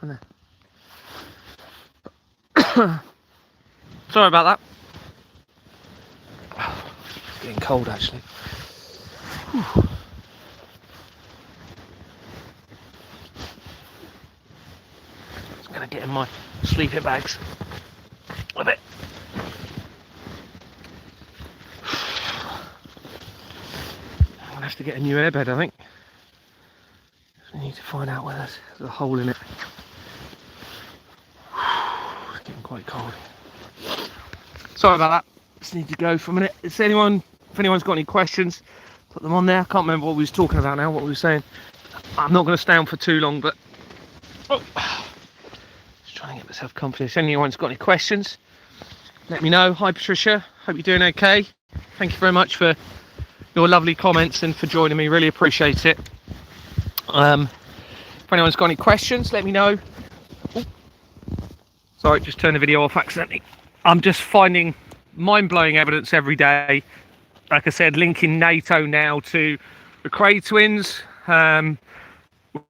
happened there? Sorry about that. It's getting cold actually. Whew. Just gonna get in my sleeping bags a bit. I'm gonna have to get a new airbed, I think. I need to find out where there's a hole in it. It's getting quite cold. Sorry about that. Just need to go for a minute. If anyone's got any questions, put them on there. I can't remember what we was talking about now, what we were saying. I'm not going to stay on for too long, but just trying to get myself comfy. If anyone's got any questions, let me know. Hi Patricia, hope you're doing okay. Thank you very much for your lovely comments and for joining me. Really appreciate it. If anyone's got any questions, let me know. Ooh. Sorry, just turned the video off accidentally. I'm just finding mind-blowing evidence every day. Like I said, linking NATO now to the Cray twins,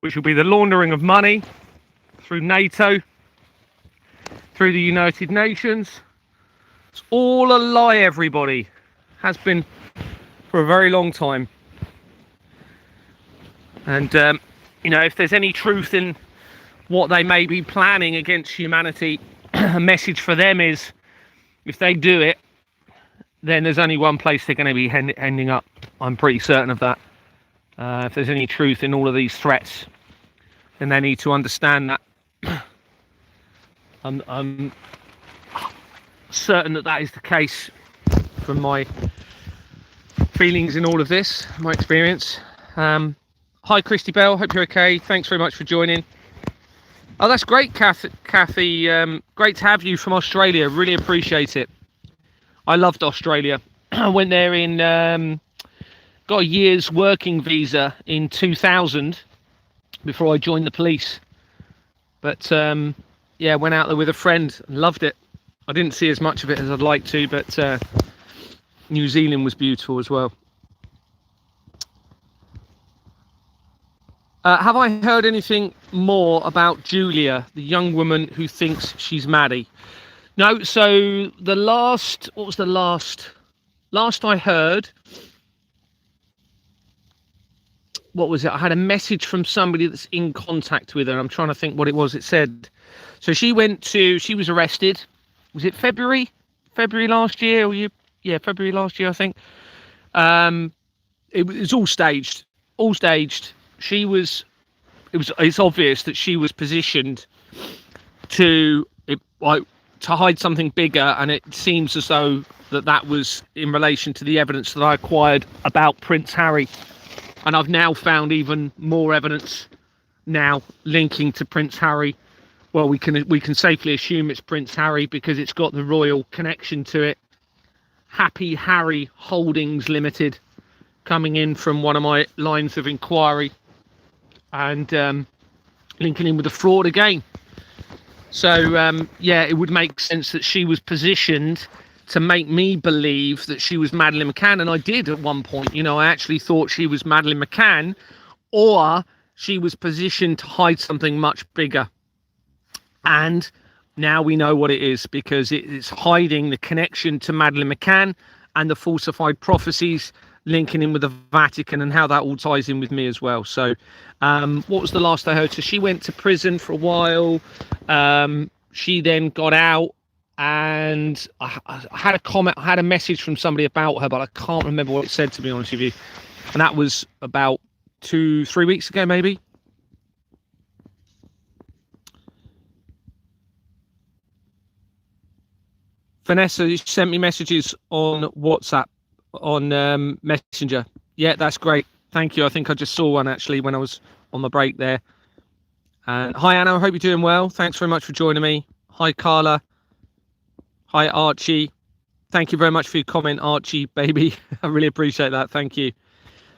which will be the laundering of money through NATO, through the United Nations. It's all a lie, everybody. Has been for a very long time. And, you know, if there's any truth in what they may be planning against humanity, a message for them is, if they do it, then there's only one place they're going to be ending up. I'm pretty certain of that. If there's any truth in all of these threats, then they need to understand that. I'm certain that that is the case from my feelings in all of this, my experience. Hi Christy Bell, hope you're okay. Thanks very much for joining. Oh, that's great, Kathy. Great to have you from Australia. Really appreciate it. I loved Australia. I went there in, got a year's working visa in 2000 before I joined the police. But yeah, went out there with a friend and loved it. I didn't see as much of it as I'd like to, but New Zealand was beautiful as well. Have I heard anything more about Julia, the young woman who thinks she's Maddie? No, so the last, what was the last I heard, what was it? I had a message from somebody that's in contact with her. I'm trying to think what it was. It said, so she was arrested. Was it February last year? Yeah, February last year, I think. It was all staged. It's obvious that she was positioned to hide something bigger, and it seems as though that was in relation to the evidence that I acquired about Prince Harry. And I've now found even more evidence now linking to Prince Harry. Well, we can safely assume it's Prince Harry because it's got the royal connection to it. Happy Harry Holdings Limited coming in from one of my lines of inquiry, and linking in with the fraud again. So yeah, it would make sense that she was positioned to make me believe that she was Madeleine McCann, and I did at one point. You know, I actually thought she was Madeleine McCann, or she was positioned to hide something much bigger. And now we know what it is, because it's hiding the connection to Madeleine McCann and the falsified prophecies linking in with the Vatican, and how that all ties in with me as well. So what was the last I heard? So she went to prison for a while. She then got out, and I had a comment, I had a message from somebody about her, but I can't remember what it said, to be honest with you. And that was about 2-3 weeks ago, maybe. Vanessa, you sent me messages on WhatsApp, on Messenger. Yeah, that's great. Thank you. I think I just saw one actually when I was on the break there. And hi Anna, I hope you're doing well. Thanks very much for joining me. Hi Carla. Hi Archie. Thank you very much for your comment, Archie baby. I really appreciate that. Thank you.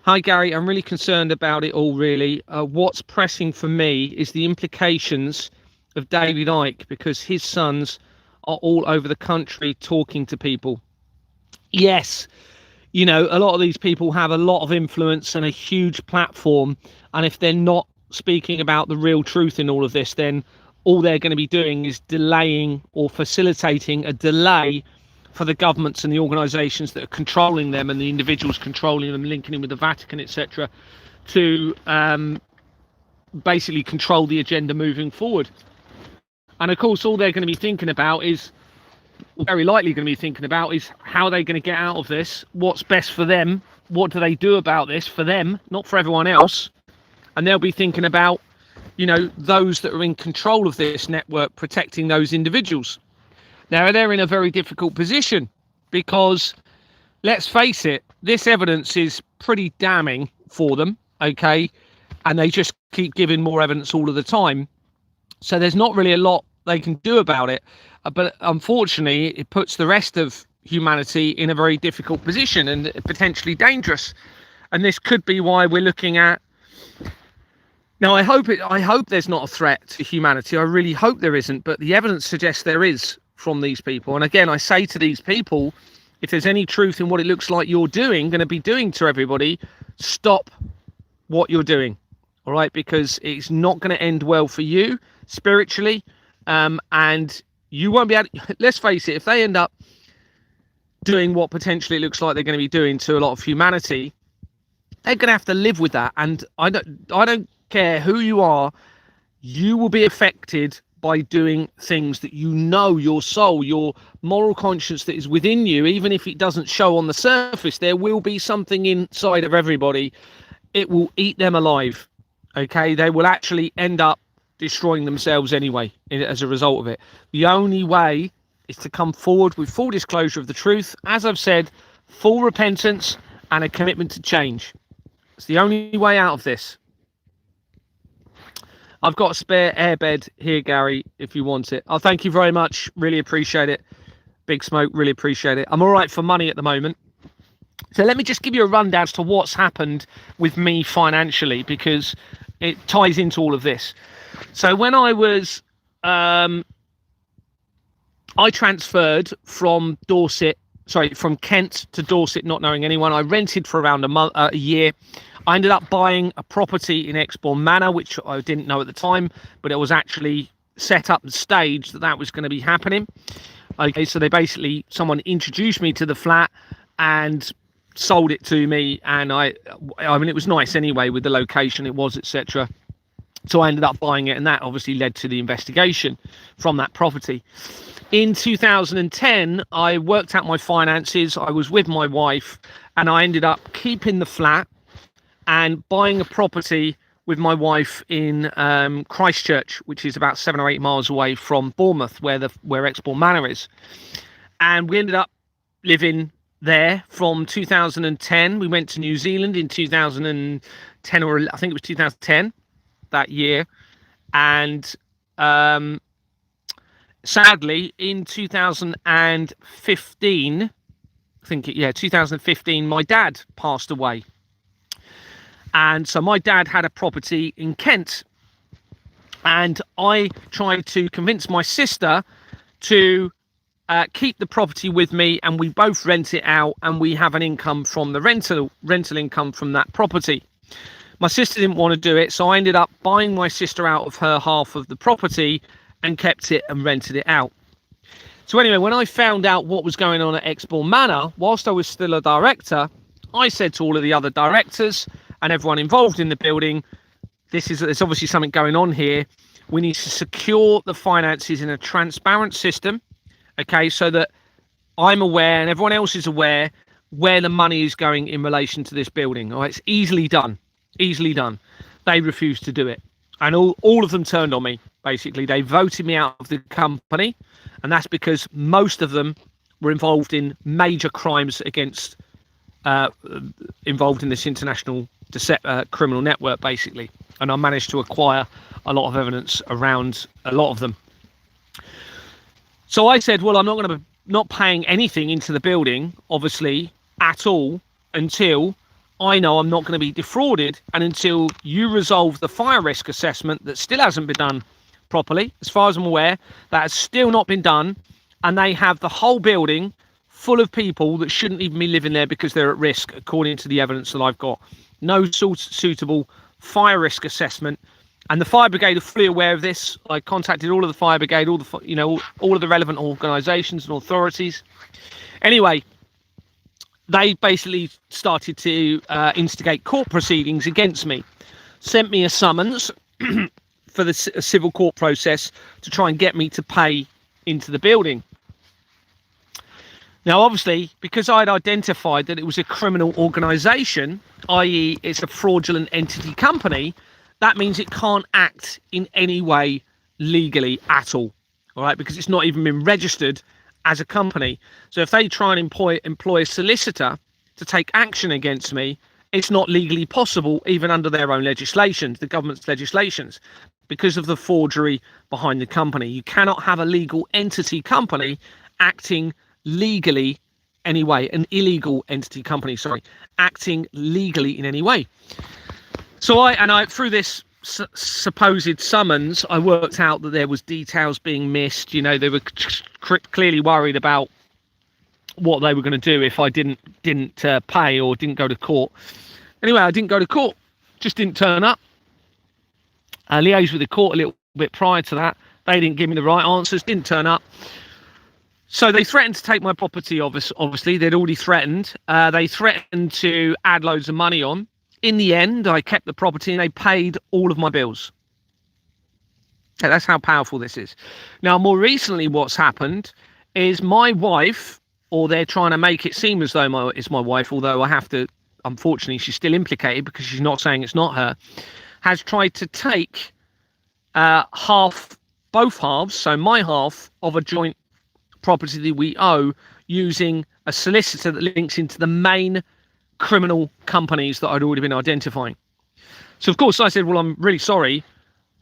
Hi Gary, I'm really concerned about it all, really. What's pressing for me is the implications of David Icke, because his sons are all over the country talking to people. Yes, you know, a lot of these people have a lot of influence and a huge platform, and if they're not speaking about the real truth in all of this, then all they're going to be doing is delaying or facilitating a delay for the governments and the organisations that are controlling them and the individuals controlling them, linking in with the Vatican, etc., to basically control the agenda moving forward. And of course, all they're going to be thinking about is, very likely going to be thinking about, is how they're going to get out of this, what's best for them, what do they do about this for them, not for everyone else. And they'll be thinking about, you know, those that are in control of this network, protecting those individuals. Now, they're in a very difficult position because, let's face it, this evidence is pretty damning for them, okay? And they just keep giving more evidence all of the time. So there's not really a lot they can do about it. But unfortunately, it puts the rest of humanity in a very difficult position and potentially dangerous. And this could be why we're looking at... Now, I hope there's not a threat to humanity. I really hope there isn't. But the evidence suggests there is from these people. And again, I say to these people, if there's any truth in what it looks like you're going to be doing to everybody, stop what you're doing. All right, because it's not going to end well for you spiritually, and you won't be able to, let's face it, if they end up doing what potentially it looks like they're going to be doing to a lot of humanity, they're going to have to live with that. And I don't care who you are, you will be affected by doing things that, you know, your soul, your moral conscience that is within you, even if it doesn't show on the surface, there will be something inside of everybody. It will eat them alive. Okay, they will actually end up destroying themselves anyway as a result of it. The only way is to come forward with full disclosure of the truth, as I've said, full repentance and a commitment to change. It's the only way out of this. I've got a spare airbed here, Gary, if you want it. Oh, thank you very much. Really appreciate it. Big Smoke, really appreciate it. I'm all right for money at the moment. So let me just give you a rundown as to what's happened with me financially, because it ties into all of this. So when I was, I transferred from Kent to Dorset, not knowing anyone. I rented for around a year. I ended up buying a property in Exbourne Manor, which I didn't know at the time, but it was actually set up and staged that was going to be happening. Okay, so someone introduced me to the flat and sold it to me, and I mean, it was nice anyway with the location it was, etc. So I ended up buying it, and that obviously led to the investigation from that property. In 2010, I worked out my finances. I was with my wife, and I ended up keeping the flat and buying a property with my wife in Christchurch, which is about 7 or 8 miles away from Bournemouth, where Exbourne Manor is. And we ended up living there from 2010. We went to New Zealand in 2010, or I think it was 2010 that year. And sadly, in 2015, 2015, my dad passed away. And so my dad had a property in Kent, and I tried to convince my sister to keep the property with me, and we both rent it out, and we have an income from the rental income from that property. My sister didn't want to do it, so I ended up buying my sister out of her half of the property and kept it and rented it out. So anyway, when I found out what was going on at Exbourne Manor, whilst I was still a director, I said to all of the other directors and everyone involved in the building, there's obviously something going on here. We need to secure the finances in a transparent system, okay, so that I'm aware and everyone else is aware where the money is going in relation to this building. All right, it's easily done. They refused to do it, and all of them turned on me. Basically, they voted me out of the company, and that's because most of them were involved in major crimes against involved in this international criminal network, basically. And I managed to acquire a lot of evidence around a lot of them. So I said, well, I'm not paying anything into the building, obviously, at all, until I know I'm not going to be defrauded, and until you resolve the fire risk assessment that still hasn't been done properly. As far as I'm aware, that has still not been done, and they have the whole building full of people that shouldn't even be living there because they're at risk, according to the evidence that I've got. No suitable fire risk assessment And the fire brigade are fully aware of this. I contacted all of the fire brigade, all of the relevant organisations and authorities. Anyway, they basically started to instigate court proceedings against me, sent me a summons for the civil court process to try and get me to pay into the building. Now, obviously, because I'd identified that it was a criminal organisation, i.e. it's a fraudulent entity company, that means it can't act in any way legally at all right, because it's not even been registered as a company. So if they try and employ a solicitor to take action against me, it's not legally possible, even under their own legislations, the government's legislations, because of the forgery behind the company. You cannot have a legal entity company acting legally anyway, an illegal entity company, sorry, acting legally in any way. So I through this supposed summons, I worked out that there was details being missed. You know, they were clearly worried about what they were going to do if I didn't pay or didn't go to court. Anyway, I didn't go to court, just didn't turn up. I liaised with the court a little bit prior to that. They didn't give me the right answers, didn't turn up. So they threatened to take my property, obviously. They'd already threatened. They threatened to add loads of money on. In the end, I kept the property and they paid all of my bills. Okay, that's how powerful this is. Now, more recently, what's happened is my wife, or they're trying to make it seem as though it's my wife, although I have to, unfortunately, she's still implicated because she's not saying it's not her, has tried to take both halves, so my half of a joint property that we owe, using a solicitor that links into the main criminal companies that I'd already been identifying. So of course I said, well, I'm really sorry,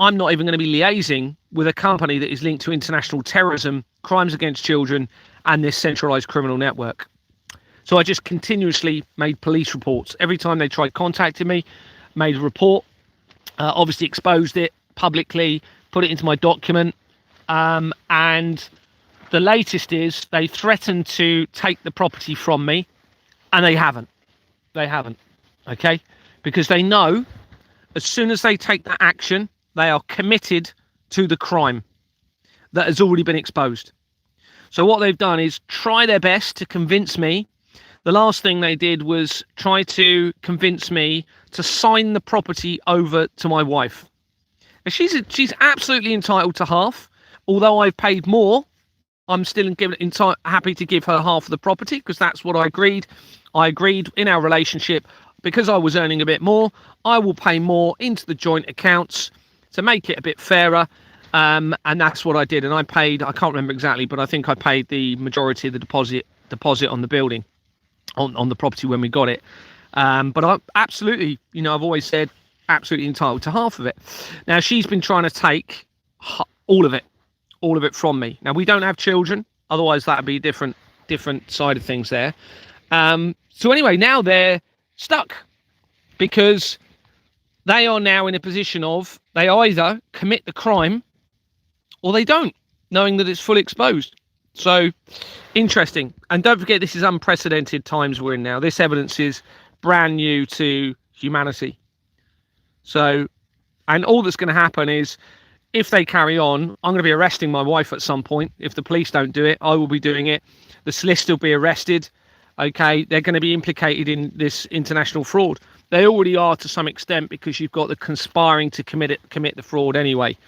I'm not even going to be liaising with a company that is linked to international terrorism, crimes against children, and this centralized criminal network. So I just continuously made police reports. Every time they tried contacting me, made a report, obviously exposed it publicly, put it into my document, and the latest is they threatened to take the property from me, and they haven't. They haven't, okay? Because they know as soon as they take that action, they are committed to the crime that has already been exposed. So what they've done is try their best to convince me. The last thing they did was try to convince me to sign the property over to my wife. And she's absolutely entitled to half, although I've paid more. I'm still happy to give her half of the property because that's what I agreed. I agreed in our relationship, because I was earning a bit more, I will pay more into the joint accounts to make it a bit fairer. And that's what I did. And I paid, I can't remember exactly, but I think I paid the majority of the deposit on the building, on the property when we got it. But I absolutely, I've always said absolutely entitled to half of it. Now she's been trying to take all of it from me. Now we don't have children, otherwise that would be a different side of things there. So anyway, now they're stuck because they are now in a position of they either commit the crime or they don't, knowing that it's fully exposed. So interesting. And don't forget, this is unprecedented times we're in now. This evidence is brand new to humanity. So, and all that's going to happen is, if they carry on, I'm going to be arresting my wife at some point. If the police don't do it, I will be doing it. The solicitor will be arrested. Okay, they're going to be implicated in this international fraud. They already are to some extent, because you've got the conspiring to commit the fraud anyway.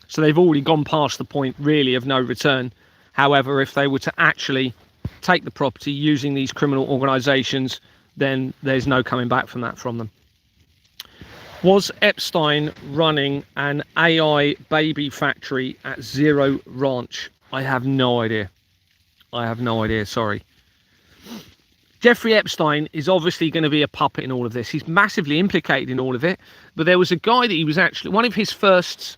So they've already gone past the point really of no return. However, if they were to actually take the property using these criminal organisations, then there's no coming back from them. Was Epstein running an AI baby factory at Zero Ranch? I have no idea. Sorry. Jeffrey Epstein is obviously going to be a puppet in all of this. He's massively implicated in all of it. But there was a guy that he was actually, one of his first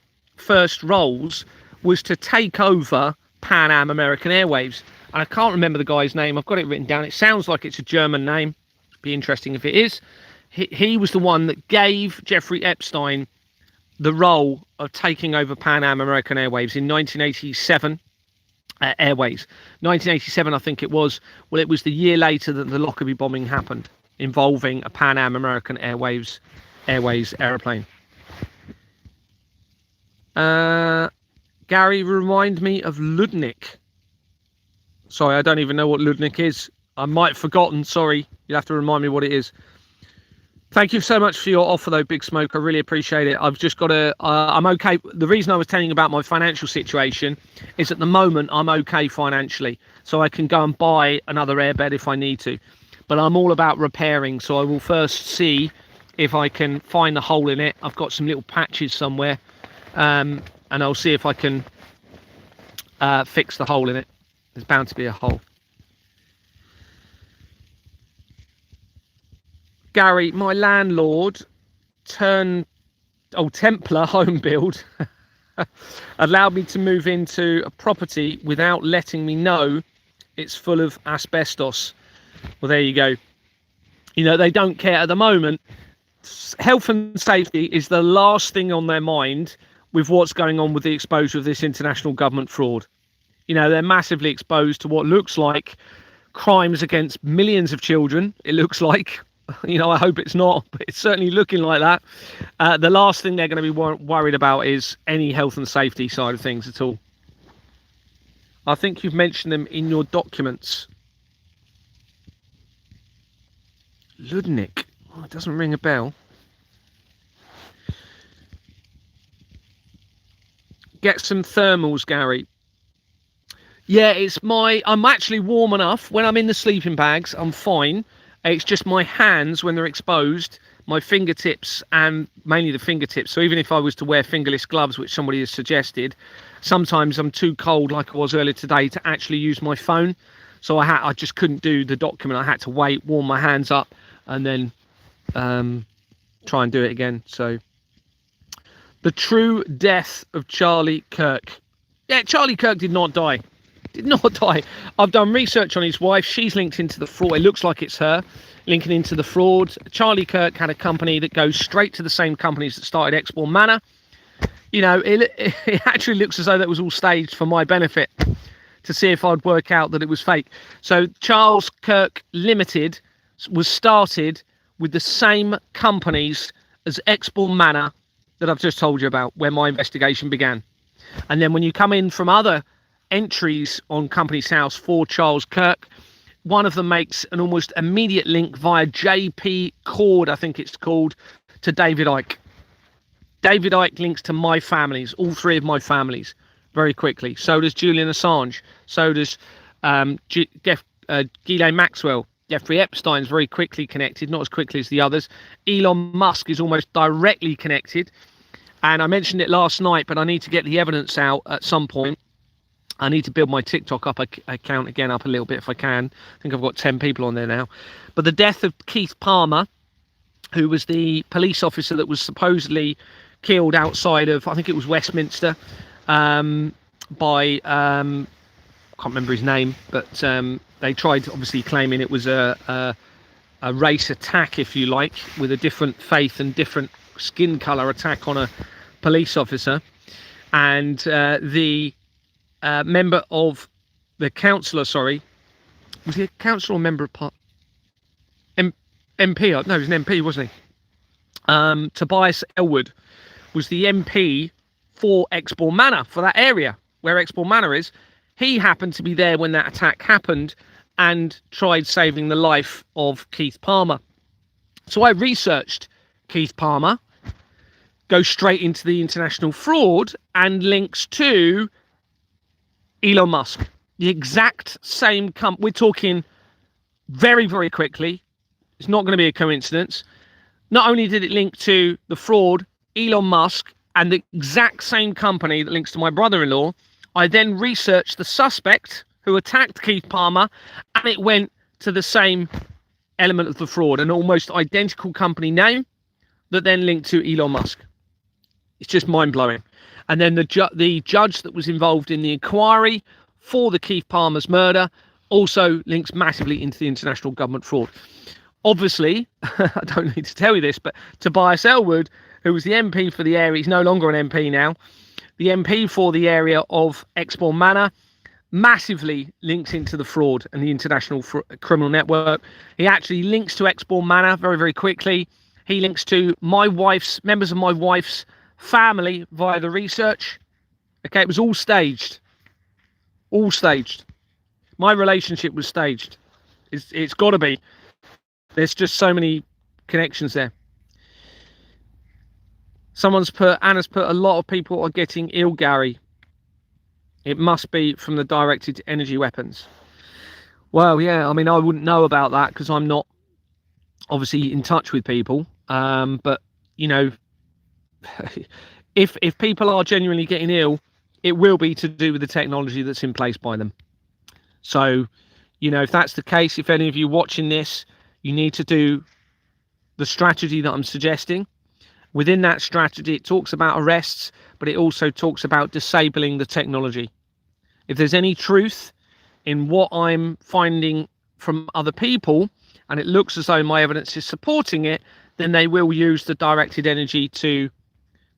roles was to take over Pan Am American Airwaves. And I can't remember the guy's name. I've got it written down. It sounds like it's a German name. Be interesting if it is. He was the one that gave Jeffrey Epstein the role of taking over Pan Am American Airwaves in 1987. 1987, I think it was. Well, it was the year later that the Lockerbie bombing happened, involving a Pan Am American Airways aeroplane. Gary, remind me of Ludnik. Sorry, I don't even know what Ludnik is. I might have forgotten. Sorry, you'll have to remind me what it is. Thank you so much for your offer, though, Big Smoke. I really appreciate it. I've just got to... I'm okay. The reason I was telling you about my financial situation is at the moment I'm okay financially. So I can go and buy another airbed if I need to. But I'm all about repairing. So I will first see if I can find the hole in it. I've got some little patches somewhere. And I'll see if I can fix the hole in it. There's bound to be a hole. Gary, my landlord Templar home build allowed me to move into a property without letting me know it's full of asbestos. Well, there you go. You know, they don't care at the moment. Health and safety is the last thing on their mind with what's going on with the exposure of this international government fraud. You know, they're massively exposed to what looks like crimes against millions of children. It looks like. You know, I hope it's not, but it's certainly looking like that. The last thing they're going to be worried about is any health and safety side of things at all. I think you've mentioned them in your documents. Ludnik. Oh, it doesn't ring a bell. Get some thermals, Gary. Yeah, I'm actually warm enough. When I'm in the sleeping bags, I'm fine. It's just my hands when they're exposed, my fingertips, and mainly the fingertips. So even if I was to wear fingerless gloves, which somebody has suggested, sometimes I'm too cold, like I was earlier today, to actually use my phone. So I just couldn't do the document. I had to wait, warm my hands up, and then try and do it again. So the true death of Charlie Kirk. Yeah, Charlie Kirk did not die. Did not die. I've done research on his wife. She's linked into the fraud. It looks like it's her linking into the fraud. Charlie Kirk had a company that goes straight to the same companies that started Exporn Manor. You know, it actually looks as though that was all staged for my benefit to see if I'd work out that it was fake. So Charles Kirk Limited was started with the same companies as Exporn Manor that I've just told you about, where my investigation began. And then when you come in from other entries on Companies House for Charles Kirk, one of them makes an almost immediate link via JP Cord, I think it's called, to David Icke. David Icke links to my families, all three of my families, very quickly. So does Julian Assange. So does Ghislaine Maxwell. Jeffrey Epstein's very quickly connected, not as quickly as the others. Elon Musk is almost directly connected. And I mentioned it last night, but I need to get the evidence out at some point. I need to build my TikTok account again up a little bit if I can. I think I've got 10 people on there now. But the death of Keith Palmer, who was the police officer that was supposedly killed outside of, I think it was Westminster, by, I can't remember his name, but they tried obviously claiming it was a race attack, if you like, with a different faith and different skin colour attack on a police officer. And the member of the councillor, sorry, was he a councillor or member of MP? No, he was an MP, wasn't he? Tobias Elwood was the MP for Exporn Manor, for that area where Exporn Manor is. He happened to be there when that attack happened and tried saving the life of Keith Palmer. So I researched Keith Palmer, go straight into the international fraud and links to Elon Musk. The exact same we're talking very, very quickly. It's not going to be a coincidence. Not only did it link to the fraud, Elon Musk, and the exact same company that links to my brother-in-law, I then researched the suspect who attacked Keith Palmer, and it went to the same element of the fraud, an almost identical company name that then linked to Elon Musk. It's just mind-blowing. And then the judge that was involved in the inquiry for the Keith Palmer's murder also links massively into the international government fraud. Obviously, I don't need to tell you this, but Tobias Elwood, who was the MP for the area, he's no longer an MP now, the MP for the area of Exporn Manor, massively links into the fraud and the international criminal network. He actually links to Exporn Manor very, very quickly. He links to members of my wife's family via the research. Okay, it was all staged. All staged. My relationship was staged. It's got to be. There's just so many connections there. Anna's put, a lot of people are getting ill, Gary. It must be from the directed energy weapons. Well, yeah, I mean, I wouldn't know about that because I'm not obviously in touch with people. But, you know, if people are genuinely getting ill, it will be to do with the technology that's in place by them. So, you know, if that's the case, if any of you watching this, you need to do the strategy that I'm suggesting. Within that strategy, it talks about arrests, but it also talks about disabling the technology. If there's any truth in what I'm finding from other people, and it looks as though my evidence is supporting it, then they will use the directed energy to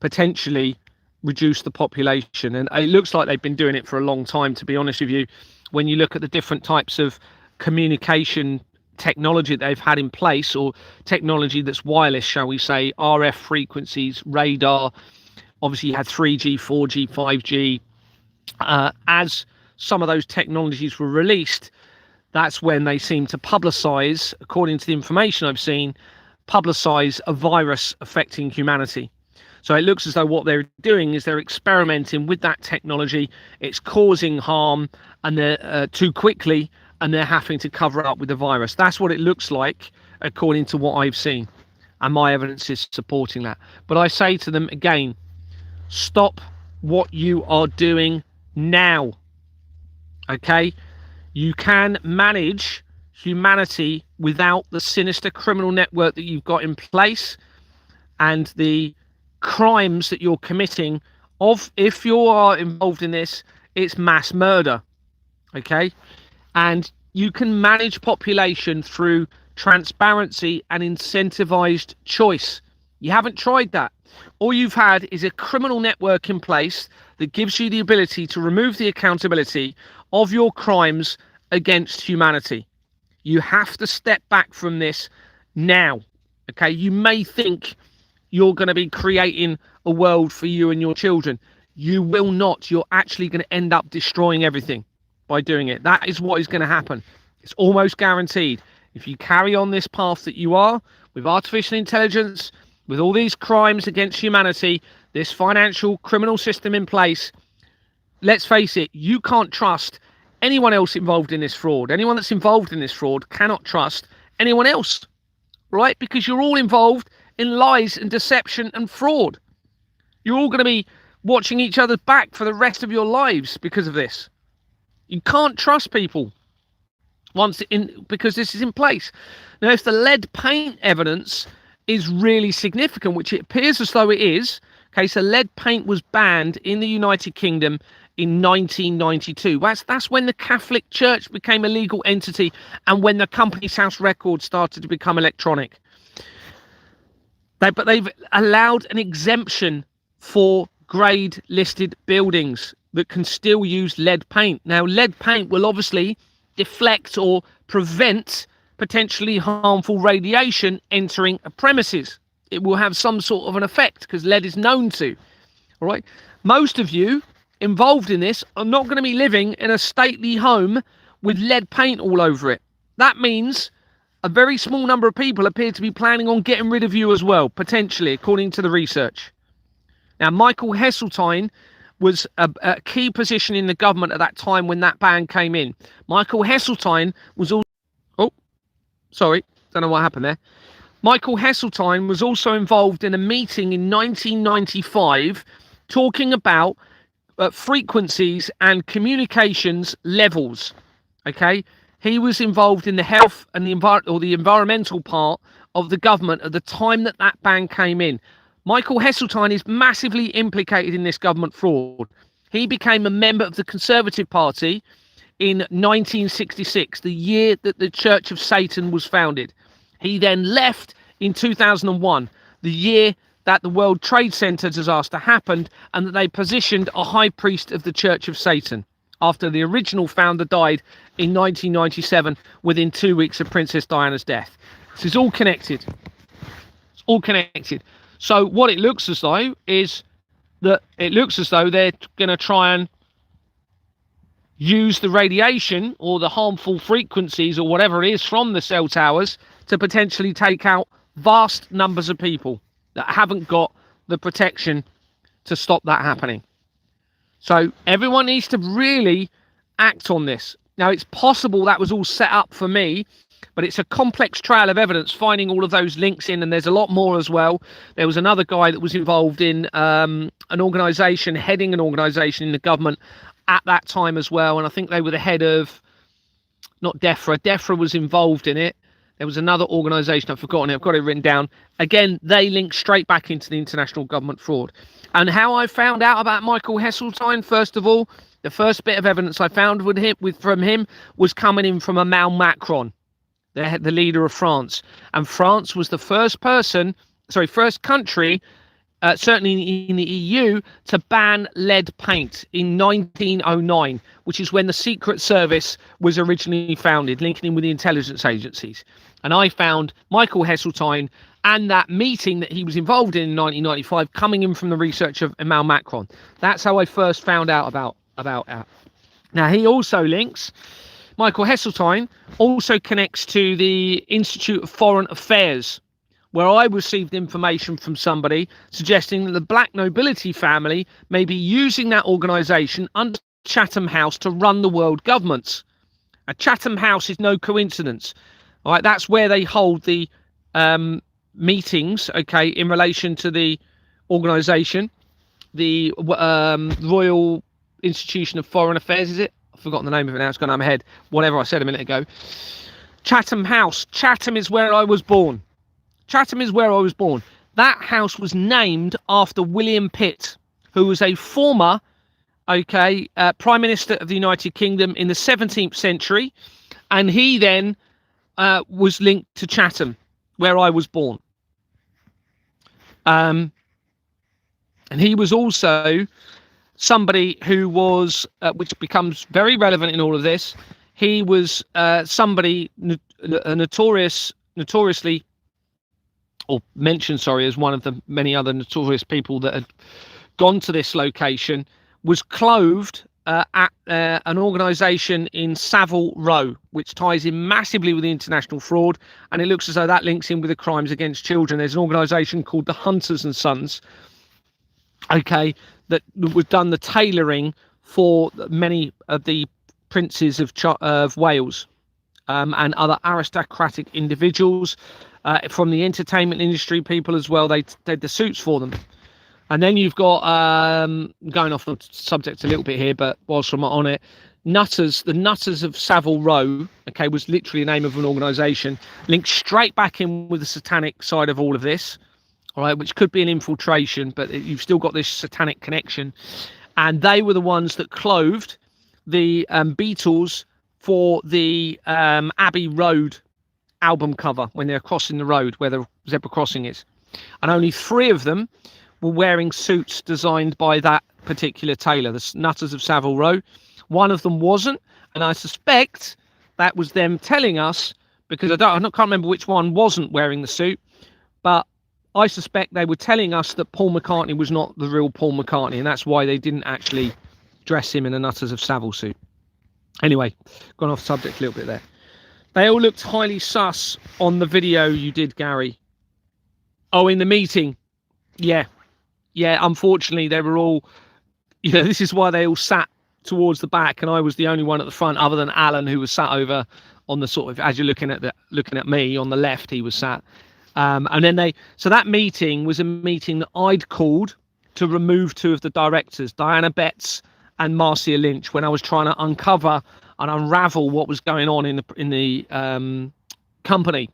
potentially reduce the population. And it looks like they've been doing it for a long time, to be honest with you. When you look at the different types of communication technology that they've had in place, or technology that's wireless, shall we say, RF frequencies, radar, obviously you had 3G, 4G, 5G. As some of those technologies were released, that's when they seem to publicize, according to the information I've seen, publicize a virus affecting humanity. So it looks as though what they're doing is they're experimenting with that technology. It's causing harm, and they're too quickly, and they're having to cover it up with the virus. That's what it looks like, according to what I've seen, and my evidence is supporting that. But I say to them again, stop what you are doing now. Okay, you can manage humanity without the sinister criminal network that you've got in place and the crimes that you're committing. If you are involved in this, it's mass murder. Okay, and you can manage population through transparency and incentivized choice. You haven't tried that. All you've had is a criminal network in place that gives you the ability to remove the accountability of your crimes against humanity. You have to step back from this now. Okay, you may think you're going to be creating a world for you and your children. You will not. You're actually going to end up destroying everything by doing it. That is what is going to happen. It's almost guaranteed. If you carry on this path that you are, with artificial intelligence, with all these crimes against humanity, this financial criminal system in place, let's face it, you can't trust anyone else involved in this fraud. Anyone that's involved in this fraud cannot trust anyone else, right? Because you're all involved in lies and deception and fraud. You're all going to be watching each other's back for the rest of your lives because of this. You can't trust people because this is in place. Now, if the lead paint evidence is really significant, which it appears as though it is, okay, so lead paint was banned in the United Kingdom in 1992. That's when the Catholic Church became a legal entity and when the Companies House records started to become electronic. But they've allowed an exemption for grade listed buildings that can still use lead paint. Now, lead paint will obviously deflect or prevent potentially harmful radiation entering a premises. It will have some sort of an effect because lead is known to. All right. Most of you involved in this are not going to be living in a stately home with lead paint all over it. That means a very small number of people appear to be planning on getting rid of you as well, potentially, according to the research. Now, Michael Heseltine was a key position in the government at that time when that ban came in. Michael Heseltine was also... Oh, sorry. Don't know what happened there. Michael Heseltine was also involved in a meeting in 1995 talking about frequencies and communications levels. Okay, he was involved in the health and the environmental part of the government at the time that ban came in. Michael Heseltine is massively implicated in this government fraud. He became a member of the Conservative Party in 1966, the year that the Church of Satan was founded. He then left in 2001, the year that the World Trade Center disaster happened, and that they positioned a high priest of the Church of Satan after the original founder died in 1997 within 2 weeks of Princess Diana's death. This is all connected. It's all connected. So what it looks as though is that it looks as though they're going to try and use the radiation or the harmful frequencies or whatever it is from the cell towers to potentially take out vast numbers of people that haven't got the protection to stop that happening. So everyone needs to really act on this. Now, it's possible that was all set up for me, but it's a complex trail of evidence finding all of those links in, and there's a lot more as well. There was another guy that was involved in an organisation, heading an organisation in the government at that time as well, and I think they were the head of, not DEFRA. DEFRA was involved in it. There was another organisation, I've forgotten it, I've got it written down. Again, they link straight back into the international government fraud. And how I found out about Michael Heseltine, first of all, the first bit of evidence I found from him was coming in from Emmanuel Macron, the leader of France. And France was the first country, certainly in the EU, to ban lead paint in 1909, which is when the Secret Service was originally founded, linking in with the intelligence agencies. And I found Michael Heseltine and that meeting that he was involved in 1995 coming in from the research of Emmanuel Macron. That's how I first found out about that. Now, he also links, Michael Heseltine also connects to the Institute of Foreign Affairs, where I received information from somebody suggesting that the black nobility family may be using that organisation under Chatham House to run the world governments. A Chatham House is no coincidence. All right, that's where they hold the meetings, okay, in relation to the organisation, the Royal Institution of Foreign Affairs, is it? I've forgotten the name of it now, it's gone out of my head. Whatever I said a minute ago. Chatham House. Chatham is where I was born. Chatham is where I was born. That house was named after William Pitt, who was a former, Prime Minister of the United Kingdom in the 17th century. And he then was linked to Chatham, where I was born. And he was also somebody who was, which becomes very relevant in all of this, he was somebody notoriously, or mentioned, as one of the many other notorious people that had gone to this location, was clothed at an organisation in Savile Row, which ties in massively with the international fraud, and it looks as though that links in with the crimes against children. There's an organisation called the Hunters and Sons, that was done the tailoring for many of the princes of Wales and other aristocratic individuals from the entertainment industry, people as well. They did the suits for them. And then you've got, going off the subject a little bit here, but whilst I'm on it, the Nutters of Savile Row, was literally the name of an organisation, linked straight back in with the satanic side of all of this, all right, which could be an infiltration, but you've still got this satanic connection. And they were the ones that clothed the Beatles for the Abbey Road album cover when they're crossing the road where the zebra crossing is. And only 3 of them were wearing suits designed by that particular tailor, the Nutters of Savile Row. One of them wasn't, and I suspect that was them telling us, because I can't remember which one wasn't wearing the suit, but I suspect they were telling us that Paul McCartney was not the real Paul McCartney, and that's why they didn't actually dress him in a Nutters of Savile suit. Anyway, gone off subject a little bit there. They all looked highly sus on the video you did, Gary. Oh, in the meeting. Yeah, unfortunately, they were all, this is why they all sat towards the back, and I was the only one at the front, other than Alan, who was sat over on the sort of, as you're looking at me on the left, he was sat. And then so that meeting was a meeting that I'd called to remove 2 of the directors, Diana Betts and Marcia Lynch, when I was trying to uncover and unravel what was going on in the company.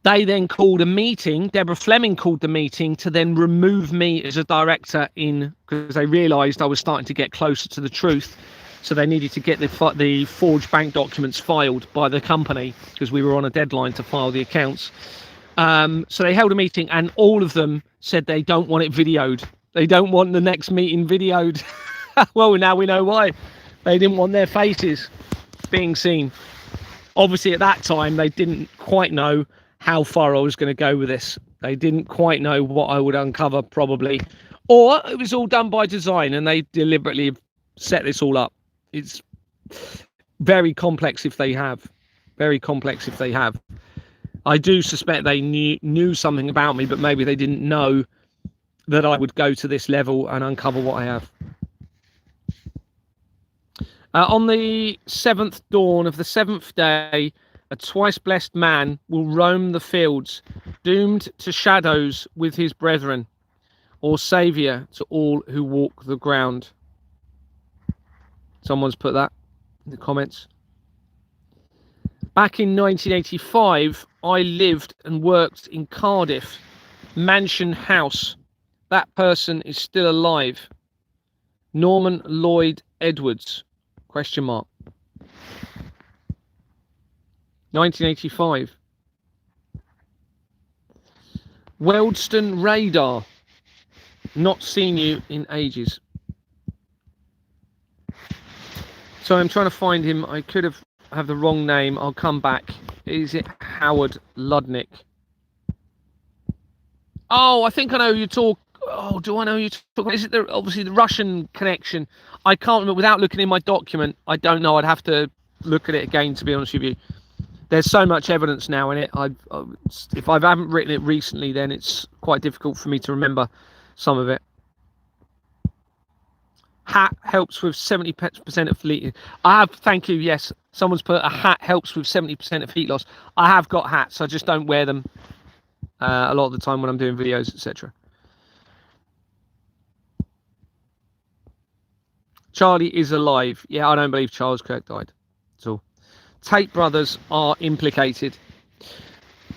They then called a meeting. Deborah Fleming called the meeting to then remove me as a director because they realised I was starting to get closer to the truth. So they needed to get the forged bank documents filed by the company because we were on a deadline to file the accounts. So they held a meeting, and all of them said they don't want it videoed. They don't want the next meeting videoed. Well, now we know why. They didn't want their faces being seen. Obviously, at that time, they didn't quite know how far I was going to go with this. They didn't quite know what I would uncover, probably, or it was all done by design and they deliberately set this all up. It's very complex if they have. Very complex if they have. I do suspect they knew something about me, but maybe they didn't know that I would go to this level and uncover what I have. On the 7th dawn of the 7th day, a twice blessed man will roam the fields, doomed to shadows with his brethren, or saviour to all who walk the ground. Someone's put that in the comments. Back in 1985, I lived and worked in Cardiff, Mansion House. That person is still alive. Norman Lloyd Edwards, ? 1985. Wealdstone Radar. Not seen you in ages. So I'm trying to find him. I could have the wrong name. I'll come back. Is it Howard Ludnick? Oh, I think I know who you talk. Oh, do I know who you talk? Is it obviously the Russian connection? I can't remember without looking in my document. I don't know. I'd have to look at it again, to be honest with you. There's so much evidence now in it. If I haven't written it recently, then it's quite difficult for me to remember some of it. Hat helps with 70% of heat. I have, thank you, yes. Someone's put a hat helps with 70% of heat loss. I have got hats. I just don't wear them a lot of the time when I'm doing videos, etc. Charlie is alive. Yeah, I don't believe Charles Kirk died at all. Tate brothers are implicated.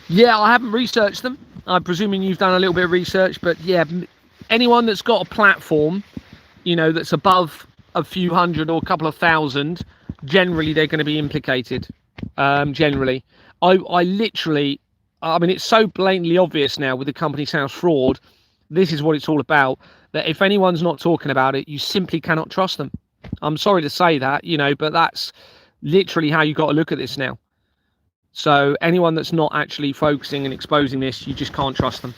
Yeah, I haven't researched them. I'm presuming you've done a little bit of research, but yeah, anyone that's got a platform, you know, that's above a few hundred or a couple of thousand, generally they're going to be implicated. Generally, I literally, I mean, it's so blatantly obvious now with the Companies House fraud. This is what it's all about. That if anyone's not talking about it, you simply cannot trust them. I'm sorry to say that, you know, but that's literally how you got to look at this now. So anyone that's not actually focusing and exposing this, you just can't trust them.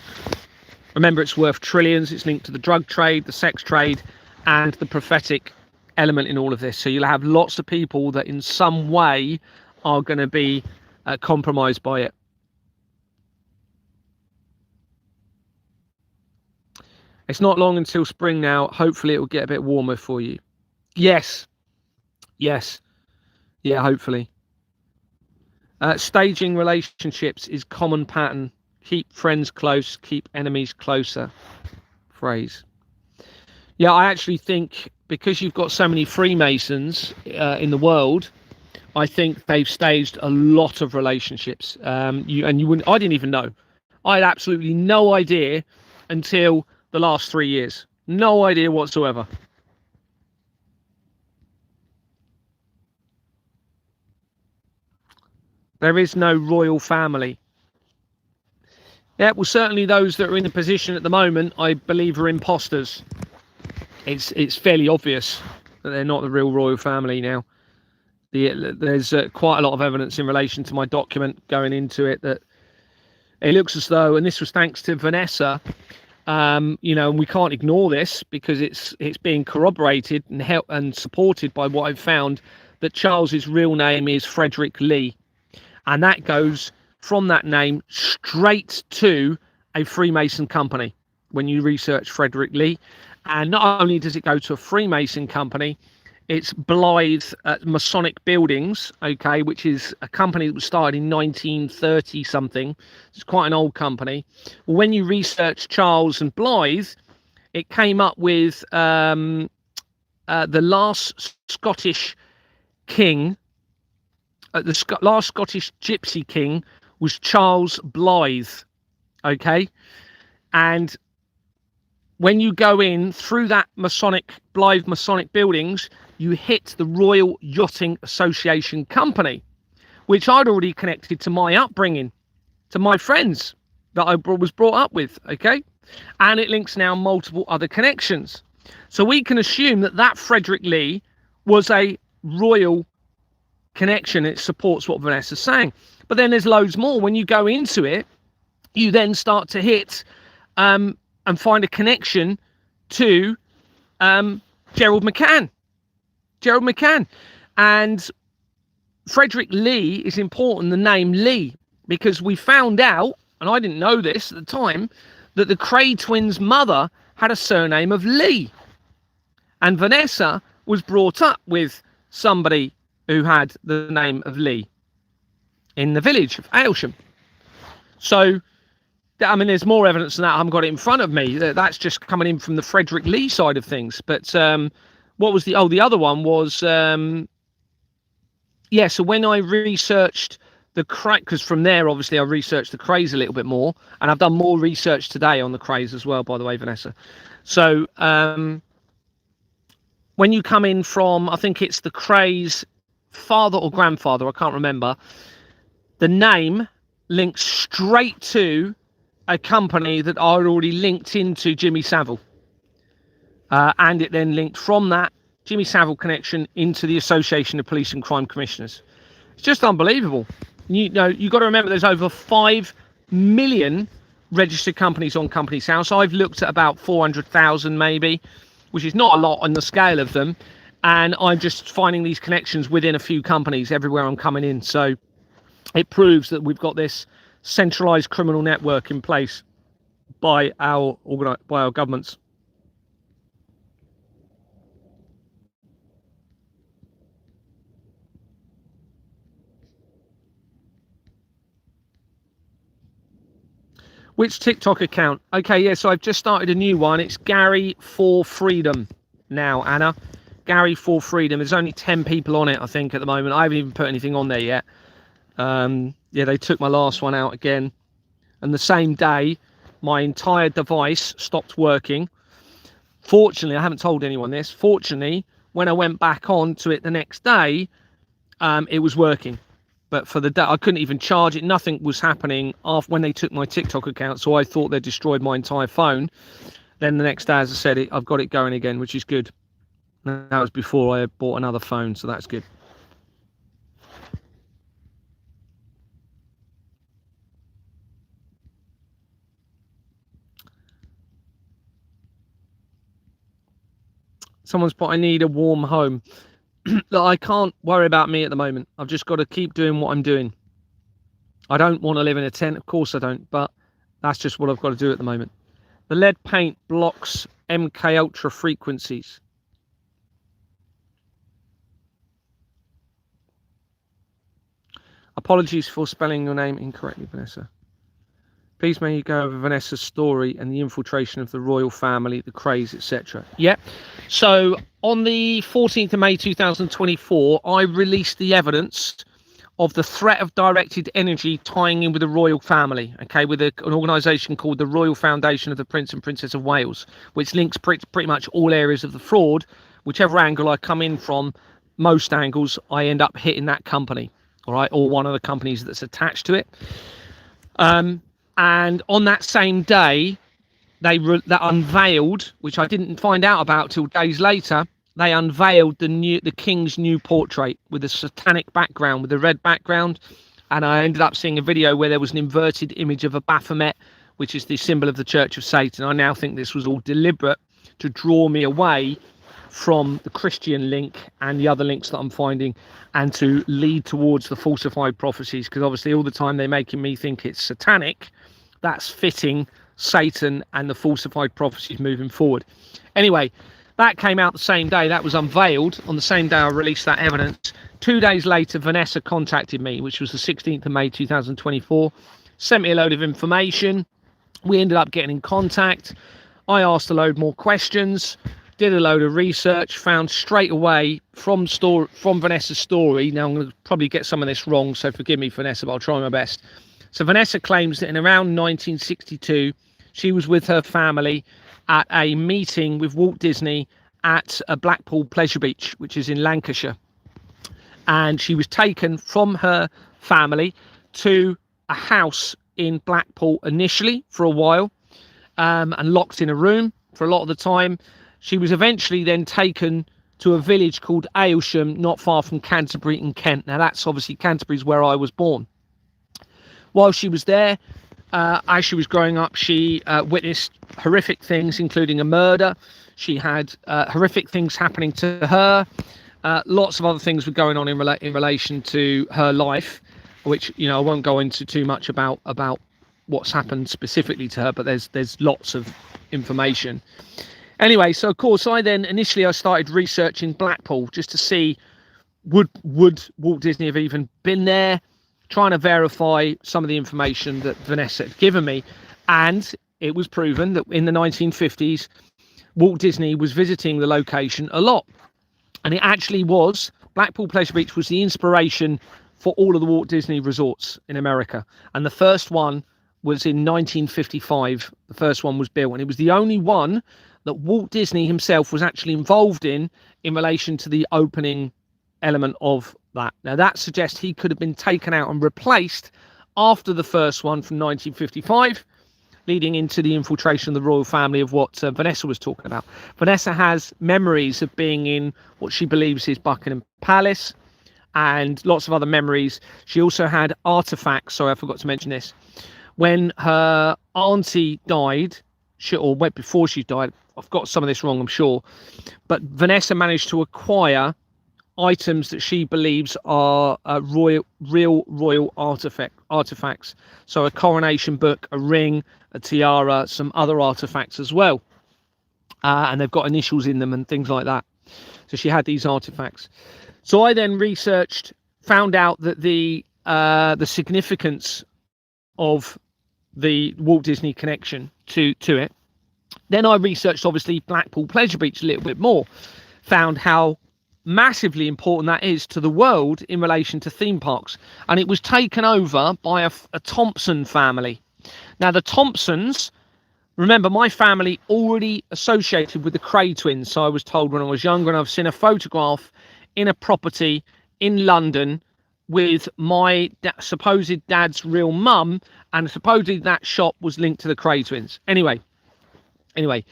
Remember, it's worth trillions. It's linked to the drug trade, the sex trade, and the prophetic element in all of this. So you'll have lots of people that in some way are going to be compromised by it. It's not long until spring now. Hopefully it will get a bit warmer for you. Yes. Yes. Yeah, hopefully. Staging relationships is common pattern. Keep friends close, keep enemies closer. Phrase. Yeah, I actually think because you've got so many Freemasons in the world, I think they've staged a lot of relationships. You wouldn't. I didn't even know. I had absolutely no idea until the last 3 years. No idea whatsoever. There is no royal family. Yeah, well, certainly those that are in the position at the moment, I believe, are imposters. It's fairly obvious that they're not the real royal family now. There's quite a lot of evidence in relation to my document going into it that it looks as though, and this was thanks to Vanessa, you know, and we can't ignore this because it's being corroborated and supported by what I've found, that Charles's real name is Frederick Lee, and that goes from that name straight to a Freemason company when you research Frederick Lee. And not only does it go to a Freemason company, it's Blythe Masonic Buildings, okay, which is a company that was started in 1930 something. It's quite an old company. When you research Charles and Blythe, it came up with the last Scottish king, last Scottish gypsy king was Charles Blythe, okay? And when you go in through that Blythe Masonic Buildings, you hit the Royal Yachting Association Company, which I'd already connected to my upbringing, to my friends that I was brought up with, okay? And it links now multiple other connections. So we can assume that Frederick Lee was a royal connection. It supports what Vanessa's saying. But then there's loads more. When you go into it, you then start to hit and find a connection to Gerald McCann. Gerald McCann. And Frederick Lee is important, the name Lee, because we found out, and I didn't know this at the time, that the Cray twins' mother had a surname of Lee. And Vanessa was brought up with somebody who had the name of Lee in the village of Aylsham. So, I mean, there's more evidence than that. I haven't got it in front of me. That's just coming in from the Frederick Lee side of things. But what was the other one was, so when I researched the Cray, because from there, obviously, I researched the Crays a little bit more, and I've done more research today on the Crays as well, by the way, Vanessa. So, when you come in from, I think it's the Crays' father or grandfather, I can't remember, the name links straight to a company that I already linked into Jimmy Savile. And it then linked from that Jimmy Savile connection into the Association of Police and Crime Commissioners. It's just unbelievable. You know, you've got to remember there's over 5 million registered companies on Companies House. I've looked at about 400,000 maybe, which is not a lot on the scale of them. And I'm just finding these connections within a few companies everywhere I'm coming in. So it proves that we've got this centralised criminal network in place by our governments. Which TikTok account? Okay, yeah, so I've just started a new one. It's Gary for Freedom now, Anna. Gary for Freedom. There's only 10 people on it, I think, at the moment. I haven't even put anything on there yet. Yeah, they took my last one out again. And the same day, my entire device stopped working. Fortunately, I haven't told anyone this. Fortunately, when I went back on to it the next day, it was working. But for the day, I couldn't even charge it. Nothing was happening after when they took my TikTok account. So I thought they destroyed my entire phone. Then the next day, as I said, I've got it going again, which is good. That was before I bought another phone, so that's good. Someone's put, I need a warm home. Look, I can't worry about me at the moment. I've just got to keep doing what I'm doing. I don't want to live in a tent, of course I don't, but that's just what I've got to do at the moment. The lead paint blocks MK Ultra frequencies. Apologies for spelling your name incorrectly, Vanessa. Please may you go over Vanessa's story and the infiltration of the royal family, the Crays, etc. Yeah. So on the 14th of May 2024, I released the evidence of the threat of directed energy tying in with the royal family, okay, with an organisation called the Royal Foundation of the Prince and Princess of Wales, which links pretty much all areas of the fraud. Whichever angle I come in from, most angles, I end up hitting that company, all right, or one of the companies that's attached to it. And on that same day, they unveiled, which I didn't find out about till days later, they unveiled the King's new portrait with a satanic background, with a red background. And I ended up seeing a video where there was an inverted image of a Baphomet, which is the symbol of the Church of Satan. I now think this was all deliberate to draw me away from the Christian link and the other links that I'm finding, and to lead towards the falsified prophecies, because obviously all the time they're making me think it's satanic. That's fitting Satan and the falsified prophecies moving forward. Anyway, that came out the same day. That was unveiled on the same day I released that evidence. 2 days later, Vanessa contacted me, which was the 16th of May 2024, sent me a load of information. We ended up getting in contact. I asked a load more questions, did a load of research, found straight away from Vanessa's story. Now I'm going to probably get some of this wrong, so forgive me, Vanessa, but I'll try my best. So Vanessa claims that in around 1962, she was with her family at a meeting with Walt Disney at a Blackpool Pleasure Beach, which is in Lancashire. And she was taken from her family to a house in Blackpool initially for a while, and locked in a room for a lot of the time. She was eventually then taken to a village called Aylsham, not far from Canterbury in Kent. Now that's obviously Canterbury's where I was born. While she was there, as she was growing up, she witnessed horrific things, including a murder. She had horrific things happening to her. Lots of other things were going on in relation to her life, which, you know, I won't go into too much about what's happened specifically to her, but there's lots of information. Anyway, so of course I started researching Blackpool just to see would Walt Disney have even been there, trying to verify some of the information that Vanessa had given me. And it was proven that in the 1950s, Walt Disney was visiting the location a lot. And it actually was, Blackpool Pleasure Beach was the inspiration for all of the Walt Disney resorts in America. And the first one was in 1955. The first one was built, and it was the only one that Walt Disney himself was actually involved in relation to the opening element of that. Now that suggests he could have been taken out and replaced after the first one from 1955, leading into the infiltration of the royal family of what Vanessa was talking about. Vanessa has memories of being in what she believes is Buckingham Palace and lots of other memories. She also had artifacts. Sorry, I forgot to mention this. When her auntie died, or went before she died, I've got some of this wrong, I'm sure, but Vanessa managed to acquire items that she believes are real royal artifacts. So a coronation book, a ring, a tiara, some other artifacts as well, and they've got initials in them and things like that. So she had these artifacts. So I then found out that the significance of the Walt Disney connection to it. Then I researched obviously Blackpool Pleasure Beach a little bit more, found how massively important that is to the world in relation to theme parks, and it was taken over by a Thompson family. Now the Thompsons, remember, my family already associated with the Cray twins, so I was told when I was younger, and I've seen a photograph in a property in London with my supposed dad's real mum, and supposedly that shop was linked to the Cray twins. Anyway, where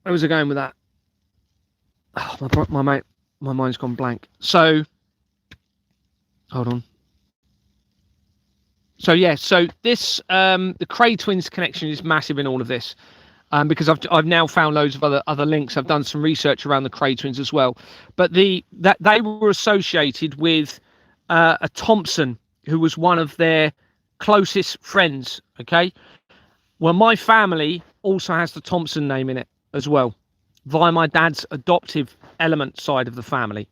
was I going with that? Oh, my mind's gone blank. So hold on. So yeah, so this the Cray twins connection is massive in all of this, because I've now found loads of other links. I've done some research around the Cray twins as well, but that they were associated with a Thompson who was one of their closest friends. Okay, well, my family also has the Thompson name in it as well, via my dad's adoptive element side of the family.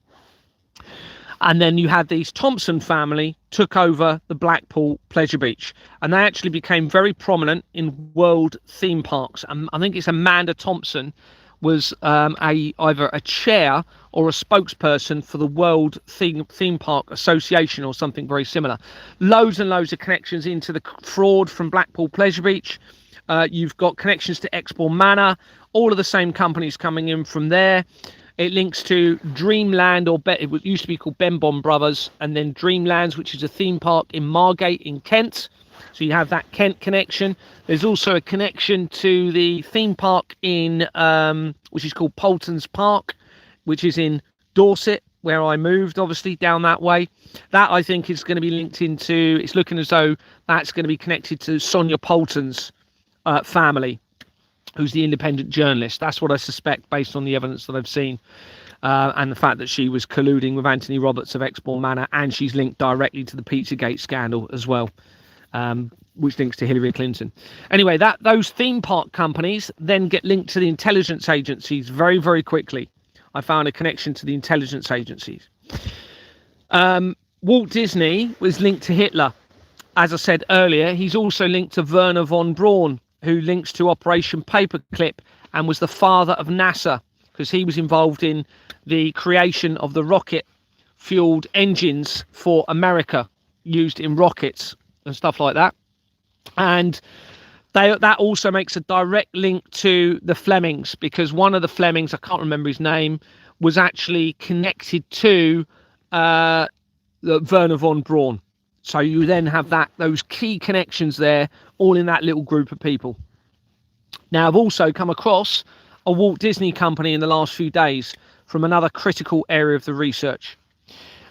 And then you had these Thompson family took over the Blackpool Pleasure Beach, and they actually became very prominent in world theme parks. I think it's Amanda Thompson was either a chair or a spokesperson for the World Theme Park Association or something very similar. Loads and loads of connections into the fraud from Blackpool Pleasure Beach. You've got connections to Expo Manor, all of the same companies coming in from there. It links to Dreamland, it used to be called Ben Bon Brothers, and then Dreamlands, which is a theme park in Margate in Kent. So you have that Kent connection. There's also a connection to the theme park in, which is called Poulton's Park, which is in Dorset, where I moved, obviously, down that way. That, I think, is going to be linked into, it's looking as though that's going to be connected to Sonia Poulton's family, who's the independent journalist. That's what I suspect based on the evidence that I've seen, and the fact that she was colluding with Anthony Roberts of Exbourne Manor, and she's linked directly to the Pizzagate scandal as well, which links to Hillary Clinton. Anyway, those theme park companies then get linked to the intelligence agencies very, very quickly. I found a connection to the intelligence agencies. Walt Disney was linked to Hitler. As I said earlier, he's also linked to Werner von Braun, who links to Operation Paperclip and was the father of NASA, because he was involved in the creation of the rocket-fueled engines for America used in rockets and stuff like that. And that also makes a direct link to the Flemings, because one of the Flemings, I can't remember his name, was actually connected to the Werner von Braun. So you then have those key connections there, all in that little group of people. Now, I've also come across a Walt Disney company in the last few days from another critical area of the research.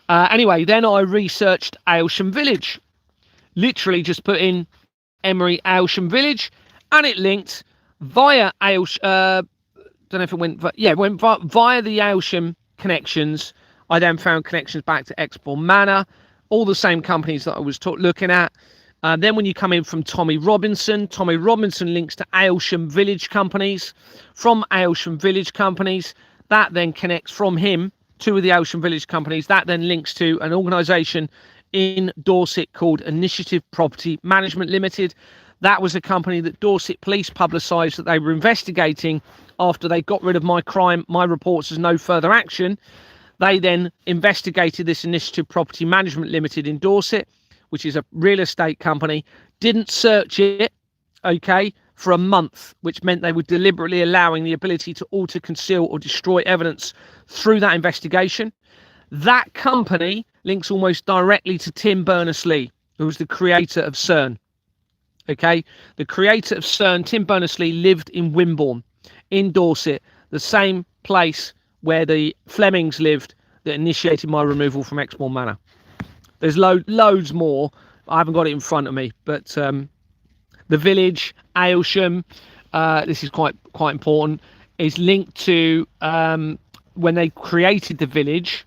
Anyway, then I researched Aylsham Village. Literally just put in Emery Aylsham Village, and it linked via Aylsham. Don't know if it went. It went via the Aylsham connections. I then found connections back to Exbourne Manor, all the same companies that I was looking at. Then when you come in from Tommy Robinson links to Aylsham Village companies. From Aylsham Village companies, that then connects from him to the Aylsham Village companies. That then links to an organisation in Dorset called Initiative Property Management Limited. That was a company that Dorset Police publicised that they were investigating after they got rid of my reports as no further action. They then investigated this Initiative Property Management Limited in Dorset, which is a real estate company, didn't search it, okay, for a month, which meant they were deliberately allowing the ability to alter, conceal or destroy evidence through that investigation. That company links almost directly to Tim Berners-Lee, who was the creator of CERN. Okay, the creator of CERN, Tim Berners-Lee, lived in Wimborne, in Dorset, the same place where the Flemings lived that initiated my removal from Exmoor Manor. There's loads more. I haven't got it in front of me, but the village, Aylsham, this is quite important, is linked to when they created the village.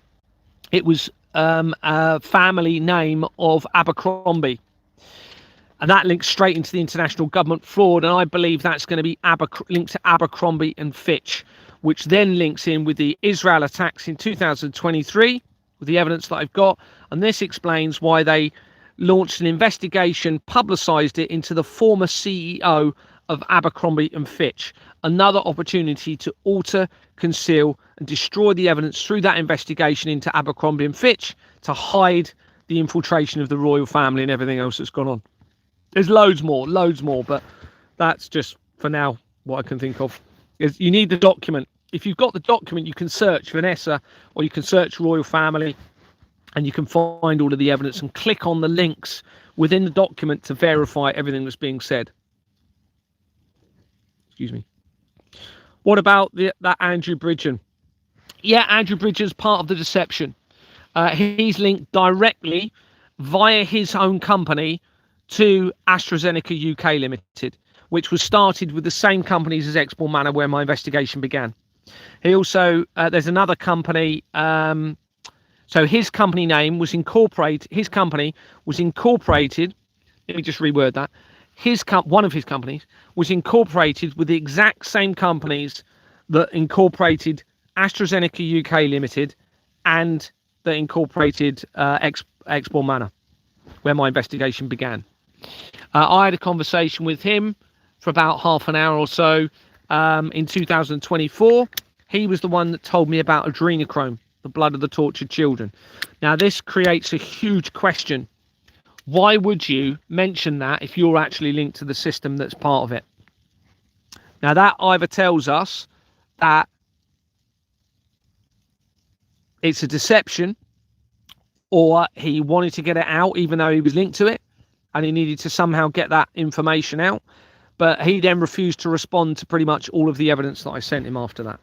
It was a family name of Abercrombie. And that links straight into the international government fraud. And I believe that's going to be linked to Abercrombie and Fitch, which then links in with the Israel attacks in 2023, with the evidence that I've got. And this explains why they launched an investigation, publicised it, into the former CEO of Abercrombie and Fitch. Another opportunity to alter, conceal and destroy the evidence through that investigation into Abercrombie and Fitch to hide the infiltration of the royal family and everything else that's gone on. There's loads more, but that's just for now what I can think of. Is you need the document. If you've got the document, you can search Vanessa or you can search royal family and you can find all of the evidence and click on the links within the document to verify everything that's being said. Excuse me. What about that Andrew Bridgen? Yeah, Andrew Bridgen's part of the deception. He's linked directly via his own company to AstraZeneca UK Limited, which was started with the same companies as Exbourne Manor, where my investigation began. He also, there's another company, so his company name was incorporated, his company was incorporated, let me just reword that, one of his companies was incorporated with the exact same companies that incorporated AstraZeneca UK Limited and that incorporated Exbourne Manor, where my investigation began. I had a conversation with him for about half an hour or so in 2024. He was the one that told me about adrenochrome, the blood of the tortured children. Now, this creates a huge question. Why would you mention that if you're actually linked to the system that's part of it? Now, that either tells us that it's a deception, or he wanted to get it out even though he was linked to it and he needed to somehow get that information out. But he then refused to respond to pretty much all of the evidence that I sent him after that.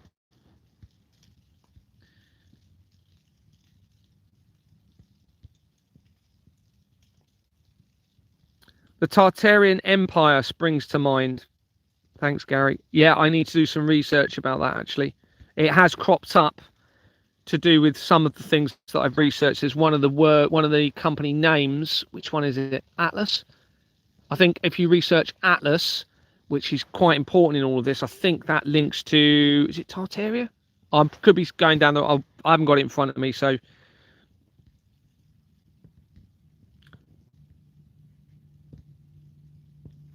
The Tartarian Empire springs to mind. Thanks, Gary. Yeah, I need to do some research about that, actually. It has cropped up to do with some of the things that I've researched. There's one of the company names. Which one is it? Atlas? I think if you research Atlas, which is quite important in all of this, I think that links to, is it Tartaria? I could be going down there. I haven't got it in front of me, so.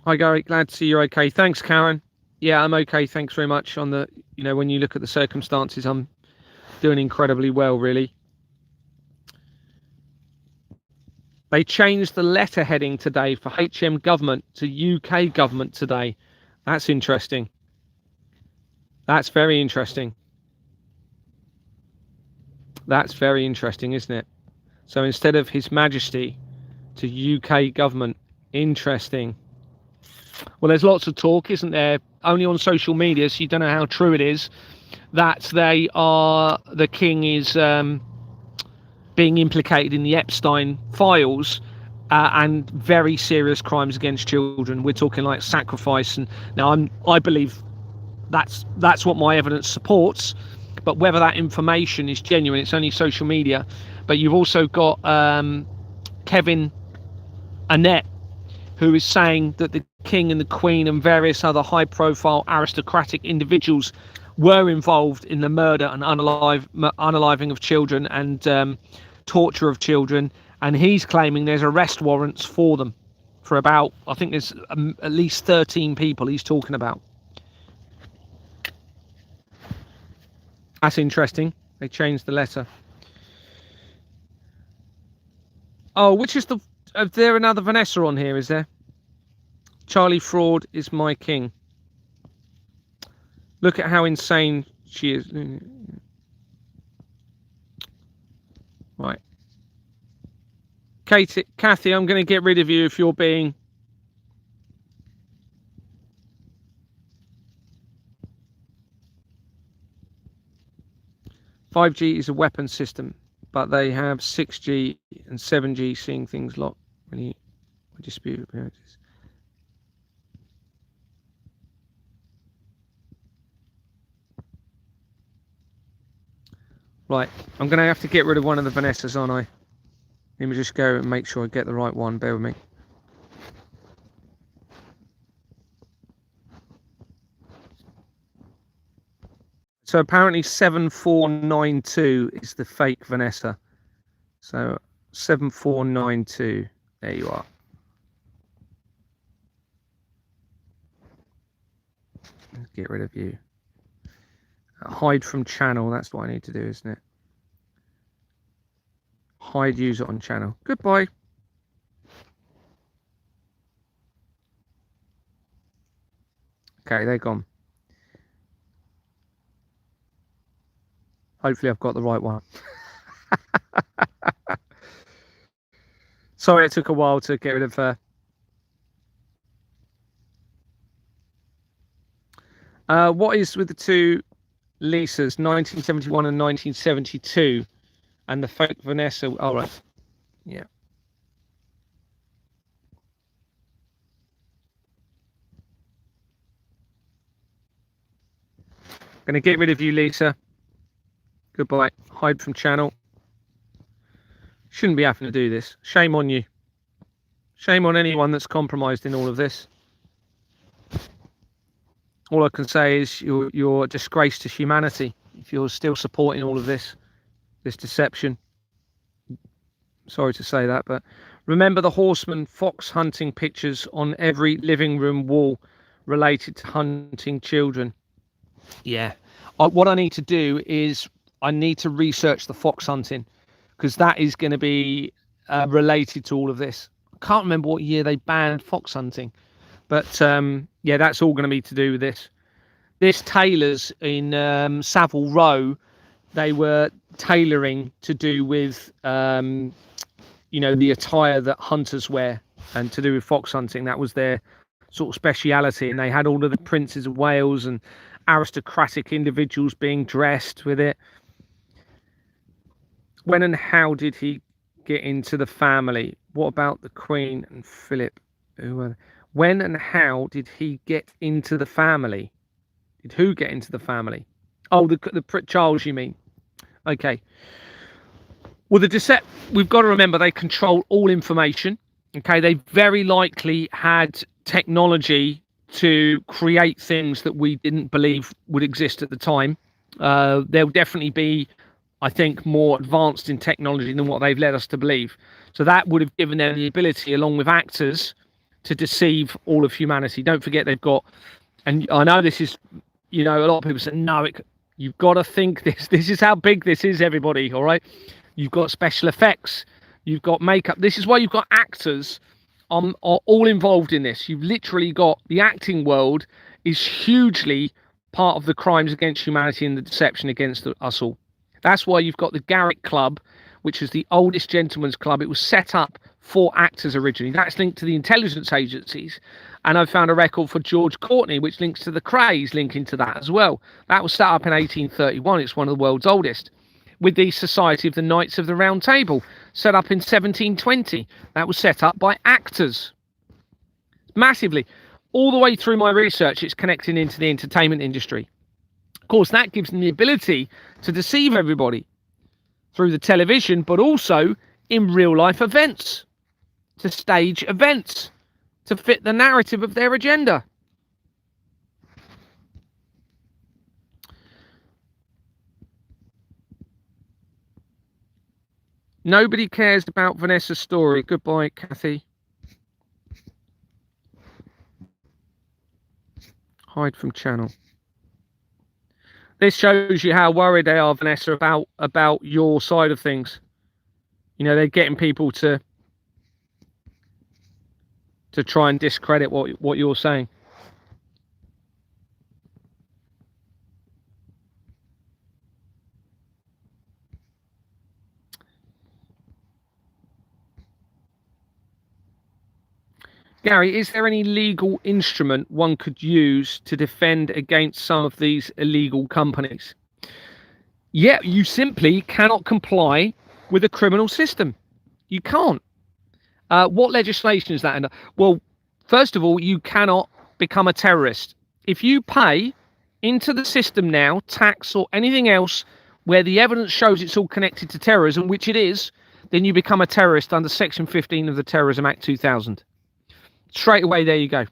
Hi, Gary. Glad to see you're okay. Thanks, Karen. Yeah, I'm okay. Thanks very much. On the, when you look at the circumstances, I'm doing incredibly well, really. They changed the letter heading today for HM government to UK government today. That's interesting. That's very interesting. That's very interesting, isn't it? So instead of His Majesty to UK government. Interesting. Well, there's lots of talk, isn't there? Only on social media, so you don't know how true it is, that the king is being implicated in the Epstein files, and very serious crimes against children. We're talking like sacrifice, and now I believe that's what my evidence supports. But whether that information is genuine, it's only social media. But you've also got Kevin Annett, who is saying that the King and the Queen and various other high-profile aristocratic individuals were involved in the murder and unaliving of children and torture of children, and he's claiming there's arrest warrants for them, for about, I think there's at least 13 people he's talking about. That's interesting. They changed the letter. Oh, which is the... Is there another Vanessa on here, is there? Charlie Fraud is my king. Look at how insane she is. Right. Kathy, I'm going to get rid of you if you're being... "5G is a weapon system, but they have 6G and 7G seeing things lot really dispute appearances." Right, I'm going to have to get rid of one of the Vanessas, aren't I? Let me just go and make sure I get the right one. Bear with me. So apparently 7492 is the fake Vanessa. So 7492. There you are. Let's get rid of you. Hide from channel. That's what I need to do, isn't it? Hide user on channel. Goodbye. Okay, they're gone. Hopefully I've got the right one. Sorry it took a while to get rid of her. What is with the two Lisas, 1971 and 1972, and the fake Vanessa? All right. Yeah. Going to get rid of you, Lisa. Goodbye. Hide from channel. Shouldn't be having to do this. Shame on you. Shame on anyone that's compromised in all of this. All I can say is you're a disgrace to humanity if you're still supporting all of this deception. Sorry to say that, but remember the horseman fox hunting pictures on every living room wall related to hunting children. Yeah. What I need to do is I need to research the fox hunting, because that is going to be related to all of this. I can't remember what year they banned fox hunting, but yeah, that's all going to be to do with this. This tailors in Savile Row, they were tailoring to do with, you know, the attire that hunters wear, and to do with fox hunting. That was their sort of speciality, and they had all of the princes of Wales and aristocratic individuals being dressed with it. When and how did he get into the family? What about the Queen and Philip? When and how did he get into the family? Did who get into the family? Oh, the Charles, you mean? Okay. Well, we've got to remember they control all information. Okay, they very likely had technology to create things that we didn't believe would exist at the time. There'll definitely be, I think, more advanced in technology than what they've led us to believe. So that would have given them the ability, along with actors, to deceive all of humanity. Don't forget they've got, and I know this is, you know, a lot of people say, no, you've got to think this is how big this is, everybody, all right? You've got special effects, you've got makeup. This is why you've got actors are all involved in this. You've literally got the acting world is hugely part of the crimes against humanity and the deception against us all. That's why you've got the Garrick Club, which is the oldest gentleman's club. It was set up for actors originally. That's linked to the intelligence agencies. And I found a record for George Courtney, which links to the Krays, linking to that as well. That was set up in 1831. It's one of the world's oldest. with the Society of the Knights of the Round Table, set up in 1720. That was set up by actors. Massively. All the way through my research, it's connecting into the entertainment industry. Of course, that gives them the ability to deceive everybody through the television, but also in real life events, to stage events, to fit the narrative of their agenda. Nobody cares about Vanessa's story. Goodbye, Kathy. Hide from channel. This shows you how worried they are, Vanessa, about your side of things. You know, they're getting people to try and discredit what you're saying. Gary, is there any legal instrument one could use to defend against some of these illegal companies? Yeah, you simply cannot comply with the criminal system. You can't. What legislation is that under? Well, first of all, you cannot become a terrorist. If you pay into the system now, tax or anything else, where the evidence shows it's all connected to terrorism, which it is, then you become a terrorist under Section 15 of the Terrorism Act 2000. Straight away, there you go.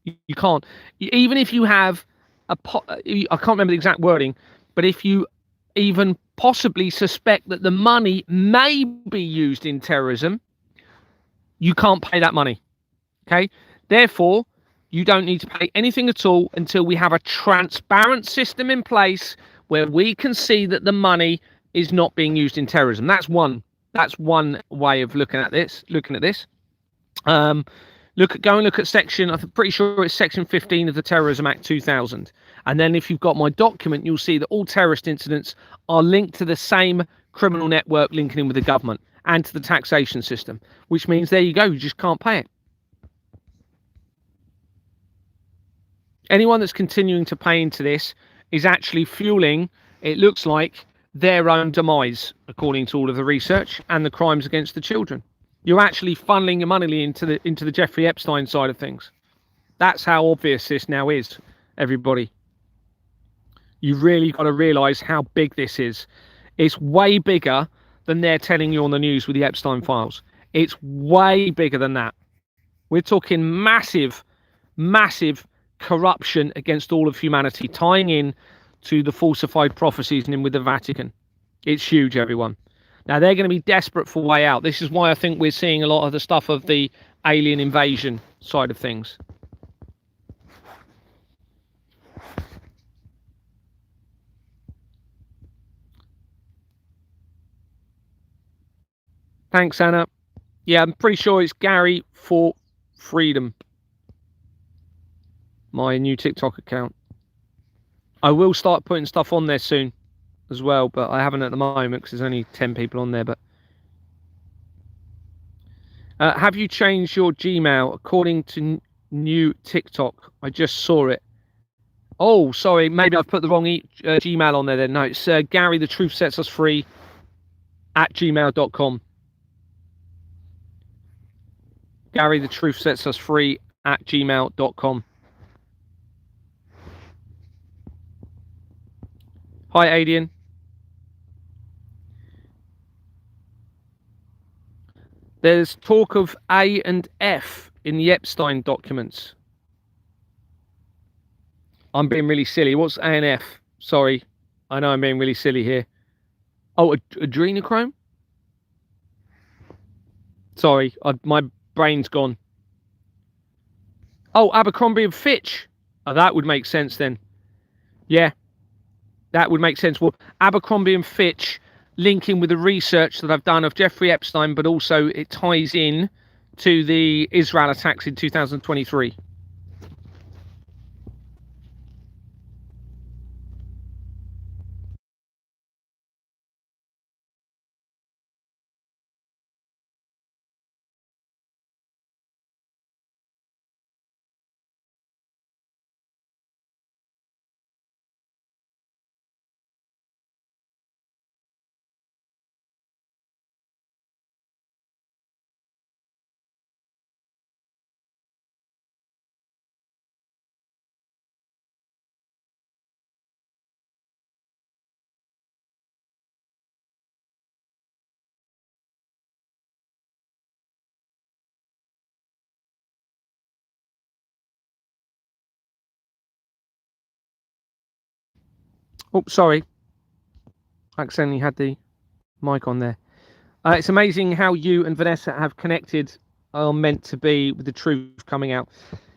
You can't. Even if you have I can't remember the exact wording, but if you even possibly suspect that the money may be used in terrorism, you can't pay that money. Okay? Therefore, you don't need to pay anything at all until we have a transparent system in place where we can see that the money is not being used in terrorism. That's one way of looking at this. Go and look at section, I'm pretty sure it's section 15 of the Terrorism Act 2000. And then if you've got my document, you'll see that all terrorist incidents are linked to the same criminal network linking in with the government and to the taxation system, which means there you go, you just can't pay it. Anyone that's continuing to pay into this is actually fueling, it looks like, their own demise, according to all of the research, and the crimes against the children. You're actually funneling your money into the Jeffrey Epstein side of things. That's how obvious this now is, everybody. You've really got to realise how big this is. It's way bigger than they're telling you on the news with the Epstein files. It's way bigger than that. We're talking massive, massive corruption against all of humanity, tying in to the falsified prophecies and in with the Vatican. It's huge, everyone. Now, they're going to be desperate for a way out. This is why I think we're seeing a lot of the stuff of the alien invasion side of things. Thanks, Anna. Yeah, I'm pretty sure it's Gary for Freedom, my new TikTok account. I will start putting stuff on there soon as well, but I haven't at the moment because there's only 10 people on there. But have you changed your Gmail according to new TikTok? I just saw it. Oh, sorry, maybe I've put the wrong Gmail on there then. No, it's Gary the Truth Sets Us Free at gmail.com. Gary the Truth Sets Us Free at gmail.com. Hi, Adian. There's talk of A and F in the Epstein documents. I'm being really silly. What's A and F? Sorry, I know I'm being really silly here. Oh, adrenochrome? Sorry, my brain's gone. Oh, Abercrombie and Fitch. Oh, that would make sense then. Yeah, that would make sense. Well, Abercrombie and Fitch linking with the research that I've done of Jeffrey Epstein, but also it ties in to the Israel attacks in 2023. Oh, sorry. I accidentally had the mic on there. It's amazing how you and Vanessa have connected, are meant to be, with the truth coming out.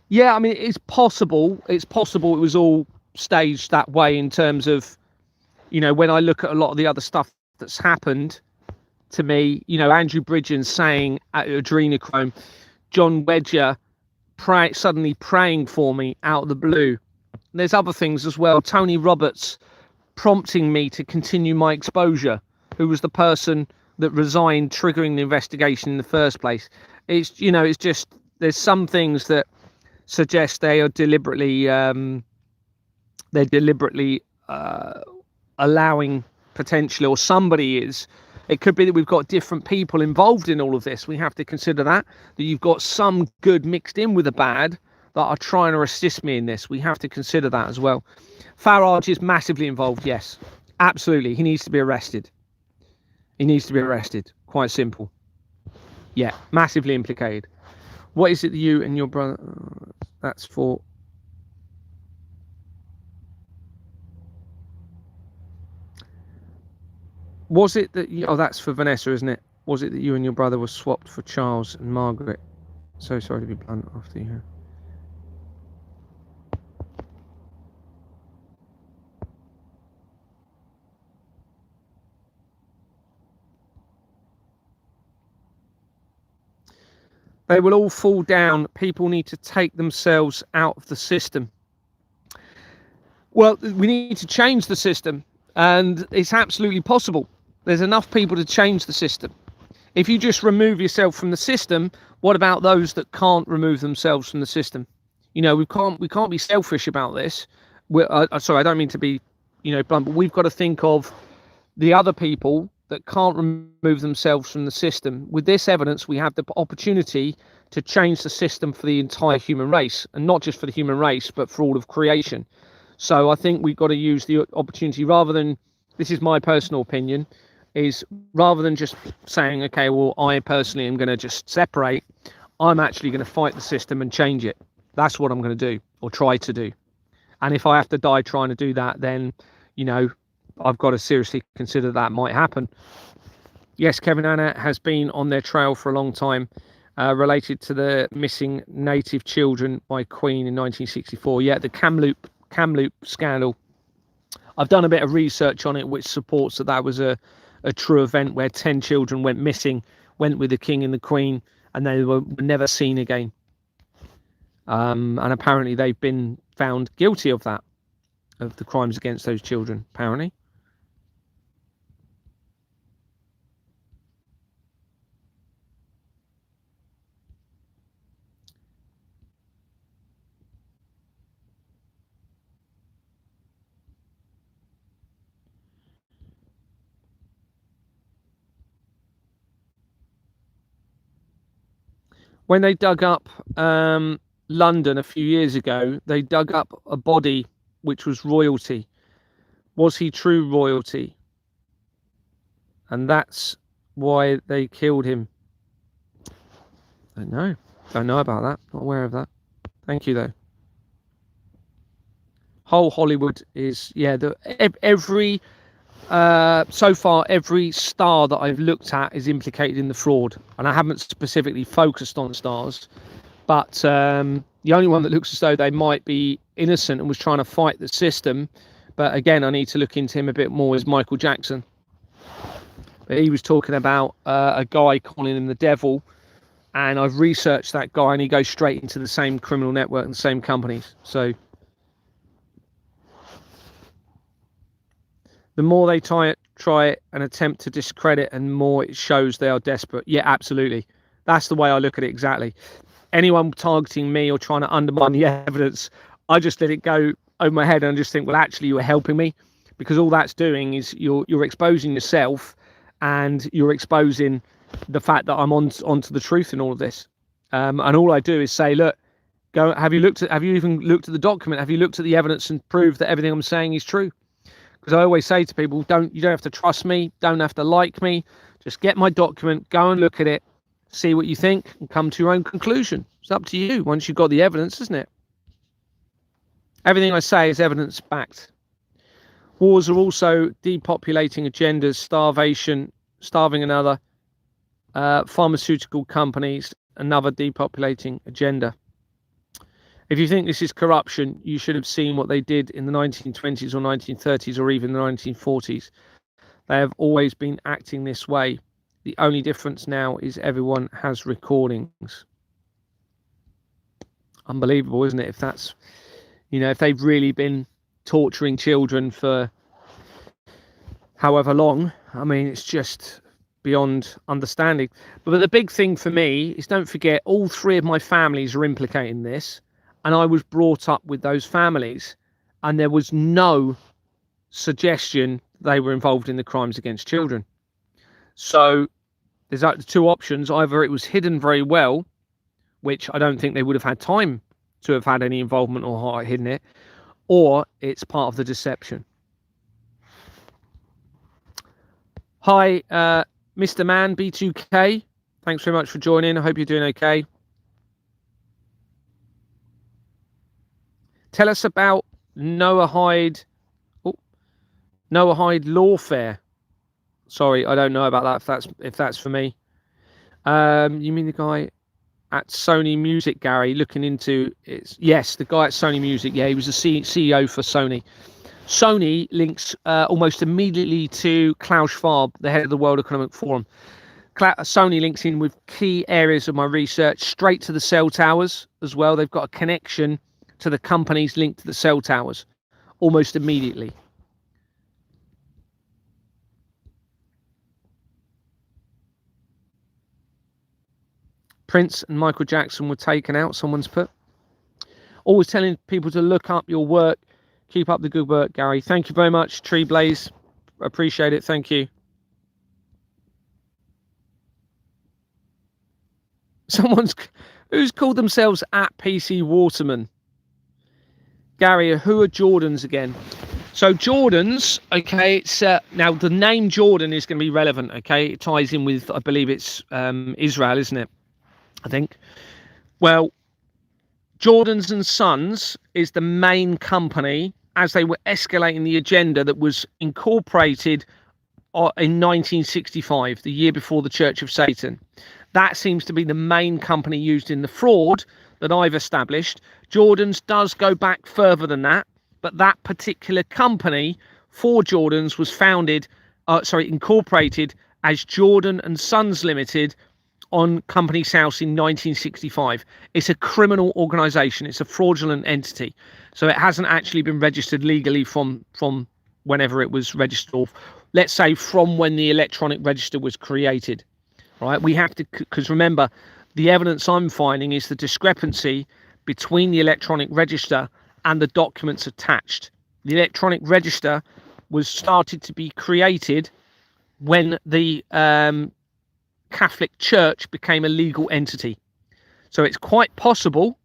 Yeah, I mean, it's possible. It's possible it was all staged that way in terms of, when I look at a lot of the other stuff that's happened to me, Andrew Bridgen saying at adrenochrome, John Wedger suddenly praying for me out of the blue. And there's other things as well. Tony Roberts prompting me to continue my exposure, who was the person that resigned, triggering the investigation in the first place. It's just, there's some things that suggest they are deliberately allowing potentially, or somebody is. It could be that we've got different people involved in all of this. We have to consider that you've got some good mixed in with the bad that are trying to assist me in this. We have to consider that as well. Farage is massively involved. Yes, absolutely. He needs to be arrested. He needs to be arrested. Quite simple. Yeah, massively implicated. What is it that you and your brother... That's for... Was it that you... Oh, that's for Vanessa, isn't it? Was it that you and your brother were swapped for Charles and Margaret? So sorry to be blunt after you. They will all fall down. People need to take themselves out of the system. Well, we need to change the system, and it's absolutely possible. There's enough people to change the system. If you just remove yourself from the system, what about those that can't remove themselves from the system? We can't be selfish about this. Sorry, I don't mean to be, blunt, but we've got to think of the other people that can't remove themselves from the system. With this evidence, we have the opportunity to change the system for the entire human race, and not just for the human race, but for all of creation. So I think we've got to use the opportunity, rather than, this is my personal opinion, is rather than just saying, okay, well, I personally am going to just separate, I'm actually going to fight the system and change it. That's what I'm going to do, or try to do. And if I have to die trying to do that, then, I've got to seriously consider that might happen. Yes, Kevin Anna has been on their trail for a long time, related to the missing native children by Queen in 1964. Yeah, the Kamloops scandal. I've done a bit of research on it, which supports that was a true event where 10 children went missing, went with the King and the Queen, and they were never seen again. And apparently they've been found guilty of that, of the crimes against those children, apparently. When they dug up London a few years ago, they dug up a body which was royalty. Was he true royalty? And that's why they killed him. Don't know about that. Not aware of that. Thank you though. Whole Hollywood is, yeah, every so far every star that I've looked at is implicated in the fraud, and I haven't specifically focused on stars, but the only one that looks as though they might be innocent and was trying to fight the system, but again I need to look into him a bit more, is Michael Jackson. But he was talking about a guy calling him the devil, and I've researched that guy, and he goes straight into the same criminal network and the same companies. So the more they try and attempt to discredit, and more it shows they are desperate. Yeah, absolutely. That's the way I look at it, exactly. Anyone targeting me or trying to undermine the evidence, I just let it go over my head and just think, well, actually, you were helping me, because all that's doing is you're exposing yourself, and you're exposing the fact that I'm onto the truth in all of this. And all I do is say, look, go. Have you even looked at the document? Have you looked at the evidence and proved that everything I'm saying is true? Because I always say to people, you don't have to trust me, don't have to like me, just get my document, go and look at it, see what you think, and come to your own conclusion. It's up to you once you've got the evidence, isn't it? Everything I say is evidence backed. Wars are also depopulating agendas, starving another, pharmaceutical companies, another depopulating agenda. If you think this is corruption, you should have seen what they did in the 1920s or 1930s or even the 1940s. They have always been acting this way. The only difference now is everyone has recordings. Unbelievable, isn't it? If that's, if they've really been torturing children for however long, I mean, it's just beyond understanding. But the big thing for me is, don't forget, all three of my families are implicated in this, and I was brought up with those families, and there was no suggestion they were involved in the crimes against children. So there's two options. Either it was hidden very well, which I don't think they would have had time to have had any involvement or hidden it, or it's part of the deception. Hi, Mr. Man B2K. Thanks very much for joining. I hope you're doing okay. Tell us about Noahide Lawfare. Sorry, I don't know about that. If that's for me. You mean the guy at Sony Music, Gary, looking into it? Yes, the guy at Sony Music. Yeah, he was the CEO for Sony. Sony links almost immediately to Klaus Schwab, the head of the World Economic Forum. Sony links in with key areas of my research, straight to the cell towers as well. They've got a connection to the companies linked to the cell towers almost immediately. Prince and Michael Jackson were taken out, someone's put. Always telling people to look up your work. Keep up the good work, Gary. Thank you very much, Tree Blaze. Appreciate it. Thank you. Who's called themselves at PC Waterman? Gary, who are Jordans again? So Jordans, okay, it's now the name Jordan is going to be relevant, okay? It ties in with, I believe it's Israel, isn't it? I think. Well, Jordans and Sons is the main company, as they were escalating the agenda, that was incorporated in 1965, the year before the Church of Satan. That seems to be the main company used in the fraud that I've established. Jordans does go back further than that, but that particular company for Jordans was incorporated as Jordan and Sons Limited on Companies House in 1965. It's a criminal organisation. It's a fraudulent entity. So it hasn't actually been registered legally from whenever it was registered, or let's say from when the electronic register was created. Right? We have to, because remember, the evidence I'm finding is the discrepancy between the electronic register and the documents attached. The electronic register was started to be created when the Catholic Church became a legal entity. So it's quite possible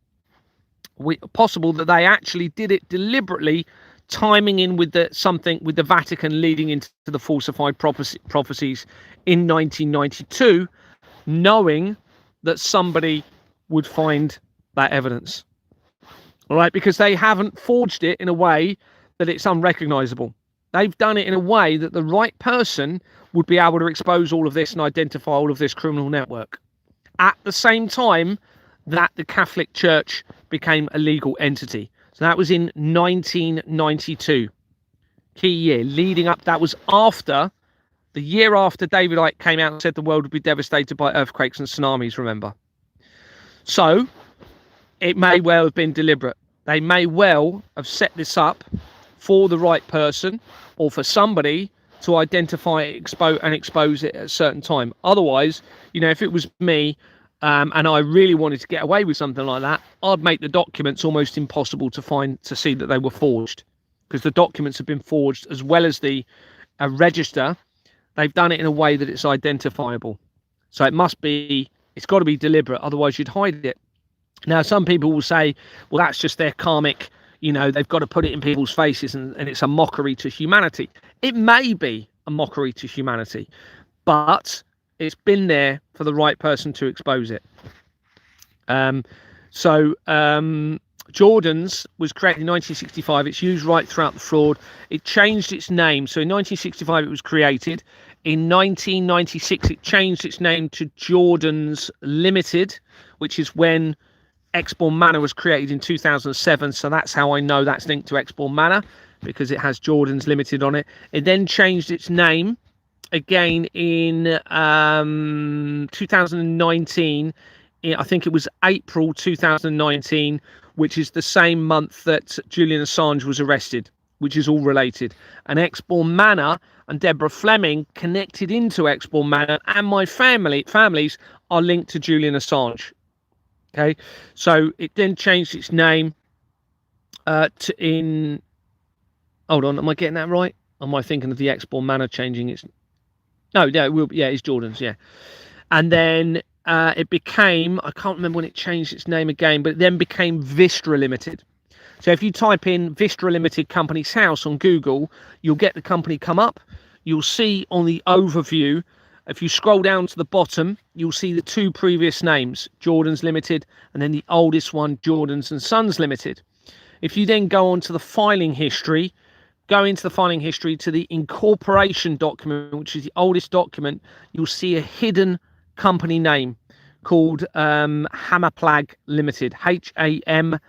that they actually did it deliberately, timing in with the Vatican leading into the falsified prophecies in 1992, knowing that somebody would find that evidence. All right, because they haven't forged it in a way that it's unrecognizable. They've done it in a way that the right person would be able to expose all of this and identify all of this criminal network. At the same time that the Catholic Church became a legal entity. So that was in 1992. Key year leading up. That was the year after David Icke came out and said the world would be devastated by earthquakes and tsunamis, remember. So it may well have been deliberate. They may well have set this up for the right person or for somebody to identify it, and expose it at a certain time. Otherwise, if it was me and I really wanted to get away with something like that, I'd make the documents almost impossible to see that they were forged, because the documents have been forged as well as the register. They've done it in a way that it's identifiable. So it's got to be deliberate, otherwise you'd hide it. Now, some people will say, well, that's just their karmic, they've got to put it in people's faces and it's a mockery to humanity. It may be a mockery to humanity, but it's been there for the right person to expose it. Jordan's was created in 1965. It's used right throughout the fraud. It changed its name. So in 1965 it was created. In 1996 it changed its name to Jordan's Limited, which is when Exborn Manor was created in 2007. So that's how I know that's linked to Exborn Manor, because it has Jordan's Limited on it. It then changed its name again in 2019. I think it was April 2019, which is the same month that Julian Assange was arrested, which is all related. And Exborn Manor and Deborah Fleming connected into Exborn Manor, and my families are linked to Julian Assange. Okay, so it then changed its name hold on, am I getting that right? Am I thinking of the Exborn Manor changing its... No, yeah, it's Jordan's, yeah. And then it became, I can't remember when it changed its name again, but it then became Vistra Limited. So if you type in Vistra Limited Company's House on Google, you'll get the company come up. You'll see on the overview, if you scroll down to the bottom, you'll see the two previous names, Jordan's Limited, and then the oldest one, Jordan's and Sons Limited. If you then go on to the filing history, go into the filing history to the incorporation document, which is the oldest document, you'll see a hidden company name called Hamiplag Limited, Hamiplag,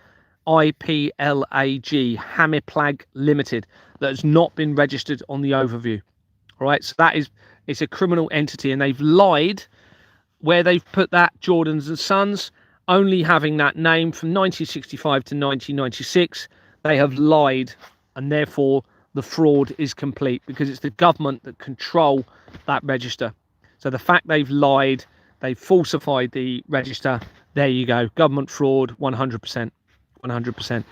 Hamiplag Limited, that has not been registered on the overview. All right, so it's a criminal entity, and they've lied where they've put that Jordan's and Sons, only having that name from 1965 to 1996. They have lied, and therefore the fraud is complete, because it's the government that control that register. So the fact they've lied, they've falsified the register, there you go, government fraud, 100%, 100%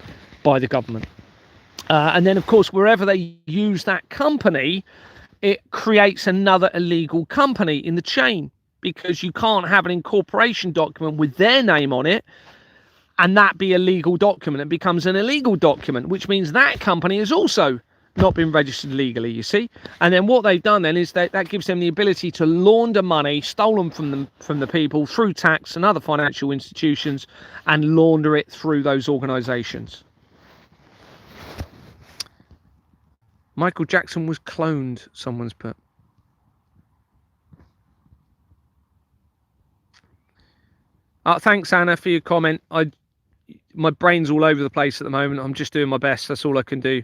by the government. And then, of course, wherever they use that company, it creates another illegal company in the chain, because you can't have an incorporation document with their name on it and that be a legal document. It becomes an illegal document, which means that company has also not been registered legally, you see. And then what they've done then is that gives them the ability to launder money stolen from the people through tax and other financial institutions, and launder it through those organizations. Michael Jackson was cloned, someone's put. Thanks, Anna, for your comment. My brain's all over the place at the moment. I'm just doing my best. That's all I can do.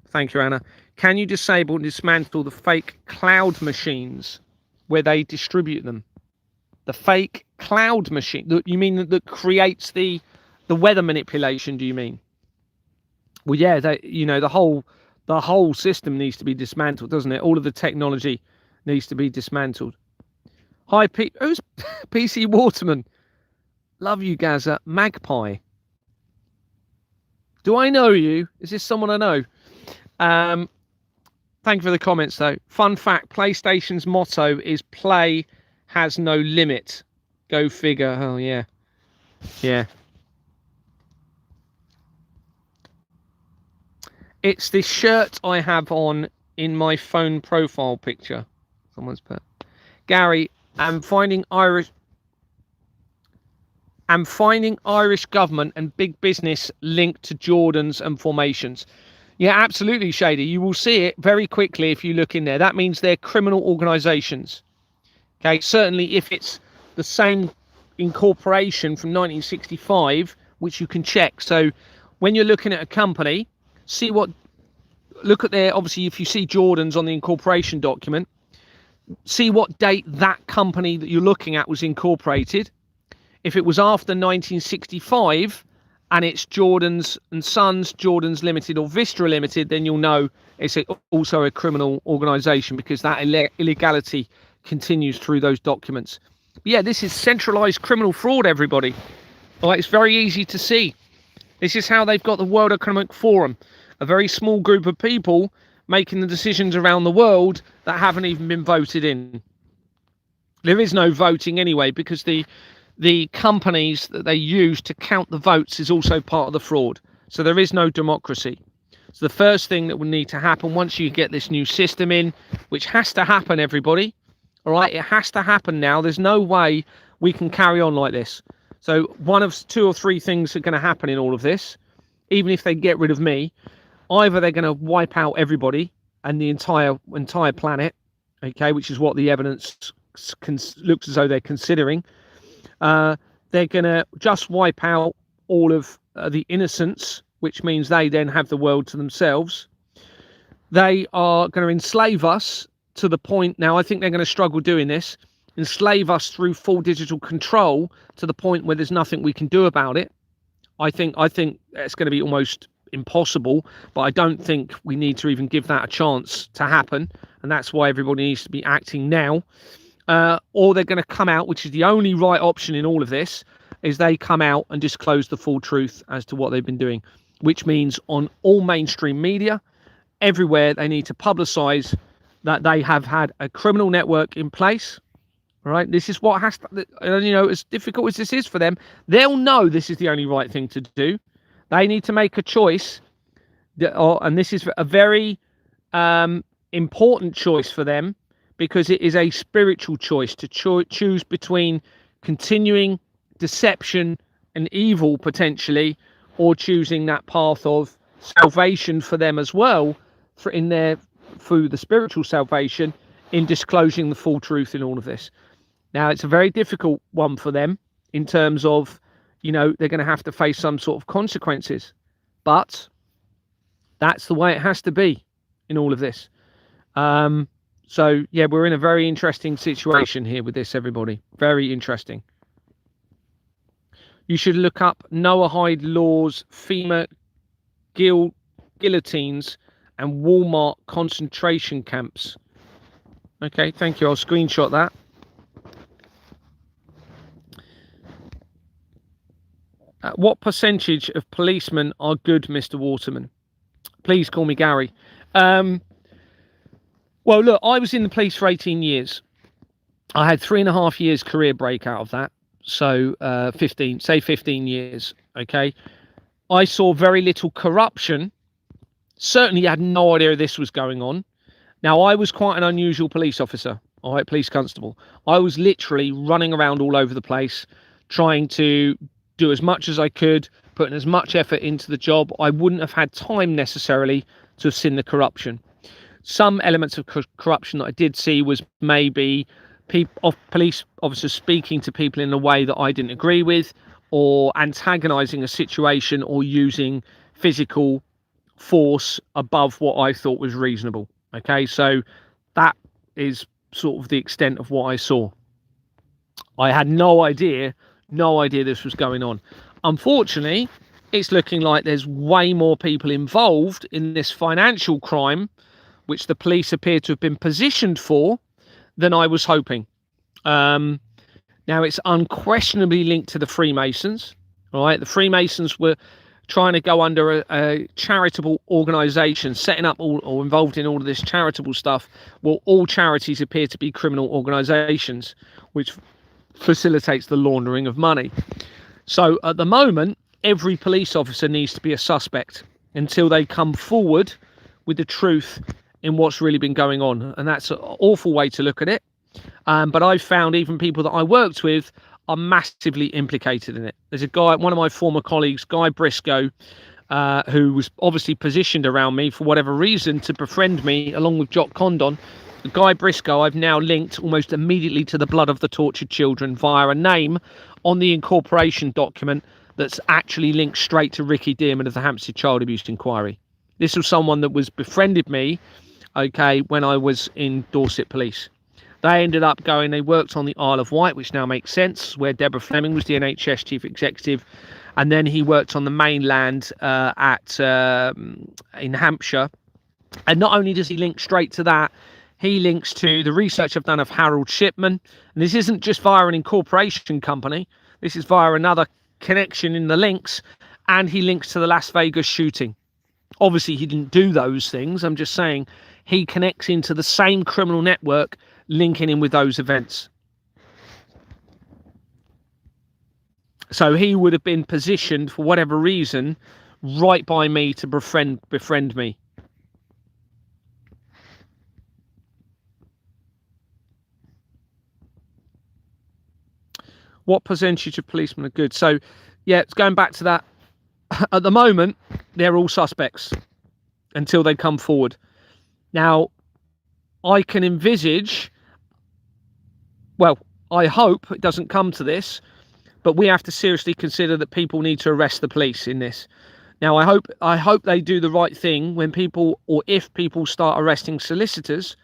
Thank you, Anna. Can you disable and dismantle the fake cloud machines where they distribute them? The fake cloud machine, you mean that creates the weather manipulation, do you mean? Well, yeah, the whole system needs to be dismantled, doesn't it? All of the technology needs to be dismantled. Hi, who's PC Waterman? Love you, Gaza. Magpie. Do I know you? Is this someone I know? Thank you for the comments, though. Fun fact, PlayStation's motto is play has no limit. Go figure. Oh, yeah. Yeah. It's this shirt I have on in my phone profile picture. Someone's put. Gary, I'm finding Irish government and big business linked to Jordans and formations. Yeah, absolutely, Shady. You will see it very quickly if you look in there. That means they're criminal organizations. Okay, certainly if it's the same incorporation from 1965, which you can check. So when you're looking at a company, look at their, obviously if you see Jordans on the incorporation document, see what date that company that you're looking at was incorporated. If it was after 1965 and it's Jordan's and Sons, Jordan's Limited or Vistra Limited, then you'll know it's also a criminal organisation, because that illegality continues through those documents. But yeah, this is centralised criminal fraud, everybody. All right, it's very easy to see. This is how they've got the World Economic Forum, a very small group of people making the decisions around the world that haven't even been voted in. There is no voting anyway, because the companies that they use to count the votes is also part of the fraud. So there is no democracy. So the first thing that will need to happen once you get this new system in, which has to happen, everybody, all right, it has to happen now. There's no way we can carry on like this. So one of two or three things are going to happen in all of this. even if they get rid of me, either they're going to wipe out everybody and the entire planet, okay, which is what the evidence looks as though they're considering. They're going to just wipe out all of the innocents, which means they then have the world to themselves. They are going to enslave us to the point, now I think they're going to struggle doing this, enslave us through full digital control to the point where there's nothing we can do about it. I think it's going to be almost impossible, but I don't think we need to even give that a chance to happen, and that's why everybody needs to be acting now. Or they're going to come out, which is the only right option in all of this, is they come out and disclose the full truth as to what they've been doing, which means on all mainstream media, everywhere, they need to publicize that they have had a criminal network in place. Right, this is what has to, as difficult as this is for them, they'll know this is the only right thing to do. They need to make a choice, and this is a very important choice for them, because it is a spiritual choice to choose between continuing deception and evil potentially, or choosing that path of salvation for them as well, through the spiritual salvation in disclosing the full truth in all of this. Now, it's a very difficult one for them in terms of, they're going to have to face some sort of consequences, but that's the way it has to be in all of this. So yeah, we're in a very interesting situation here with this, everybody. Very interesting. You should look up Noahide Law's FEMA guillotines and Walmart concentration camps. Okay, thank you. I'll screenshot that. What percentage of policemen are good, Mr. Waterman? Please call me Gary. Well, look, I was in the police for 18 years. I had 3.5 years career break out of that. So 15 years. Okay. I saw very little corruption. Certainly had no idea this was going on. Now, I was quite an unusual police officer. All right, police constable. I was literally running around all over the place, trying to do as much as I could, putting as much effort into the job. I wouldn't have had time necessarily to have seen the corruption. Some elements of corruption that I did see was maybe police officers speaking to people in a way that I didn't agree with, or antagonizing a situation, or using physical force above what I thought was reasonable. Okay, so that is sort of the extent of what I saw. I had no idea this was going on. Unfortunately, it's looking like there's way more people involved in this financial crime, which the police appear to have been positioned for, than I was hoping. Now, it's unquestionably linked to the Freemasons. All right, the Freemasons were trying to go under a charitable organisation, setting up or involved in all of this charitable stuff. Well, all charities appear to be criminal organisations, which facilitates the laundering of money. So at the moment, every police officer needs to be a suspect until they come forward with the truth in what's really been going on. And that's an awful way to look at it. But I've found even people that I worked with are massively implicated in it. There's a guy, one of my former colleagues, Guy Briscoe, who was obviously positioned around me for whatever reason to befriend me, along with Jock Condon. Guy Briscoe I've now linked almost immediately to the blood of the tortured children via a name on the incorporation document that's actually linked straight to Ricky Dearman of the Hampstead Child Abuse Inquiry. This was someone that was befriended me, okay, when I was in Dorset Police. They ended up they worked on the Isle of Wight, which now makes sense, where Deborah Fleming was the NHS chief executive. And then he worked on the mainland in Hampshire. And not only does he link straight to that, he links to the research I've done of Harold Shipman. And this isn't just via an incorporation company. This is via another connection in the links. And he links to the Las Vegas shooting. Obviously, he didn't do those things. I'm just saying he connects into the same criminal network, linking in with those events. So he would have been positioned, for whatever reason, right by me to befriend me. What percentage of policemen are good? So, yeah, it's going back to that at the moment, they're all suspects until they come forward. Now, I can envisage, well, I hope it doesn't come to this, but we have to seriously consider that people need to arrest the police in this. Now, I hope they do the right thing when people, or if people start arresting solicitors.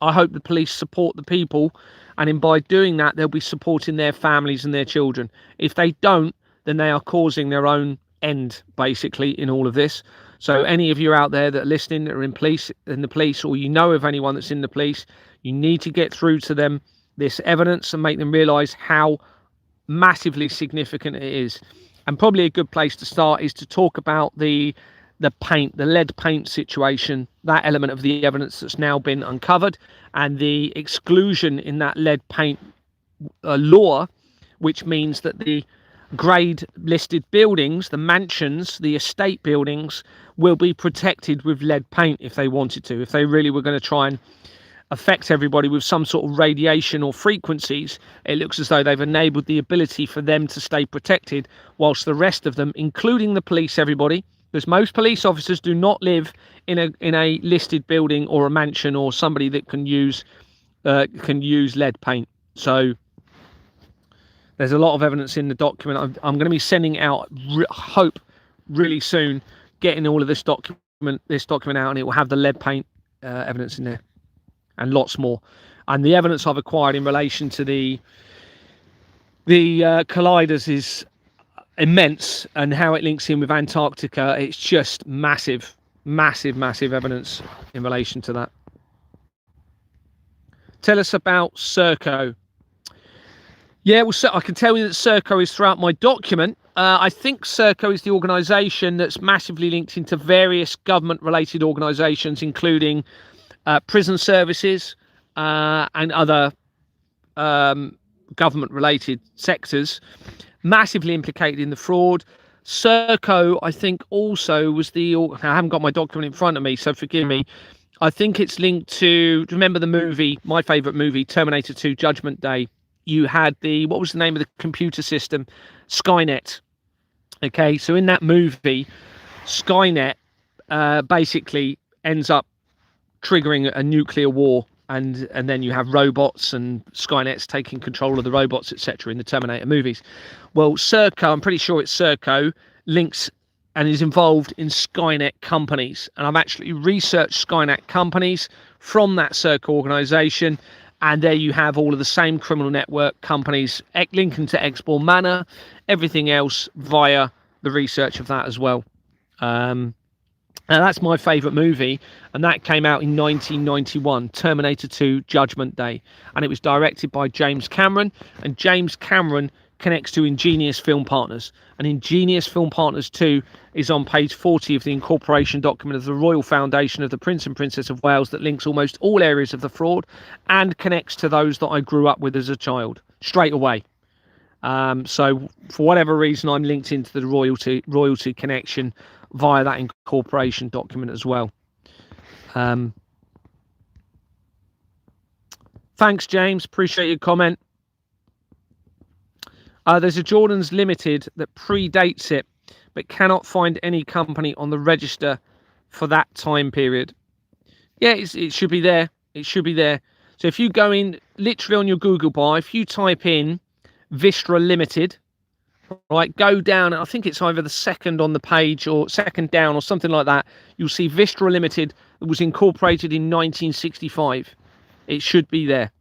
I hope the police support the people, and by doing that, they'll be supporting their families and their children. If they don't, then they are causing their own end, basically, in all of this. So any of you out there that are listening, that are in the police, or you know of anyone that's in the police, you need to get through to them this evidence and make them realise how massively significant it is. And probably a good place to start is to talk about the lead paint situation, that element of the evidence that's now been uncovered, and the exclusion in that lead paint law, which means that the grade listed buildings, the mansions, the estate buildings, will be protected with lead paint if they wanted to. If they really were going to try and affect everybody with some sort of radiation or frequencies, it looks as though they've enabled the ability for them to stay protected, whilst the rest of them, including the police, everybody, because most police officers do not live in a listed building or a mansion or somebody that can use lead paint. So there's a lot of evidence in the document. I'm going to be sending out, hope really soon, getting all of this document out, and it will have the lead paint evidence in there and lots more. And the evidence I've acquired in relation to the colliders is immense, and how it links in with Antarctica, it's just massive evidence in relation to that. Tell us about Serco. Yeah, well, I can tell you that Serco is throughout my document. I think Serco is the organisation that's massively linked into various government-related organisations, including prison services and other government-related sectors, massively implicated in the fraud. Serco, I think, also was I haven't got my document in front of me, so forgive me. I think it's linked to, remember the movie, my favourite movie, Terminator 2 Judgment Day? You had what was the name of the computer system? Skynet. Okay, so in that movie, Skynet basically ends up triggering a nuclear war, and then you have robots, and Skynet's taking control of the robots, etc. in the Terminator movies. Well, Serco, I'm pretty sure it's Serco, links and is involved in Skynet companies. And I've actually researched Skynet companies from that Serco organisation, and there you have all of the same criminal network companies linking to Exborn Manor, everything else via the research of that as well. Now, that's my favourite movie, and that came out in 1991, Terminator 2 Judgment Day, and it was directed by James Cameron, and James Cameron connects to Ingenious Film Partners, and Ingenious Film Partners 2 is on page 40 of the incorporation document of the Royal Foundation of the Prince and Princess of Wales, that links almost all areas of the fraud and connects to those that I grew up with as a child straight away. So for whatever reason, I'm linked into the royalty connection via that incorporation document as well. Thanks, James. Appreciate your comment. There's a Jordan's Limited that predates it, but cannot find any company on the register for that time period. Yeah, it should be there. It should be there. So if you go in, literally on your Google bar, if you type in Vistra Limited, right, go down, I think it's either the second on the page or second down or something like that, you'll see Vistra Limited that was incorporated in 1965. It should be there,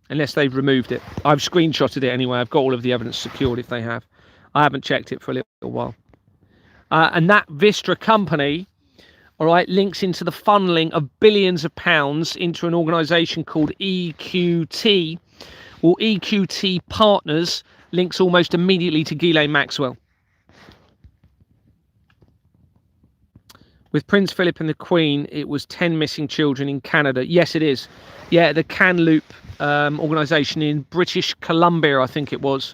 unless they've removed it. I've screenshotted it anyway. I've got all of the evidence secured if they have. I haven't checked it for a little while. And that Vistra company, all right, links into the funneling of billions of pounds into an organisation called EQT. Well, EQT Partners links almost immediately to Ghislaine Maxwell. With Prince Philip and the Queen, it was 10 missing children in Canada. Yes, it is. Yeah, the Kamloops organisation in British Columbia, I think it was.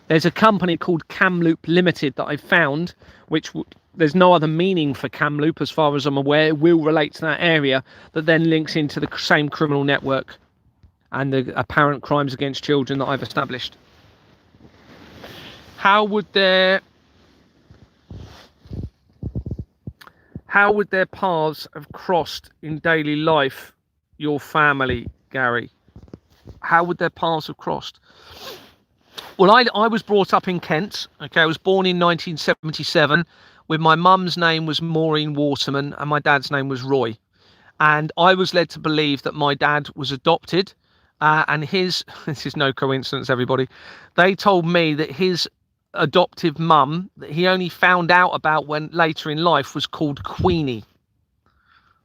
There's a company called Kamloops Limited that I found, which there's no other meaning for Kamloops as far as I'm aware. It will relate to that area, that then links into the same criminal network and the apparent crimes against children that I've established. How would there how would their paths have crossed in daily life, your family, Gary? How would their paths have crossed? Well, I was brought up in Kent. Okay, I was born in 1977, when my mum's name was Maureen Waterman and my dad's name was Roy. And I was led to believe that my dad was adopted, and his this is no coincidence, everybody. They told me that his adoptive mum that he only found out about when later in life was called Queenie.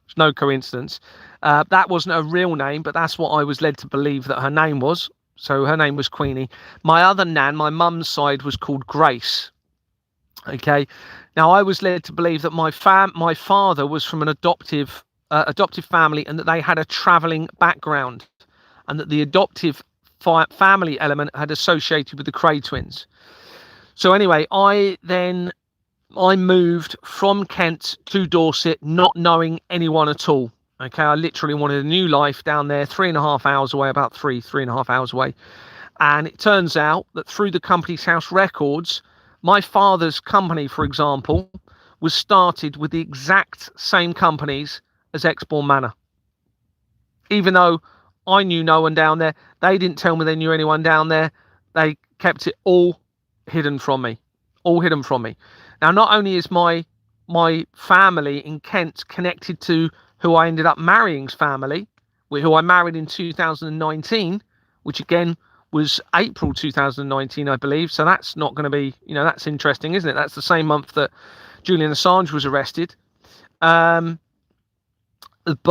It's no coincidence. That wasn't a real name, but that's what I was led to believe that her name was. So her name was Queenie. My other nan, my mum's side, was called Grace. Okay. Now I was led to believe that my father was from an adoptive family, and that they had a travelling background, and that the adoptive family element had associated with the Cray twins. So anyway, I moved from Kent to Dorset, not knowing anyone at all. Okay, I literally wanted a new life down there, 3.5 hours away, about 3.5 hours away. And it turns out that through the company's house records, my father's company, for example, was started with the exact same companies as Exbourne Manor. Even though I knew no one down there, they didn't tell me they knew anyone down there. They kept it all hidden from me. All hidden from me. Now, not only is my family in Kent connected to who I ended up marrying's family, who I married in 2019, which again was April 2019, I believe. So that's not going to be, that's interesting, isn't it? That's the same month that Julian Assange was arrested. But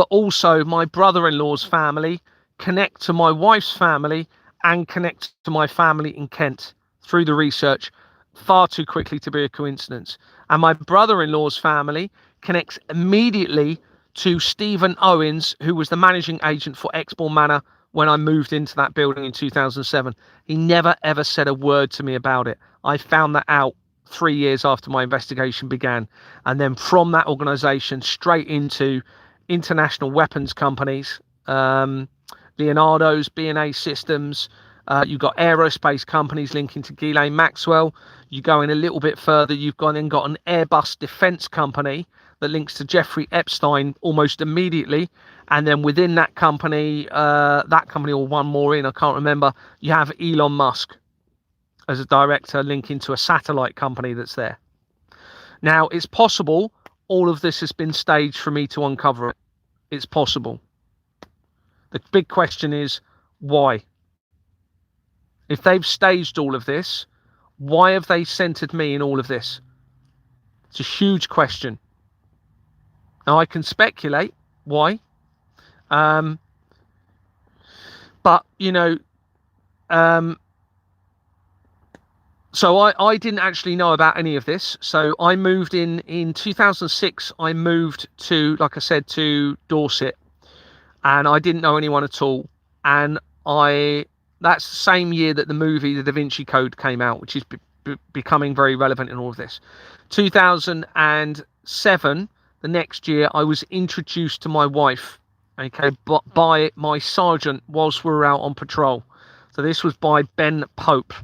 also my brother-in-law's family connect to my wife's family and connect to my family in Kent through the research far too quickly to be a coincidence. And my brother-in-law's family connects immediately to Stephen Owens, who was the managing agent for Exbourne Manor when I moved into that building in 2007. He never ever said a word to me about it. I found that out 3 years after my investigation began. And then from that organisation straight into international weapons companies, Leonardo's, B&A Systems. You've got aerospace companies linking to Ghislaine Maxwell. You go in a little bit further, you've got an Airbus defence company that links to Jeffrey Epstein almost immediately. And then within that company or one more in, I can't remember, you have Elon Musk as a director linking to a satellite company that's there. Now, it's possible all of this has been staged for me to uncover it. It's possible. The big question is, why? If they've staged all of this, why have they centered me in all of this? It's a huge question. Now, I can speculate why. But, so I didn't actually know about any of this. So I moved in 2006. I moved to, like I said, to Dorset, and I didn't know anyone at all. And that's the same year that the movie The Da Vinci Code came out, which is becoming very relevant in all of this. 2007, the next year, I was introduced to my wife, okay, by my sergeant whilst we were out on patrol. So this was by Ben Pope.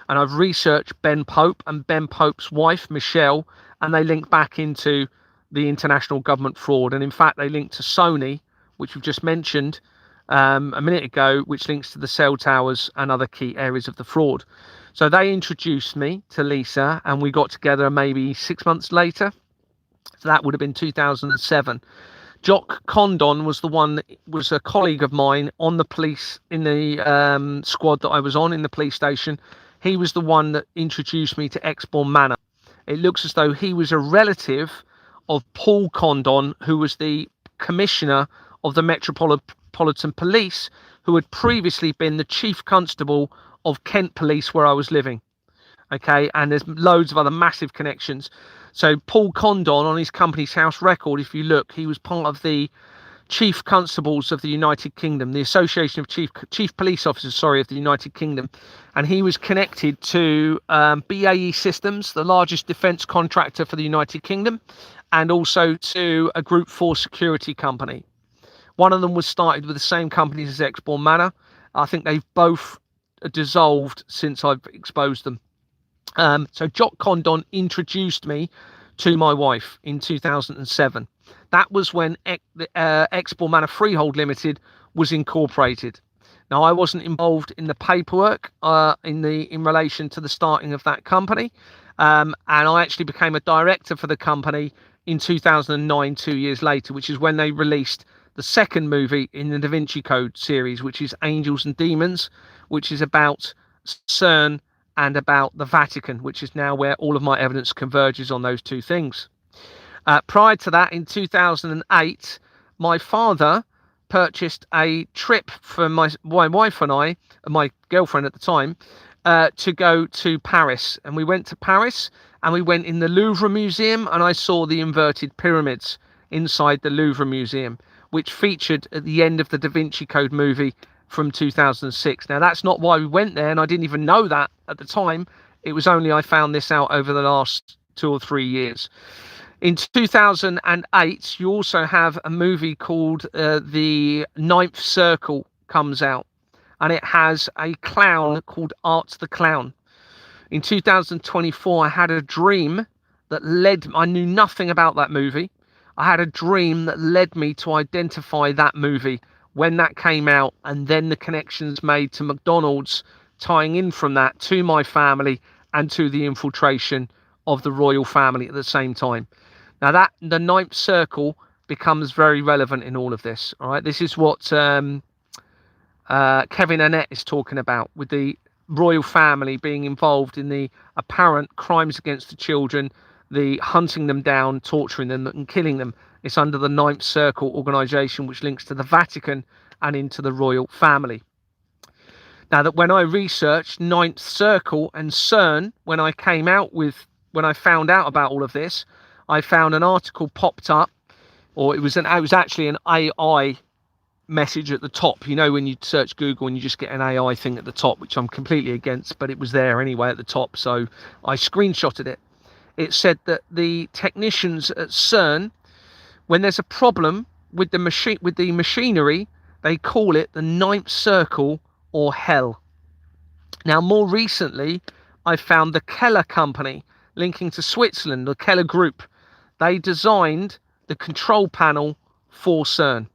And I've researched Ben Pope and Ben Pope's wife, Michelle, and they link back into the international government fraud. And in fact, they link to Sony, which we've just mentioned a minute ago, which links to the cell towers and other key areas of the fraud. So they introduced me to Lisa, and we got together maybe 6 months later. So that would have been 2007. Jock Condon was the one that was a colleague of mine on the police, in the squad that I was on in the police station. He was the one that introduced me to Exbourne Manor. It looks as though he was a relative of Paul Condon, who was the commissioner of the Metropolitan Police, who had previously been the chief constable of Kent Police, where I was living. Okay, and there's loads of other massive connections. So Paul Condon, on his company's house record, if you look, he was part of the Chief Constables of the United Kingdom, the Association of Chief Police Officers, of the United Kingdom, and he was connected to BAE Systems, the largest defence contractor for the United Kingdom, and also to a Group 4 security company. One of them was started with the same companies as Exbourne Manor. I think they've both dissolved since I've exposed them. So Jock Condon introduced me to my wife in 2007. That was when Expoor Manor Freehold Limited was incorporated. Now, I wasn't involved in the paperwork in relation to the starting of that company, and I actually became a director for the company in 2009, 2 years later, which is when they released the second movie in the Da Vinci Code series, which is Angels and Demons, which is about CERN and about the Vatican, which is now where all of my evidence converges on those two things. Prior to that, in 2008, my father purchased a trip for my wife and I, and my girlfriend at the time, to go to Paris. And we went to Paris and we went in the Louvre Museum, and I saw the inverted pyramids inside the Louvre Museum, which featured at the end of the Da Vinci Code movie from 2006. Now, that's not why we went there, and I didn't even know that at the time. It was only I found this out over the last 2 or 3 years. In 2008, you also have a movie called The Ninth Circle comes out, and it has a clown called Art the Clown. In 2024, I had a dream that I knew nothing about that movie. I had a dream that led me to identify that movie when that came out, and then the connections made to McDonald's, tying in from that to my family and to the infiltration of the royal family at the same time. Now, that the Ninth Circle becomes very relevant in all of this. All right, this is what Kevin Annett is talking about, with the royal family being involved in the apparent crimes against the children, the hunting them down, torturing them and killing them. It's under the Ninth Circle organisation, which links to the Vatican and into the royal family. Now, that when I researched Ninth Circle and CERN, when I found out about all of this, I found an article popped up, or it was actually an AI message at the top. You know, when you search Google and you just get an AI thing at the top, which I'm completely against, but it was there anyway at the top, so I screenshotted it. It said that the technicians at CERN, when there's a problem with the machinery, they call it the Ninth Circle or hell. Now, more recently, I found the Keller company linking to Switzerland, the Keller Group. They designed the control panel for CERN,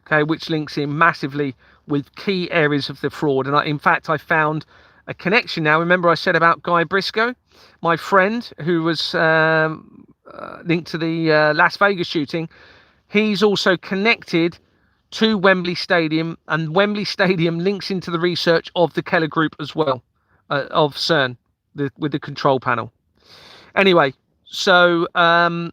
okay, which links in massively with key areas of the fraud. And in fact, I found a connection now. Remember I said about Guy Briscoe, my friend who was linked to the Las Vegas shooting. He's also connected to Wembley Stadium, and Wembley Stadium links into the research of the Keller Group as well, of CERN, with the control panel. Anyway, so so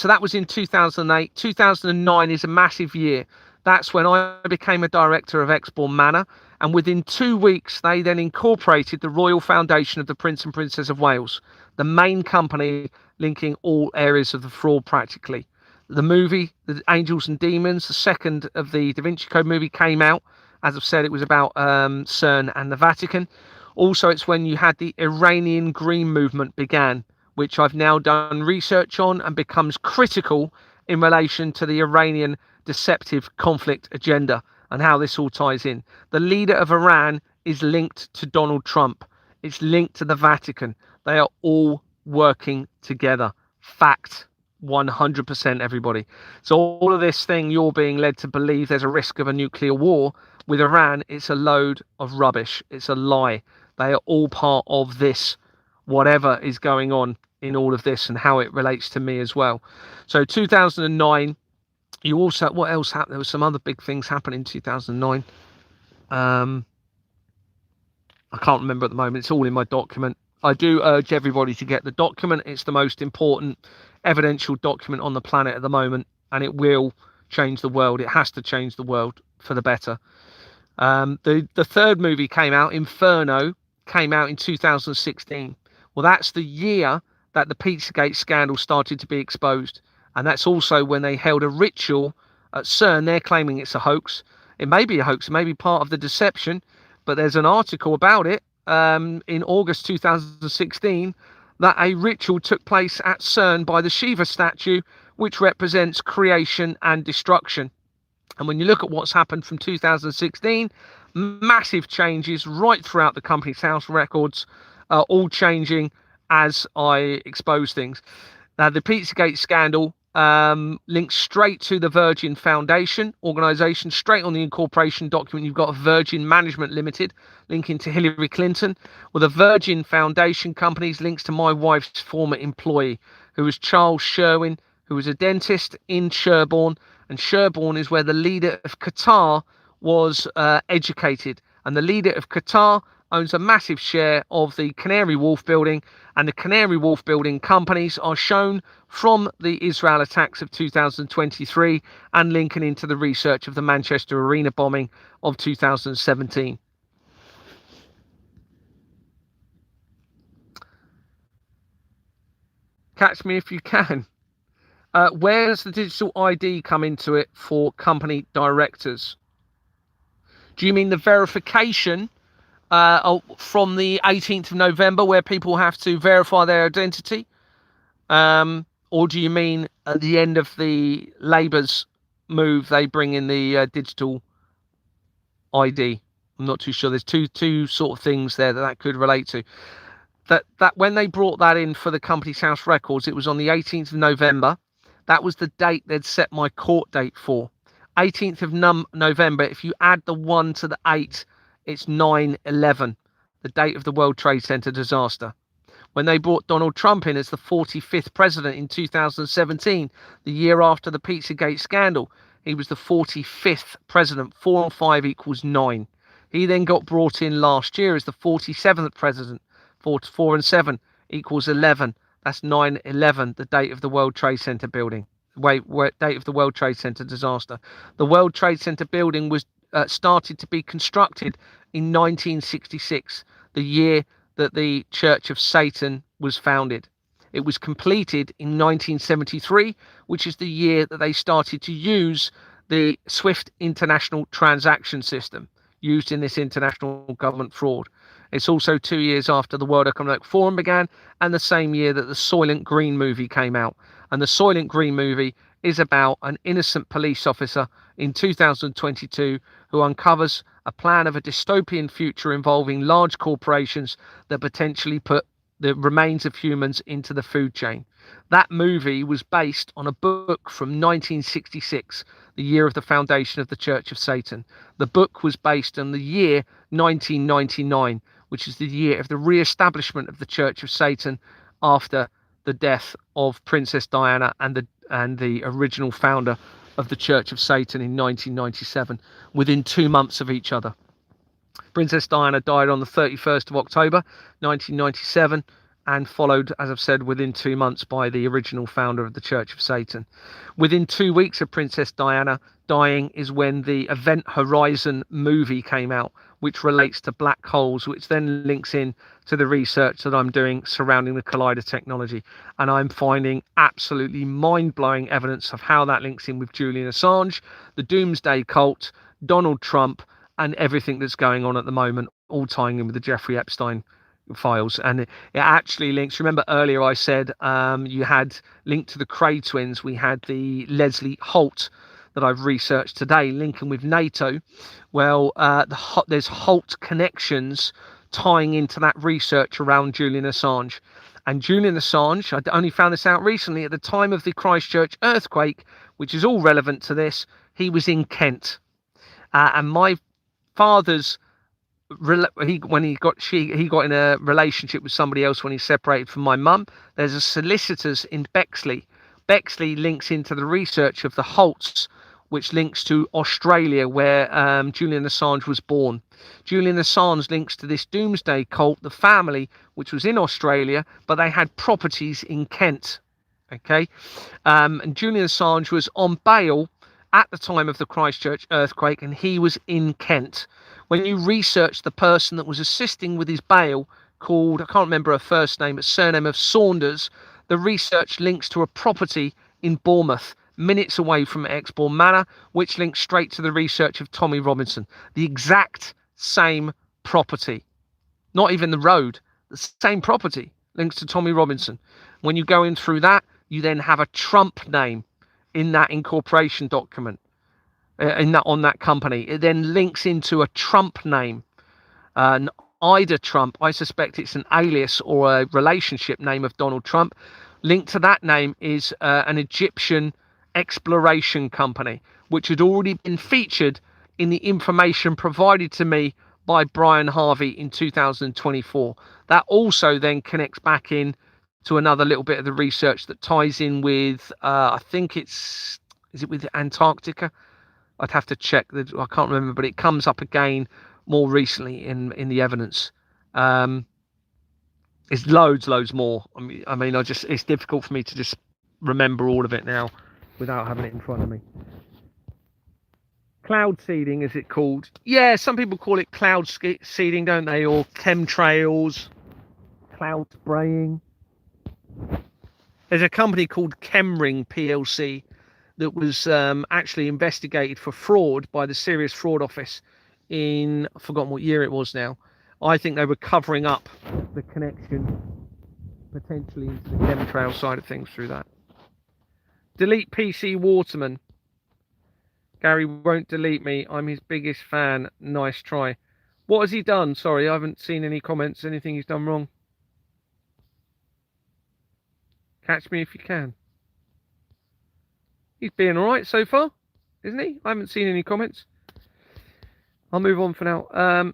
that was in 2008. 2009 is a massive year. That's when I became a director of Expoor Manor, and within 2 weeks they then incorporated the Royal Foundation of the Prince and Princess of Wales, the main company linking all areas of the fraud practically. The movie, The Angels and Demons, the second of the Da Vinci Code movie, came out. As I've said, it was about CERN and the Vatican. Also, it's when you had the Iranian Green Movement began, which I've now done research on and becomes critical in relation to the Iranian deceptive conflict agenda and how this all ties in. The leader of Iran is linked to Donald Trump. It's linked to the Vatican. They are all working together. Fact. 100%, everybody. So all of this thing you're being led to believe there's a risk of a nuclear war with Iran, it's a load of rubbish. It's a lie. They are all part of this, whatever is going on in all of this and how it relates to me as well. So 2009, you also, what else happened? There were some other big things happening in 2009. I can't remember at the moment. It's all in my document. I do urge everybody to get the document. It's the most important evidential document on the planet at the moment, and it will change the world. It has to change the world for the better. The third movie came out, Inferno, came out in 2016. Well, that's the year that the Pizzagate scandal started to be exposed, and that's also when they held a ritual at CERN. They're claiming it's a hoax. It may be a hoax, it may be part of the deception, but there's an article about it in August 2016 that a ritual took place at CERN by the Shiva statue, which represents creation and destruction. And when you look at what's happened from 2016, massive changes right throughout the company's house records are all changing as I expose things. Now, the Pizzagate scandal links straight to the Virgin Foundation organisation, straight on the incorporation document. You've got a Virgin Management Limited linking to Hillary Clinton. Well, the Virgin Foundation companies links to my wife's former employee, who was Charles Sherwin, who was a dentist in Sherborne. And Sherborne is where the leader of Qatar was educated. And the leader of Qatar owns a massive share of the Canary Wharf building, and the Canary Wharf building companies are shown from the Israel attacks of 2023 and linking into the research of the Manchester Arena bombing of 2017. Catch me if you can. Where does the digital ID come into it for company directors? Do you mean the verification from the 18th of November, where people have to verify their identity? Or do you mean at the end of the Labour's move, they bring in the digital ID? I'm not too sure. There's two sort of things there that could relate to. That when they brought that in for the Companies House records, it was on the 18th of November. That was the date they'd set my court date for. 18th of November. If you add the 1 to the 8, it's 9/11, the date of the World Trade Center disaster. When they brought Donald Trump in as the 45th president in 2017, the year after the Pizzagate scandal, he was the 45th president. 4 and 5 equals 9. He then got brought in last year as the 47th president. 4 and 7 equals 11. That's 9/11, the date of the World Trade Center building. Date of the World Trade Center disaster. The World Trade Center building was started to be constructed in 1966, the year that the Church of Satan was founded. It was completed in 1973, which is the year that they started to use the SWIFT international transaction system used in this international government fraud. It's also 2 years after the World Economic Forum began, and the same year that the Soylent Green movie came out. And the Soylent Green movie is about an innocent police officer in 2022 who uncovers a plan of a dystopian future involving large corporations that potentially put the remains of humans into the food chain. That movie was based on a book from 1966, the year of the foundation of the Church of Satan. The book was based on the year 1999, which is the year of the re-establishment of the Church of Satan after the death of Princess Diana and the original founder of the Church of Satan in 1997, within 2 months of each other. Princess Diana died on the 31st of October 1997, and followed, as I've said, within 2 months by the original founder of the Church of Satan. Within 2 weeks of Princess Diana dying is when the Event Horizon movie came out, which relates to black holes, which then links in to the research that I'm doing surrounding the collider technology. And I'm finding absolutely mind-blowing evidence of how that links in with Julian Assange, the Doomsday Cult, Donald Trump, and everything that's going on at the moment, all tying in with the Jeffrey Epstein files. And it actually links, remember earlier I said you had linked to the Cray twins, we had the Leslie Holt that I've researched today linking with NATO. Well, there's Holt connections tying into that research around Julian Assange. And Julian Assange, I only found this out recently, at the time of the Christchurch earthquake, which is all relevant to this, he was in Kent. And my father's he got in a relationship with somebody else when he separated from my mum. There's a solicitors in Bexley. Bexley links into the research of the Holts, which links to Australia, where Julian Assange was born. Julian Assange links to this Doomsday Cult, the family, which was in Australia, but they had properties in Kent. Okay, and Julian Assange was on bail at the time of the Christchurch earthquake, and he was in Kent. When you research the person that was assisting with his bail, called, I can't remember her first name, but surname of Saunders, the research links to a property in Bournemouth, minutes away from Exbourne Manor, which links straight to the research of Tommy Robinson. The exact same property. Not even the road, the same property links to Tommy Robinson. When you go in through that, you then have a Trump name in that incorporation document. On that company, it then links into a Trump name, Ida Trump. I suspect it's an alias or a relationship name of Donald Trump. Linked to that name is an Egyptian exploration company, which had already been featured in the information provided to me by Brian Harvey in 2024. That also then connects back in to another little bit of the research that ties in with, I think is it with Antarctica? I'd have to check. I can't remember, but it comes up again more recently in the evidence. It's loads more. It's difficult for me to just remember all of it now without having it in front of me. Cloud seeding, is it called? Yeah, some people call it cloud seeding, don't they? Or chemtrails, cloud spraying. There's a company called Chemring PLC that was actually investigated for fraud by the Serious Fraud Office in, I've forgotten what year it was now. I think they were covering up the connection potentially into the chemtrail side of things through that. Delete PC Waterman. Gary won't delete me. I'm his biggest fan. Nice try. What has he done? Sorry, I haven't seen any comments. Anything he's done wrong? Catch me if you can. He's being all right so far, isn't he? I haven't seen any comments. I'll move on for now.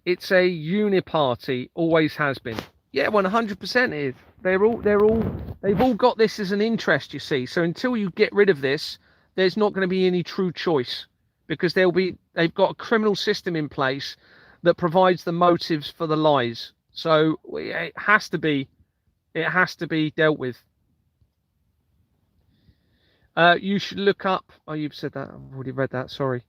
It's a uniparty, always has been. Yeah, 100% is. They've all got this as an interest, you see. So until you get rid of this, there's not going to be any true choice, because they've got a criminal system in place that provides the motives for the lies. So it has to be dealt with. You should look up. Oh, you've said that. I've already read that. Sorry.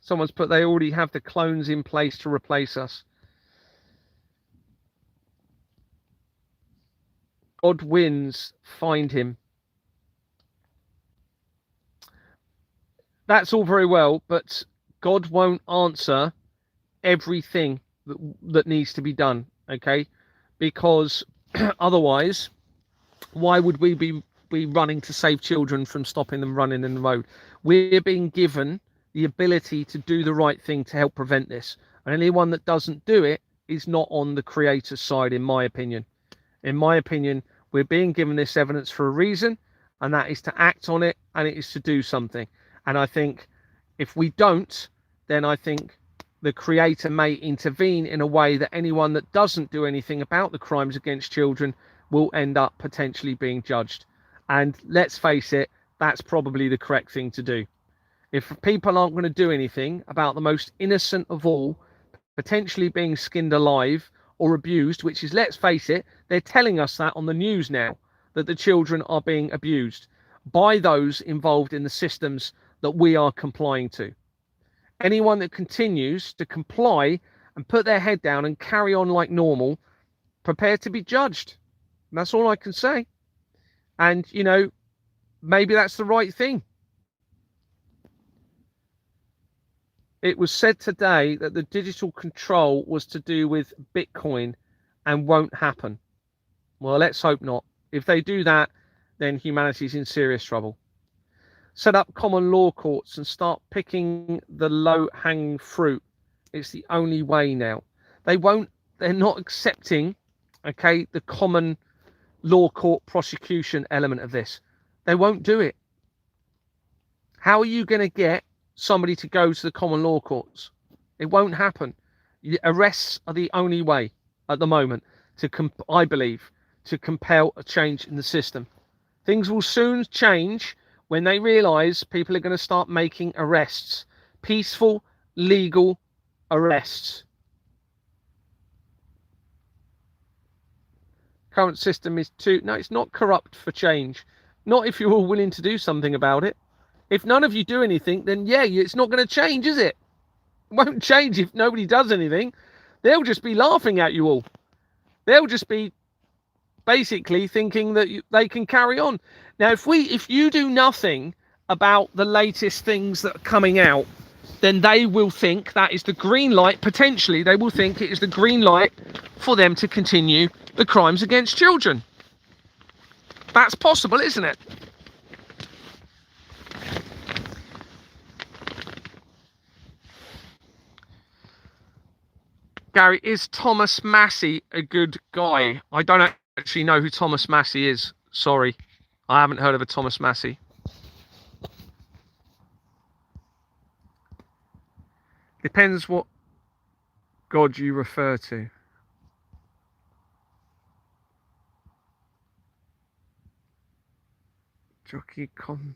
Someone's put they already have the clones in place to replace us. God wins, find him. That's all very well, but God won't answer everything that needs to be done, okay? Because otherwise, why would we be running to save children from stopping them running in the road? We're being given the ability to do the right thing to help prevent this. And anyone that doesn't do it is not on the creator's side, in my opinion. In my opinion, we're being given this evidence for a reason, and that is to act on it, and it is to do something. And I think if we don't, then I think the creator may intervene in a way that anyone that doesn't do anything about the crimes against children will end up potentially being judged. And let's face it, that's probably the correct thing to do. If people aren't going to do anything about the most innocent of all potentially being skinned alive or abused, which is, let's face it, they're telling us that on the news now, that the children are being abused by those involved in the systems that we are complying to. Anyone that continues to comply and put their head down and carry on like normal, prepare to be judged. And that's all I can say. And, you know, maybe that's the right thing. It was said today that the digital control was to do with Bitcoin and won't happen. Well, let's hope not. If they do that, then humanity's in serious trouble. Set up common law courts and start picking the low-hanging fruit. It's the only way now. They're not accepting, okay, the common law court prosecution element of this. They won't do it. How are you going to get somebody to go to the common law courts? It won't happen. Arrests are the only way at the moment I believe, to compel a change in the system. Things will soon change when they realise people are going to start making arrests. Peaceful, legal arrests. Current system is no, it's not corrupt for change. Not if you're all willing to do something about it. If none of you do anything, then yeah, it's not going to change, is it? It won't change if nobody does anything. They'll just be laughing at you all. They'll just be basically thinking that they can carry on. Now, if you do nothing about the latest things that are coming out, then they will think that is the green light. Potentially, they will think it is the green light for them to continue the crimes against children. That's possible, isn't it? Gary, is Thomas Massey a good guy? I don't actually know who Thomas Massey is. Sorry. I haven't heard of a Thomas Massey. Depends what God you refer to. Jockey Con.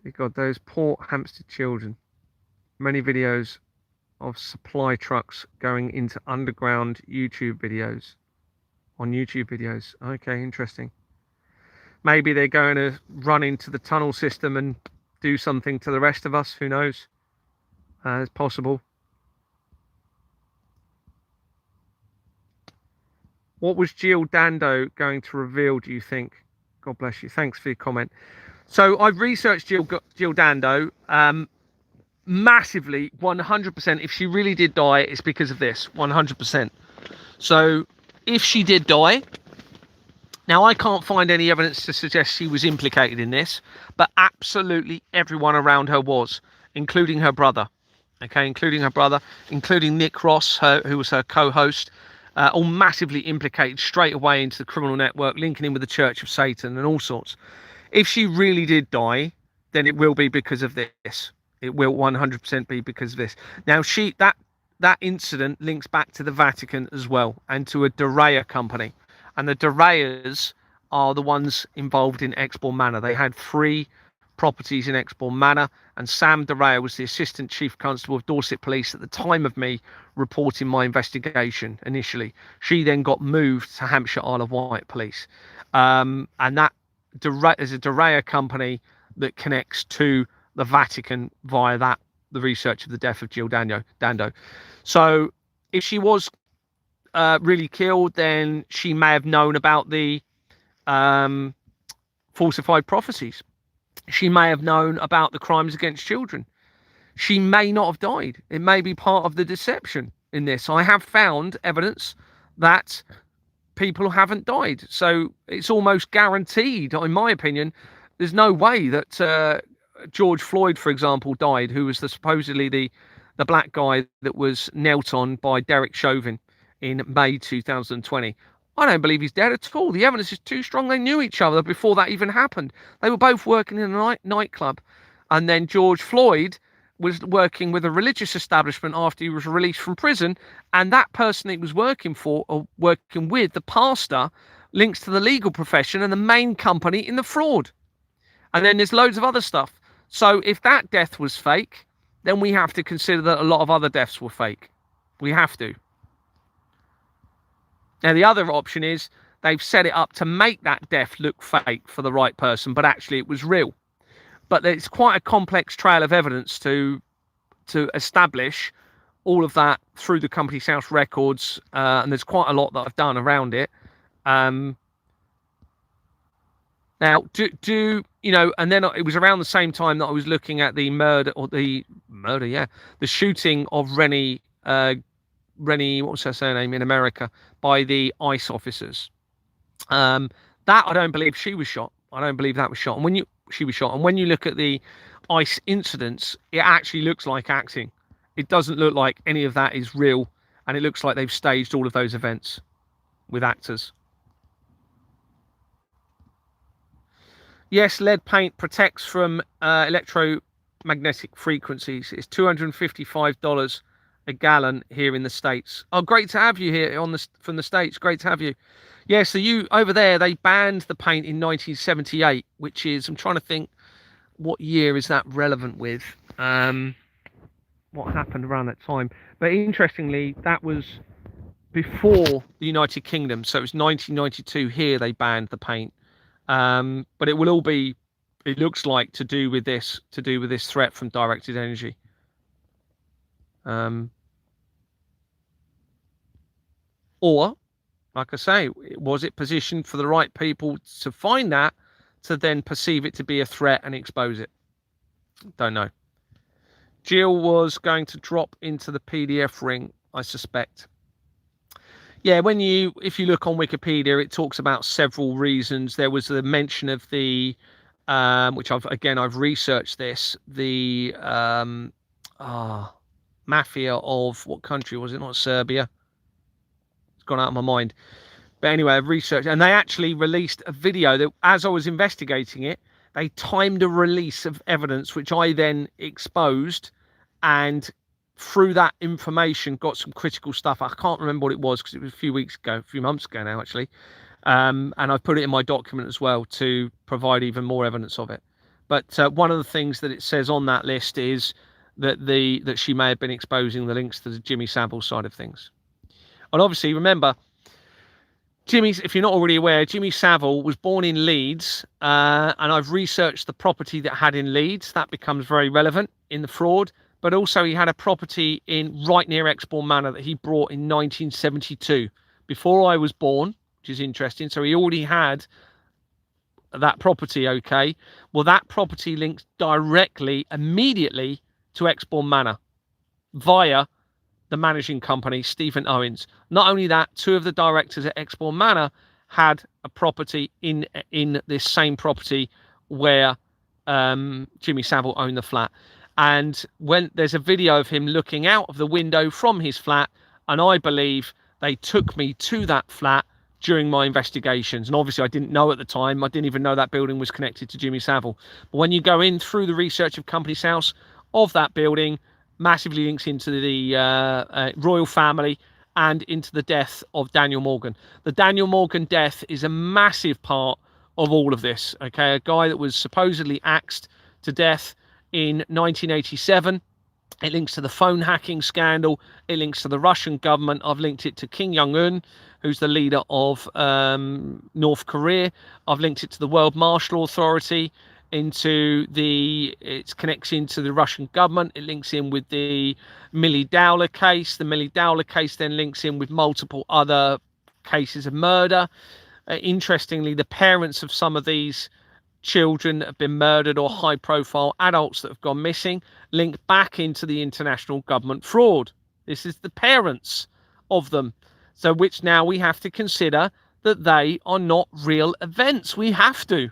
Dear God, those poor Hampstead children. Many videos of supply trucks going into underground YouTube videos. On YouTube videos. Okay, interesting. Maybe they're going to run into the tunnel system and do something to the rest of us. Who knows? It's possible. What was Jill Dando going to reveal, do you think? God bless you. Thanks for your comment. So I've researched Jill Dando massively, 100%. If she really did die, it's because of this, 100%. So if she did die, now I can't find any evidence to suggest she was implicated in this, but absolutely everyone around her was, including her brother. Okay, including her brother, including Nick Ross, who was her co-host, all massively implicated straight away into the criminal network, linking in with the Church of Satan and all sorts. If she really did die, then it will be because of this. It will 100% be because of this. Now, that incident links back to the Vatican as well, and to a Dorea company. And the Doreas are the ones involved in Exbourne Manor. They had 3 properties in Exbourne Manor, and Sam Dorea was the Assistant Chief Constable of Dorset Police at the time of me reporting my investigation initially. She then got moved to Hampshire Isle of Wight Police. And that is a Dorea company that connects to the Vatican via the research of the death of Jill Dando. So if she was really killed, then she may have known about the falsified prophecies. She may have known about the crimes against children. She may not have died. It may be part of the deception in this. I have found evidence that people haven't died. So it's almost guaranteed, in my opinion. There's no way that George Floyd, for example, died, who was supposedly the black guy that was knelt on by Derek Chauvin in May 2020. I don't believe he's dead at all. The evidence is too strong. They knew each other before that even happened. They were both working in a nightclub. And then George Floyd was working with a religious establishment after he was released from prison. And that person he was working for, or working with, the pastor, links to the legal profession and the main company in the fraud. And then there's loads of other stuff. So if that death was fake, then we have to consider that a lot of other deaths were fake. We have to. Now, the other option is they've set it up to make that death look fake for the right person, but actually it was real. But it's quite a complex trail of evidence to establish all of that through the Company's House records, and there's quite a lot that I've done around it. Now, and then it was around the same time that I was looking at the shooting of Rennie, what was her surname in America, by the ICE officers. That I don't believe she was shot. I don't believe that was shot. And she was shot. And when you look at the ICE incidents, it actually looks like acting. It doesn't look like any of that is real, and it looks like they've staged all of those events with actors. Yes, lead paint protects from electromagnetic frequencies. It's $255 a gallon here in the States. Oh, great to have you here from the States. Great to have you. Yeah, so you over there, they banned the paint in 1978, which is, I'm trying to think, what year is that relevant with? What happened around that time? But interestingly, that was before the United Kingdom. So it was 1992 here they banned the paint. But it will all be, it looks like, to do with this threat from directed energy. Or, like I say, was it positioned for the right people to find that, to then perceive it to be a threat and expose it? Don't know. Jill was going to drop into the PDF ring, I suspect. Yeah, if you look on Wikipedia, it talks about several reasons. There was a mention of the, which I've researched this, the mafia of what country was it? Not Serbia. It's gone out of my mind. But anyway, I've researched, and they actually released a video that, as I was investigating it, they timed a release of evidence, which I then exposed, and through that information got some critical stuff. I can't remember what it was because it was a few months ago now, actually. And I've put it in my document as well to provide even more evidence of it. But one of the things that it says on that list is that she may have been exposing the links to the Jimmy Savile side of things. And obviously, remember, if you're not already aware, Jimmy Savile was born in Leeds, and I've researched the property that had in Leeds. That becomes very relevant in the fraud. But also he had a property right near Exbourne Manor that he bought in 1972, before I was born, which is interesting. So he already had that property, okay? Well, that property links directly, immediately to Exbourne Manor via the managing company, Stephen Owens. Not only that, two of the directors at Exbourne Manor had a property in this same property where Jimmy Savile owned the flat. And when there's a video of him looking out of the window from his flat, and I believe they took me to that flat during my investigations. And obviously I didn't know at the time, I didn't even know that building was connected to Jimmy Savile. But when you go in through the research of Companies House of that building, massively links into the royal family and into the death of Daniel Morgan. The Daniel Morgan death is a massive part of all of this. Okay, a guy that was supposedly axed to death in 1987. It links to the phone hacking scandal. It links to the Russian government. I've linked it to Kim Jong-un, who's the leader of North Korea. I've linked it to the World Marshal Authority, into its connection to the Russian government. It links in with the Millie Dowler case. The Millie Dowler case then links in with multiple other cases of murder. Interestingly, the parents of some of these children that have been murdered, or high profile adults that have gone missing, link back into the international government fraud. This is the parents of them. So which now we have to consider that they are not real events. We have to,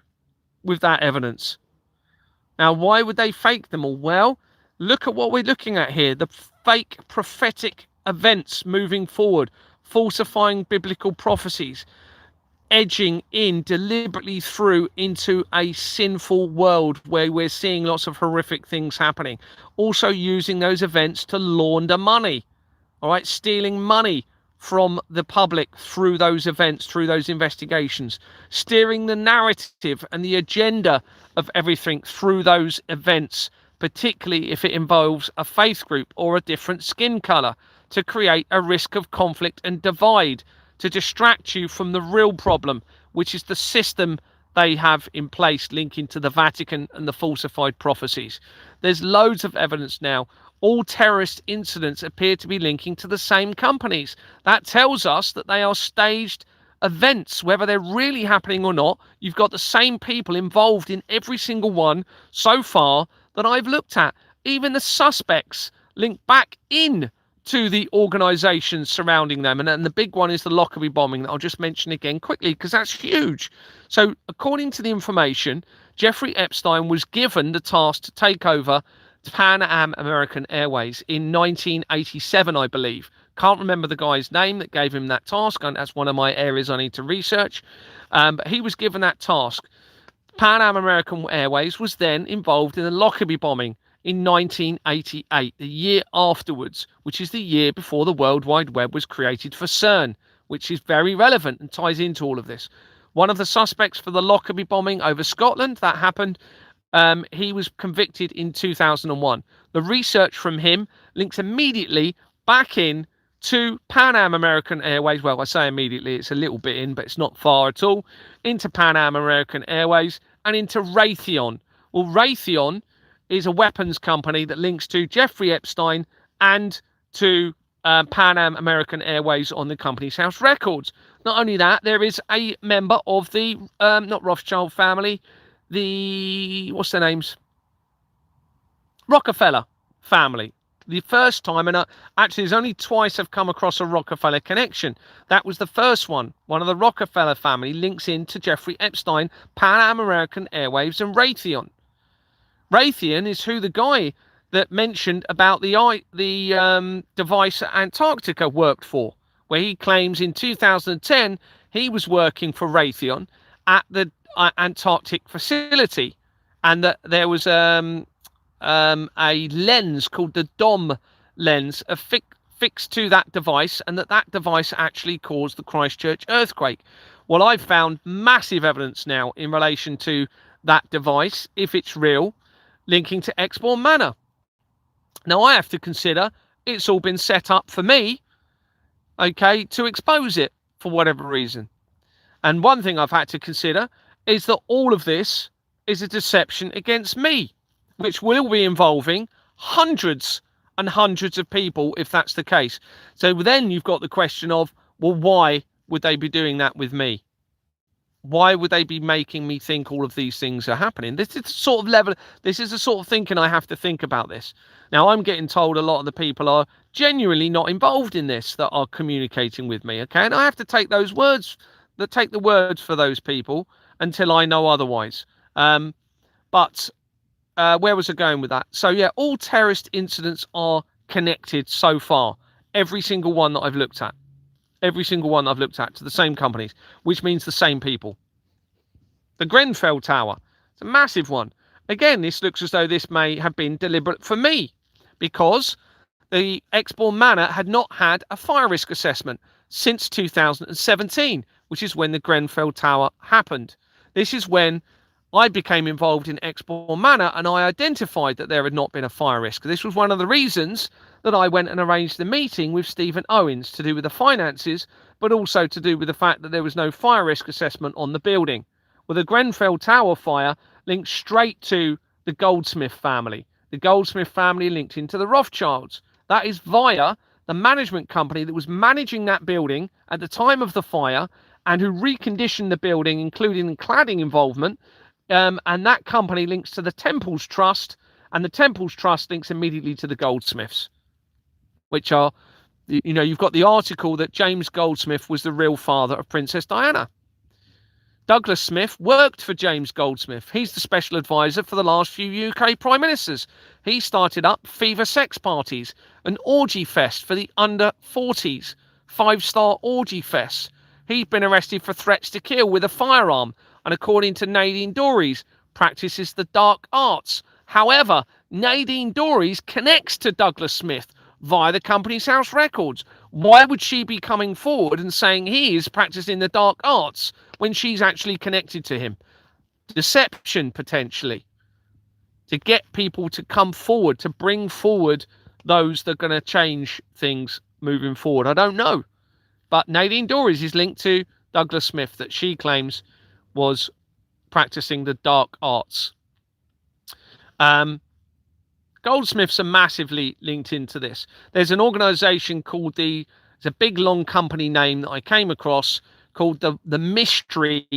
with that evidence. Now, why would they fake them all? Well, look at what we're looking at here. The fake prophetic events moving forward, falsifying biblical prophecies, edging in deliberately through into a sinful world where we're seeing lots of horrific things happening. Also using those events to launder money. All right, stealing money from the public through those events, through those investigations, steering the narrative and the agenda of everything through those events, particularly if it involves a faith group or a different skin colour, to create a risk of conflict and divide, to distract you from the real problem, which is the system they have in place linking to the Vatican and the falsified prophecies. There's loads of evidence now. All terrorist incidents appear to be linking to the same companies. That tells us that they are staged events, whether they're really happening or not. You've got the same people involved in every single one so far that I've looked at. Even the suspects link back in to the organisations surrounding them. And the big one is the Lockerbie bombing that I'll just mention again quickly because that's huge. So according to the information, Jeffrey Epstein was given the task to take over Pan Am American Airways in 1987, I believe. Can't remember the guy's name that gave him that task, and that's one of my areas I need to research. But he was given that task. Pan Am American Airways was then involved in the Lockerbie bombing in 1988, the year afterwards, which is the year before the World Wide Web was created for CERN, which is very relevant and ties into all of this. One of the suspects for the Lockerbie bombing over Scotland, that happened, he was convicted in 2001. The research from him links immediately back in to Pan Am American Airways. Well, I say immediately, it's a little bit in, but it's not far at all. Into Pan Am American Airways and into Raytheon. Well, Raytheon is a weapons company that links to Jeffrey Epstein and to Pan Am American Airways on the Companies House records. Not only that, there is a member of the, not Rothschild family, what's their names? Rockefeller family the first time, and actually there's only twice I've come across a Rockefeller connection. That was the first one. One of the Rockefeller family links into Jeffrey Epstein, Pan American Airwaves, and Raytheon. Raytheon is who the guy that mentioned about the device at Antarctica worked for, where he claims in 2010 he was working for Raytheon at the Antarctic facility, and that there was a lens called the DOM lens fixed to that device, and that device actually caused the Christchurch earthquake. Well, I've found massive evidence now in relation to that device, if it's real, linking to Exbourne Manor. Now, I have to consider it's all been set up for me, okay, to expose it for whatever reason. And one thing I've had to consider is that all of this is a deception against me, which will be involving hundreds and hundreds of people if that's the case. So then you've got the question of, well, why would they be doing that with me? Why would they be making me think all of these things are happening? This is the sort of level, this is the sort of thinking I have to think about this. Now, I'm getting told a lot of the people are genuinely not involved in this that are communicating with me, okay? And I have to take the words for those people until I know otherwise. But where was I going with that? So, yeah, all terrorist incidents are connected so far. Every single one that I've looked at. Every single one I've looked at to the same companies, which means the same people. The Grenfell Tower, it's a massive one. Again, this looks as though this may have been deliberate for me, because the Exbourne Manor had not had a fire risk assessment since 2017, which is when the Grenfell Tower happened. This is when I became involved in Exbourne Manor, and I identified that there had not been a fire risk. This was one of the reasons that I went and arranged the meeting with Stephen Owens to do with the finances, but also to do with the fact that there was no fire risk assessment on the building. Well, the Grenfell Tower fire linked straight to the Goldsmith family. The Goldsmith family linked into the Rothschilds. That is via the management company that was managing that building at the time of the fire, and who reconditioned the building, including cladding involvement. And that company links to the Temples Trust, and the Temples Trust links immediately to the Goldsmiths, which are, you know, you've got the article that James Goldsmith was the real father of Princess Diana. Douglas Smith worked for James Goldsmith. He's the special advisor for the last few UK prime ministers. He started up Fever Sex Parties, an orgy fest for the under 40s, 5-star orgy fest. He's been arrested for threats to kill with a firearm, and according to Nadine Dorries, practices the dark arts. However, Nadine Dorries connects to Douglas Smith via the company's house records. Why would she be coming forward and saying he is practicing the dark arts when she's actually connected to him? Deception, potentially, to get people to come forward, to bring forward those that are going to change things moving forward. I don't know. But Nadine Dorries is linked to Douglas Smith, that she claims was practicing the dark arts. Goldsmiths are massively linked into this. There's an organisation called it's a big long company name that I came across, called the Mystery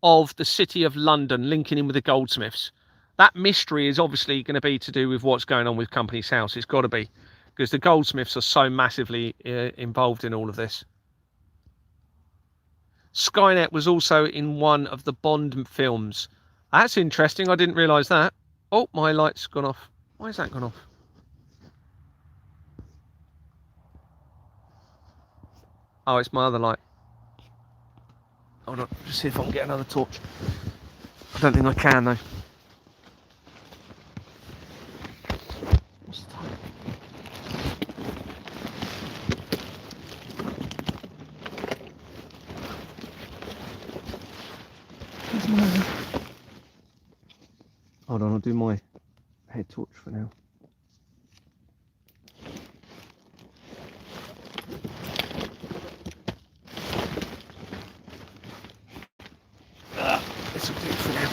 of the City of London, linking in with the Goldsmiths. That mystery is obviously going to be to do with what's going on with Companies House. It's got to be, because the Goldsmiths are so massively involved in all of this. Skynet was also in one of the Bond films. That's interesting. I didn't realise that. Oh, my light's gone off. Why has that gone off? Oh, it's my other light. Hold on, just see if I can get another torch. I don't think I can, though. What's the time? Hold on, I'll do my head torch for now. This will do it for now.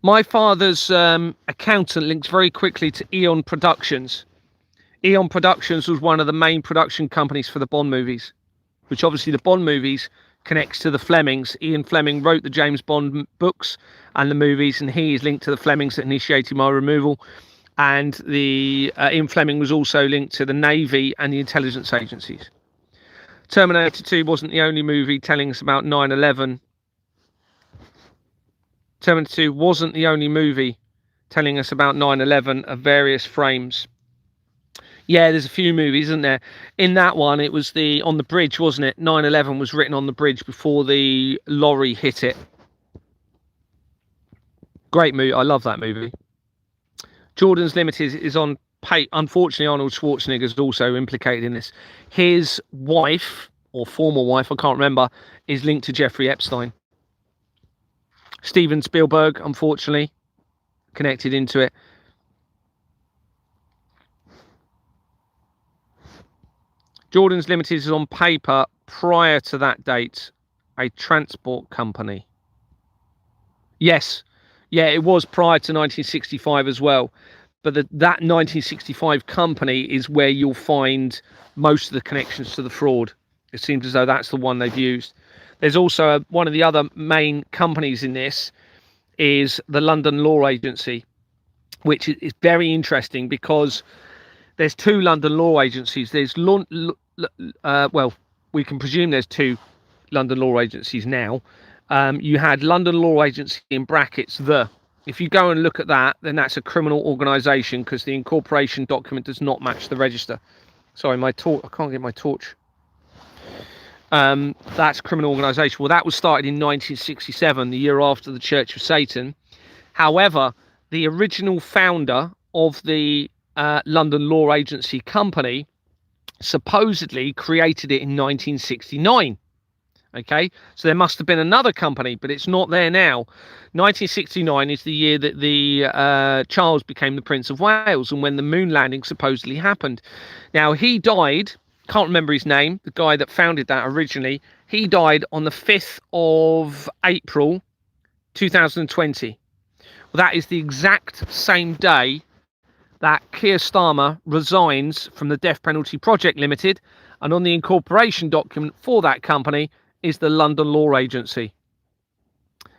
My father's accountant links very quickly to Eon Productions. Eon Productions was one of the main production companies for the Bond movies. which obviously the Bond movies connects to the Flemings. Ian Fleming wrote the James Bond books and the movies, and he is linked to the Flemings that initiated my removal. And the Ian Fleming was also linked to the Navy and the intelligence agencies. Terminator 2 wasn't the only movie telling us about 9/11. Terminator 2 wasn't the only movie telling us about 9/11 of various frames. Yeah, there's a few movies, isn't there? In that one, it was on the bridge, wasn't it? 9/11 was written on the bridge before the lorry hit it. Great movie. I love that movie. Jordan's Limited is on pay. Unfortunately, Arnold Schwarzenegger is also implicated in this. His wife, or former wife, I can't remember, is linked to Jeffrey Epstein. Steven Spielberg, unfortunately, connected into it. Jordan's Limited is on paper prior to that date a transport company. Yes, yeah, it was prior to 1965 as well. But that 1965 company is where you'll find most of the connections to the fraud. It seems as though that's the one they've used. There's also one of the other main companies in this is the London Law Agency, which is very interesting because there's two London law agencies. There's well, we can presume there's two London law agencies now. You had London Law Agency in brackets if you go and look at that, then that's a criminal organisation because the incorporation document does not match the register. Sorry, my torch. I can't get my torch. That's criminal organisation. Well, that was started in 1967, the year after the Church of Satan. However, the original founder of the London Law Agency company supposedly created it in 1969. Okay, so there must have been another company, but it's not there now. 1969 is the year that the Charles became the Prince of Wales and when the moon landing supposedly happened. Now, he died, can't remember his name, the guy that founded that originally. He died on the 5th of April 2020. Well, that is the exact same day that Keir Starmer resigns from the Death Penalty Project Limited, and on the incorporation document for that company is the London Law Agency.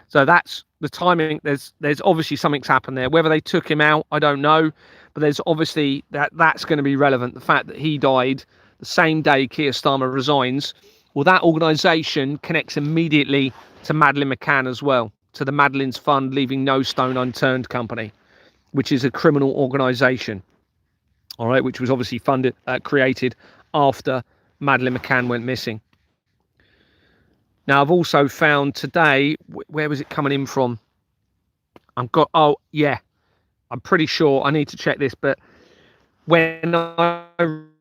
So that's the timing. There's obviously something's happened there. Whether they took him out, I don't know, but there's obviously that's going to be relevant. The fact that he died the same day Keir Starmer resigns, well, that organisation connects immediately to Madeleine McCann as well, to the Madeleine's Fund Leaving No Stone Unturned company, which is a criminal organisation, all right, which was obviously created after Madeleine McCann went missing. Now, I've also found today, where was it coming in from? I'm pretty sure, I need to check this, but when I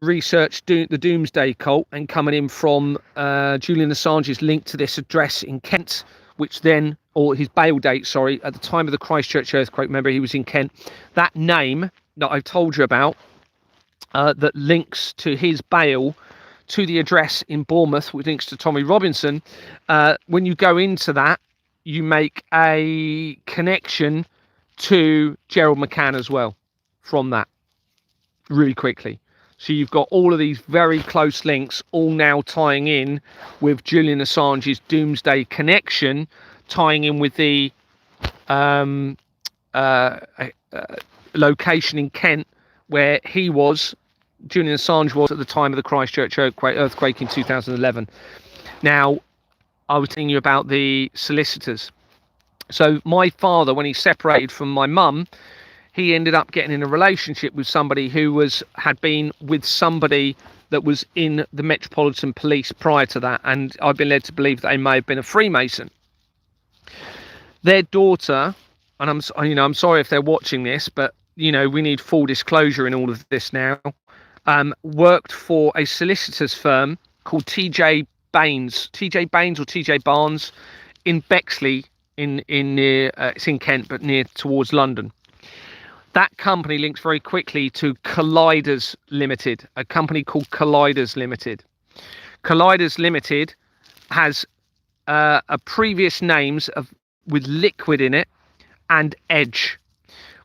researched the Doomsday Cult and coming in from Julian Assange's link to this address in Kent, which then, or his bail date, sorry, at the time of the Christchurch earthquake, remember he was in Kent, that name that I've told you about, that links to his bail to the address in Bournemouth, which links to Tommy Robinson. When you go into that, you make a connection to Gerald McCann as well from that really quickly. So you've got all of these very close links all now tying in with Julian Assange's Doomsday connection, tying in with the location in Kent where Julian Assange was at the time of the Christchurch earthquake in 2011. Now, I was telling you about the solicitors. So my father, when he separated from my mum, he ended up getting in a relationship with somebody who had been with somebody that was in the Metropolitan Police prior to that, and I've been led to believe that they may have been a Freemason. Their daughter, and I'm sorry if they're watching this, but we need full disclosure in all of this now. Worked for a solicitor's firm called TJ Baines or TJ Barnes in Bexley, it's in Kent, but near towards London. That company links very quickly to Colliders Limited, a company called Colliders Limited. Colliders Limited has a previous names with Liquid in it and Edge.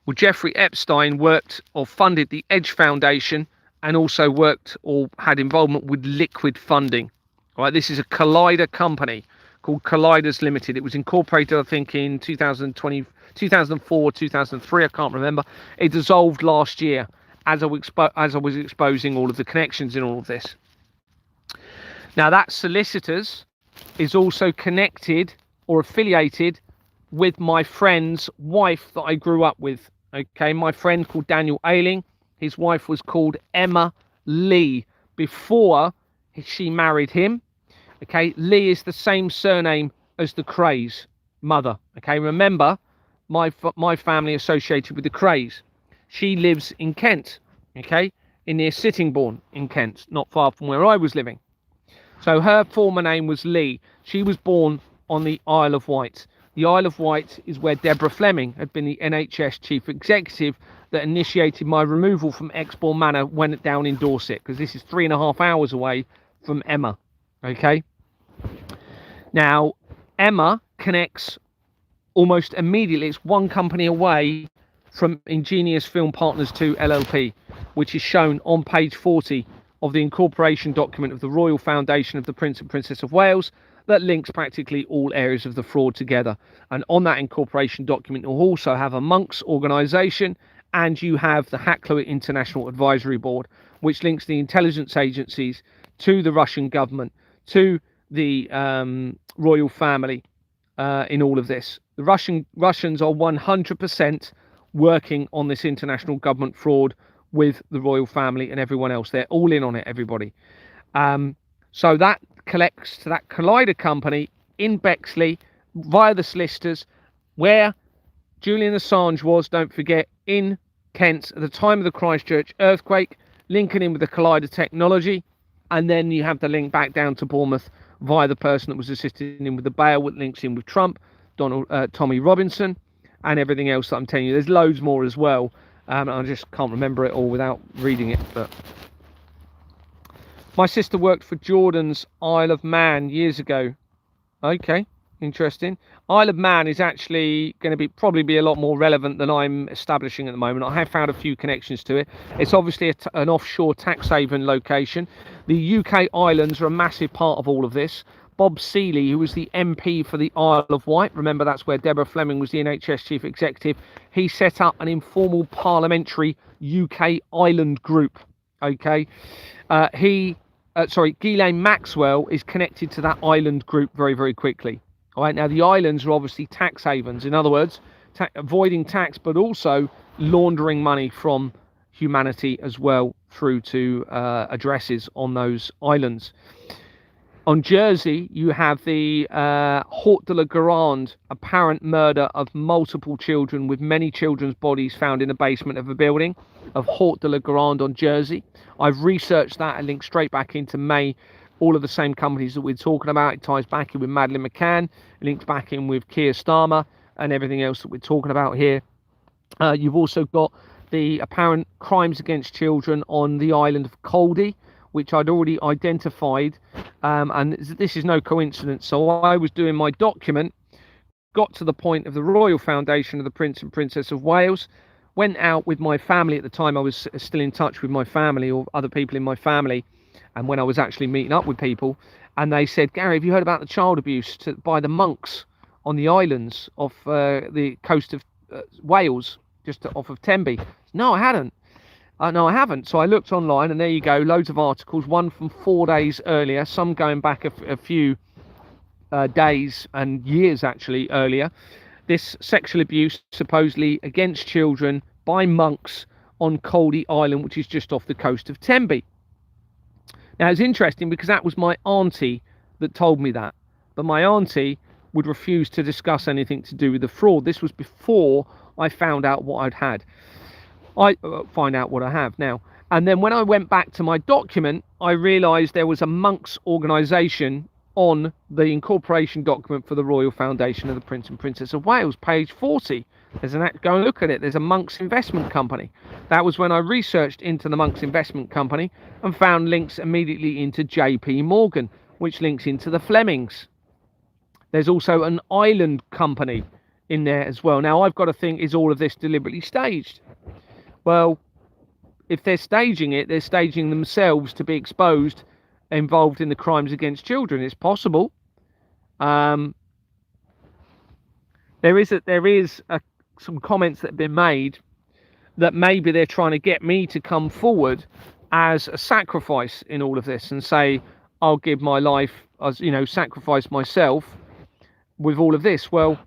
Well, Jeffrey Epstein worked or funded the Edge Foundation and also worked or had involvement with Liquid funding. Right, this is a Collider company called Colliders Limited. It was incorporated, I think, in 2020, 2004, 2003. I can't remember. It dissolved last year as I was exposing all of the connections in all of this. Now, that solicitors is also connected or affiliated with my friend's wife that I grew up with. Okay, my friend called Daniel Ayling. His wife was called Emma Lee before she married him. Okay, Lee is the same surname as the Crays mother. Okay, remember, my family associated with the Crays. She lives in Kent. Okay, near Sittingbourne in Kent, not far from where I was living. So her former name was Lee. She was born on the Isle of Wight. The Isle of Wight is where Deborah Fleming had been the NHS chief executive that initiated my removal from Exbourne Manor when it down in Dorset, because this is 3.5 hours away from Emma. Okay. Now, Emma connects almost immediately. It's one company away from Ingenious Film Partners 2 LLP, which is shown on page 40 of the incorporation document of the Royal Foundation of the Prince and Princess of Wales that links practically all areas of the fraud together. And on that incorporation document, you'll also have a monks organisation, and you have the Hacklow International Advisory Board, which links the intelligence agencies to the Russian government, to the royal family in all of this. The Russians are 100% working on this international government fraud with the royal family and everyone else. They're all in on it, everybody. So that collects to that Collider company in Bexley via the solicitors, where Julian Assange was, don't forget, in Kent at the time of the Christchurch earthquake, linking in with the Collider technology. And then you have the link back down to Bournemouth via the person that was assisting him with the bail, that links in with Trump, Tommy Robinson, and everything else that I'm telling you. There's loads more as well. I just can't remember it all without reading it. But my sister worked for Jordan's Isle of Man years ago. Okay, interesting. Isle of Man is actually going to probably be a lot more relevant than I'm establishing at the moment. I have found a few connections to it. It's obviously an offshore tax haven location. The UK islands are a massive part of all of this. Bob Seeley, who was the MP for the Isle of Wight, remember that's where Deborah Fleming was the NHS chief executive, he set up an informal parliamentary UK island group. Okay, Ghislaine Maxwell is connected to that island group very, very quickly. All right, now the islands are obviously tax havens, in other words, avoiding tax, but also laundering money from humanity as well through to addresses on those islands. On Jersey, you have the Haute de la Garande apparent murder of multiple children, with many children's bodies found in the basement of a building of Haute de la Garande on Jersey. I've researched that and linked straight back into May. All of the same companies that we're talking about. It ties back in with Madeleine McCann, links back in with Keir Starmer, and everything else that we're talking about here. You've also got the apparent crimes against children on the island of Caldy, which I'd already identified, and this is no coincidence. So I was doing my document, got to the point of the Royal Foundation of the Prince and Princess of Wales, went out with my family. At the time I was still in touch with my family or other people in my family, and when I was actually meeting up with people, and they said, Gary, have you heard about the child abuse by the monks on the islands off the coast of Wales, just off of Tenby? No, I hadn't. No, I haven't. So I looked online, and there you go, loads of articles, one from 4 days earlier, some going back a few days and years actually earlier. This sexual abuse supposedly against children by monks on Caldy Island, which is just off the coast of Tenby. Now, it's interesting because that was my auntie that told me that, but my auntie would refuse to discuss anything to do with the fraud. This was before I found out what I'd had. I find out what I have now. And then when I went back to my document, I realized there was a monks organization on the incorporation document for the Royal Foundation of the Prince and Princess of Wales, page 40. There's an act, go and look at it. There's a monks investment company. That was when I researched into the monks investment company and found links immediately into JP Morgan, which links into the Flemings. There's also an island company in there as well. Now I've got to think, is all of this deliberately staged? Well, if they're staging it, they're staging themselves to be exposed involved in the crimes against children. It's possible. There is some comments that have been made that maybe they're trying to get me to come forward as a sacrifice in all of this and say, I'll give my life, as sacrifice myself with all of this. Well,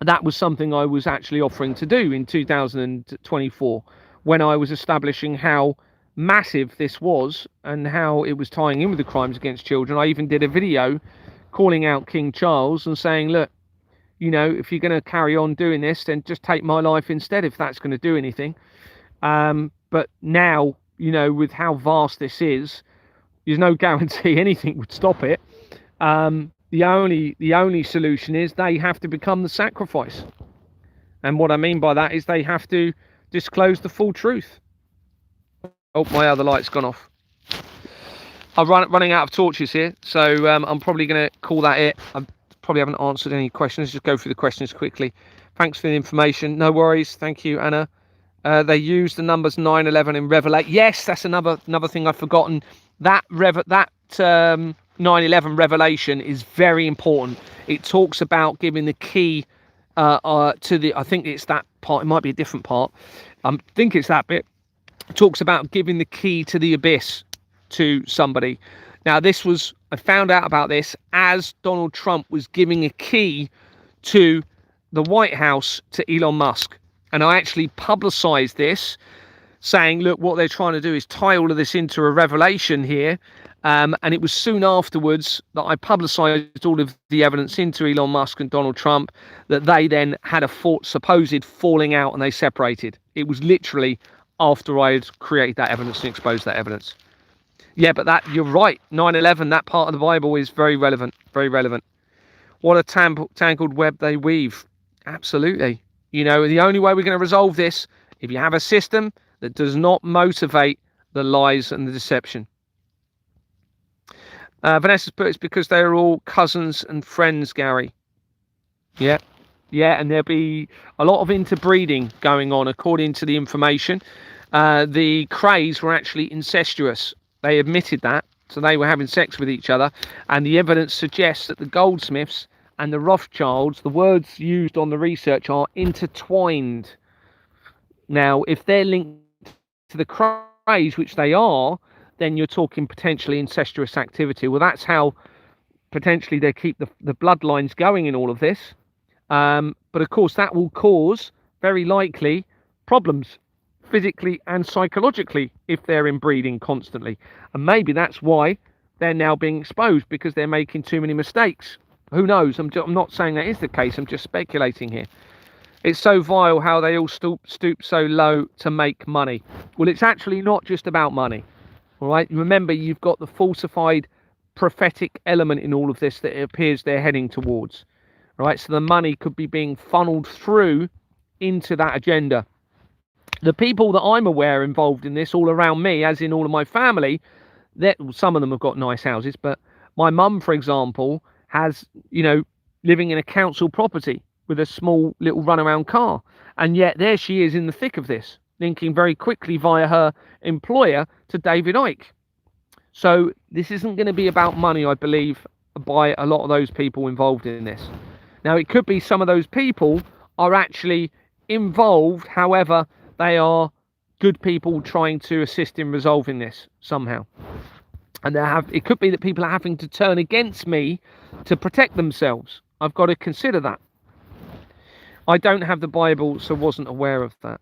that was something I was actually offering to do in 2024 when I was establishing how massive this was and how it was tying in with the crimes against children. I even did a video calling out King Charles and saying, look, if you're going to carry on doing this, then just take my life instead, if that's going to do anything. But now, with how vast this is, there's no guarantee anything would stop it. The only solution is they have to become the sacrifice. And what I mean by that is they have to disclose the full truth. Oh, my other light's gone off. I'm running out of torches here, so I'm probably going to call that it. I probably haven't answered any questions. Just go through the questions quickly. Thanks for the information. No worries. Thank you, Anna. They use the numbers 9/11 in Revelation. Yes, that's another thing I've forgotten. That 9/11 revelation is very important. It talks about giving the key to the. I think it's that part. It might be a different part. I think it's that bit. It talks about giving the key to the abyss to somebody. Now, I found out about this as Donald Trump was giving a key to the White House to Elon Musk. And I actually publicized this, saying, look, what they're trying to do is tie all of this into a revelation here. And it was soon afterwards that I publicized all of the evidence into Elon Musk and Donald Trump, that they then had a supposed falling out and they separated. It was literally after I had created that evidence and exposed that evidence. Yeah, but you're right. 9/11, that part of the Bible is very relevant. Very relevant. What a tangled web they weave. Absolutely. The only way we're going to resolve this, if you have a system that does not motivate the lies and the deception. Vanessa's put, it's because they're all cousins and friends, Gary. Yeah, and there'll be a lot of interbreeding going on, according to the information. The Krays were actually incestuous. They admitted that, so they were having sex with each other, and the evidence suggests that the Goldsmiths and the Rothschilds, the words used on the research are intertwined. Now, if they're linked to the Krays, which they are, then you're talking potentially incestuous activity. Well, that's how potentially they keep the bloodlines going in all of this. But of course, that will cause, very likely, problems physically and psychologically if they're inbreeding constantly. And maybe that's why they're now being exposed, because they're making too many mistakes. Who knows? I'm not saying that is the case. I'm just speculating here. It's so vile how they all stoop so low to make money. Well, it's actually not just about money. All right. Remember, you've got the falsified prophetic element in all of this that it appears they're heading towards. Right. So the money could be being funneled through into that agenda. The people that I'm aware involved in this all around me, as in all of my family, some of them have got nice houses, but my mum, for example, has, living in a council property with a small little runaround car. And yet there she is in the thick of this, linking very quickly via her employer to David Icke. So this isn't going to be about money, I believe, by a lot of those people involved in this. Now, it could be some of those people are actually involved, however, they are good people trying to assist in resolving this somehow. And it could be that people are having to turn against me to protect themselves. I've got to consider that. I don't have the Bible, so wasn't aware of that.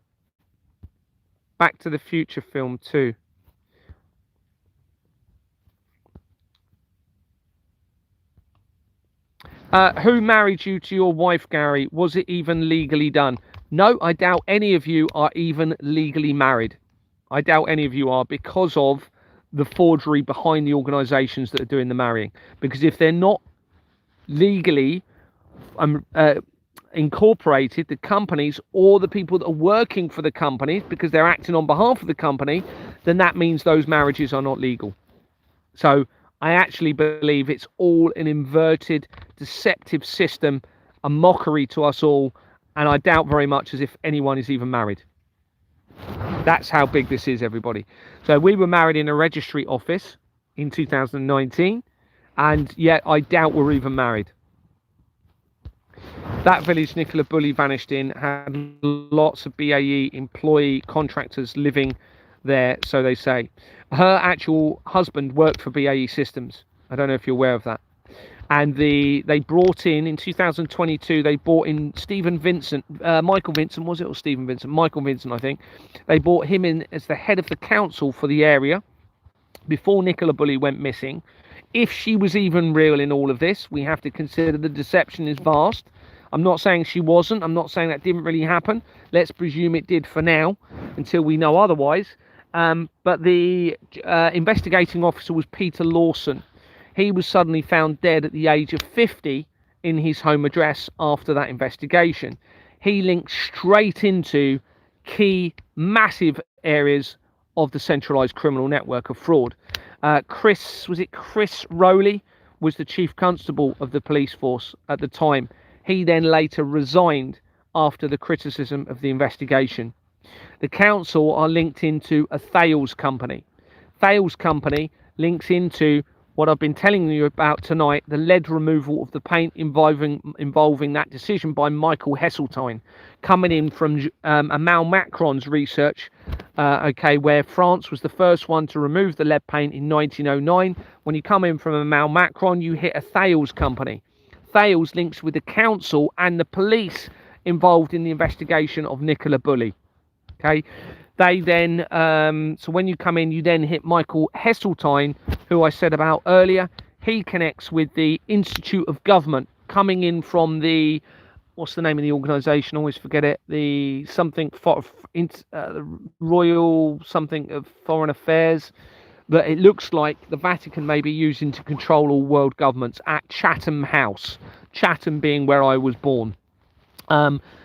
Back to the Future film 2. Who married you to your wife, Gary? Was it even legally done? No, I doubt any of you are even legally married. I doubt any of you are, because of the forgery behind the organisations that are doing the marrying. Because if they're not legally incorporated, the companies or the people that are working for the companies, because they're acting on behalf of the company, then that means those marriages are not legal. So I actually believe it's all an inverted, deceptive system, a mockery to us all, and I doubt very much as if anyone is even married. That's how big this is, everybody. So we were married in a registry office in 2019, and yet I doubt we're even married. That village Nicola Bulley vanished in had lots of BAE employee contractors living there, so they say. Her actual husband worked for BAE Systems. I don't know if you're aware of that. And they brought in 2022, they brought in Michael Vincent, was it, or Stephen Vincent? Michael Vincent, I think. They brought him in as the head of the council for the area before Nicola Bulley went missing. If she was even real in all of this, we have to consider the deception is vast. I'm not saying she wasn't. I'm not saying that didn't really happen. Let's presume it did for now, until we know otherwise. But the investigating officer was Peter Lawson. He was suddenly found dead at the age of 50 in his home address after that investigation. He linked straight into key, massive areas of the centralised criminal network of fraud. Chris Rowley was the chief constable of the police force at the time. He then later resigned after the criticism of the investigation. The council are linked into a Thales company. Thales company links into what I've been telling you about tonight, the lead removal of the paint involving that decision by Michael Heseltine, coming in from Emmanuel Macron's research, where France was the first one to remove the lead paint in 1909. When you come in from Emmanuel Macron, you hit a Thales company. Thales links with the council and the police involved in the investigation of Nicola Bulley. Okay, they then, so when you come in, you then hit Michael Heseltine, who I said about earlier. He connects with the Institute of Government, coming in from the, what's the name of the organisation? I always forget it. The something for Royal something of Foreign Affairs, that it looks like the Vatican may be using to control all world governments at Chatham House. Chatham being where I was born.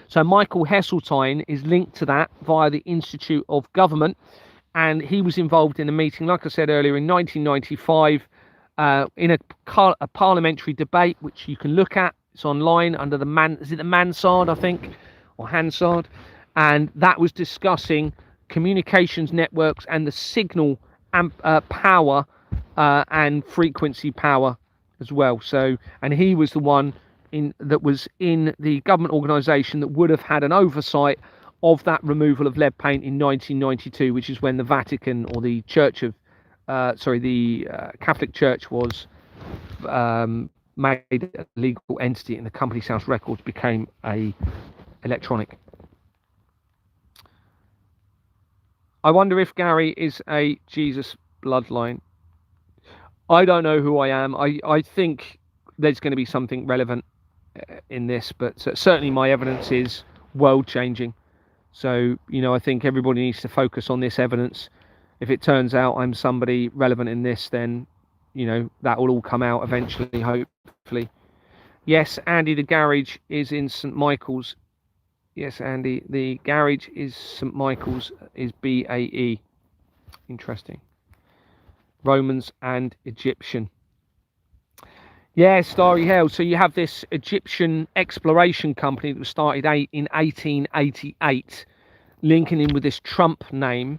So Michael Heseltine is linked to that via the Institute of Government, and he was involved in a meeting, like I said earlier, in 1995, in a parliamentary debate, which you can look at. It's online under the Mansard, I think, or Hansard, and that was discussing communications networks and the signal power and frequency power as well. So, and he was the one that was in the government organisation that would have had an oversight of that removal of lead paint in 1992, which is when the Vatican, or the Church of, the Catholic Church was made a legal entity, and the Company's House Records became a electronic. I wonder if Gary is a Jesus bloodline. I don't know who I am. I think there's going to be something relevant in this, but certainly my evidence is world changing. So, I think everybody needs to focus on this evidence. If it turns out I'm somebody relevant in this, then, that will all come out eventually, hopefully. Yes, Andy, the garage is in St. Michael's. Yes, Andy, the garage is St. Michael's, is BAE. Interesting. Romans and Egyptian. Yeah, Starry Hell. So you have this Egyptian exploration company that was started in 1888, linking in with this Trump name.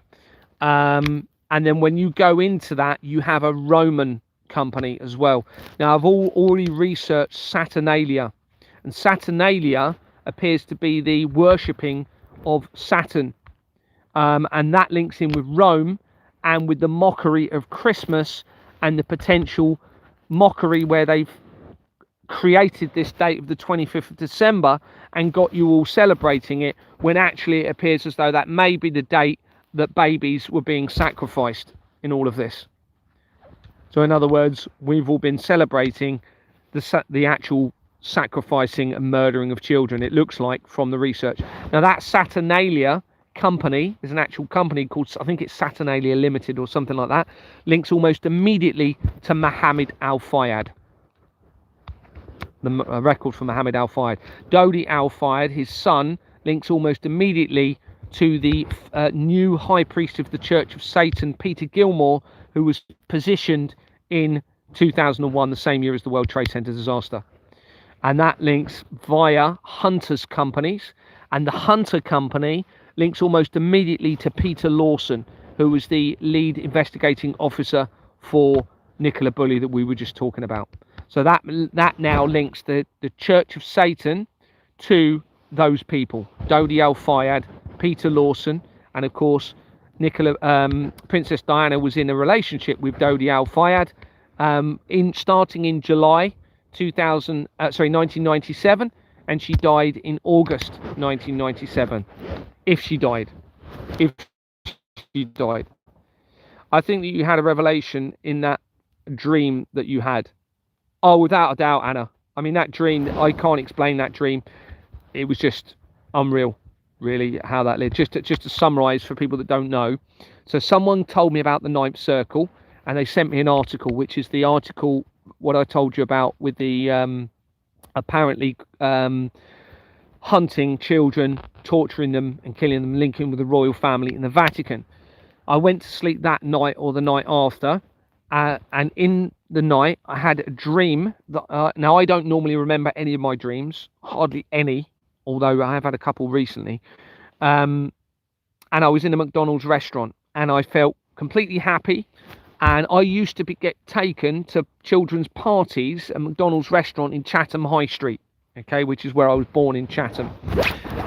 And then when you go into that, you have a Roman company as well. Now, I've already researched Saturnalia, and Saturnalia appears to be the worshipping of Saturn. And that links in with Rome and with the mockery of Christmas and the potential mockery where they've created this date of the 25th of December and got you all celebrating it, when actually it appears as though that may be the date that babies were being sacrificed in all of this. So in other words, we've all been celebrating the actual sacrificing and murdering of children, it looks like, from the research. Now that Saturnalia company is an actual company called, I think it's Saturnalia Limited or something like that, links almost immediately to Mohammed Al-Fayed, the record for Mohammed Al-Fayed. Dodi Al-Fayed, his son, links almost immediately to the new high priest of the Church of Satan, Peter Gilmore, who was positioned in 2001, the same year as the World Trade Center disaster. And that links via Hunter's companies, and the Hunter company links almost immediately to Peter Lawson, who was the lead investigating officer for Nicola Bulley that we were just talking about. So that now links the Church of Satan to those people: Dodi Al Fayed, Peter Lawson, and of course Princess Diana was in a relationship with Dodi Al Fayed starting in July 1997, and she died in August 1997. If she died. I think that you had a revelation in that dream that you had. Oh, without a doubt, Anna. I mean, that dream, I can't explain that dream. It was just unreal, really, how that lived. Just to summarize for people that don't know. So someone told me about the ninth circle, and they sent me an article, which is the article, what I told you about with the apparently hunting children, torturing them and killing them, linking with the royal family in the Vatican. I went to sleep that night or the night after, and in the night I had a dream that now I don't normally remember any of my dreams, hardly any, although I have had a couple recently, and I was in a McDonald's restaurant, and I felt completely happy. And I used to get taken to children's parties at McDonald's restaurant in Chatham High Street, okay, which is where I was born, in Chatham.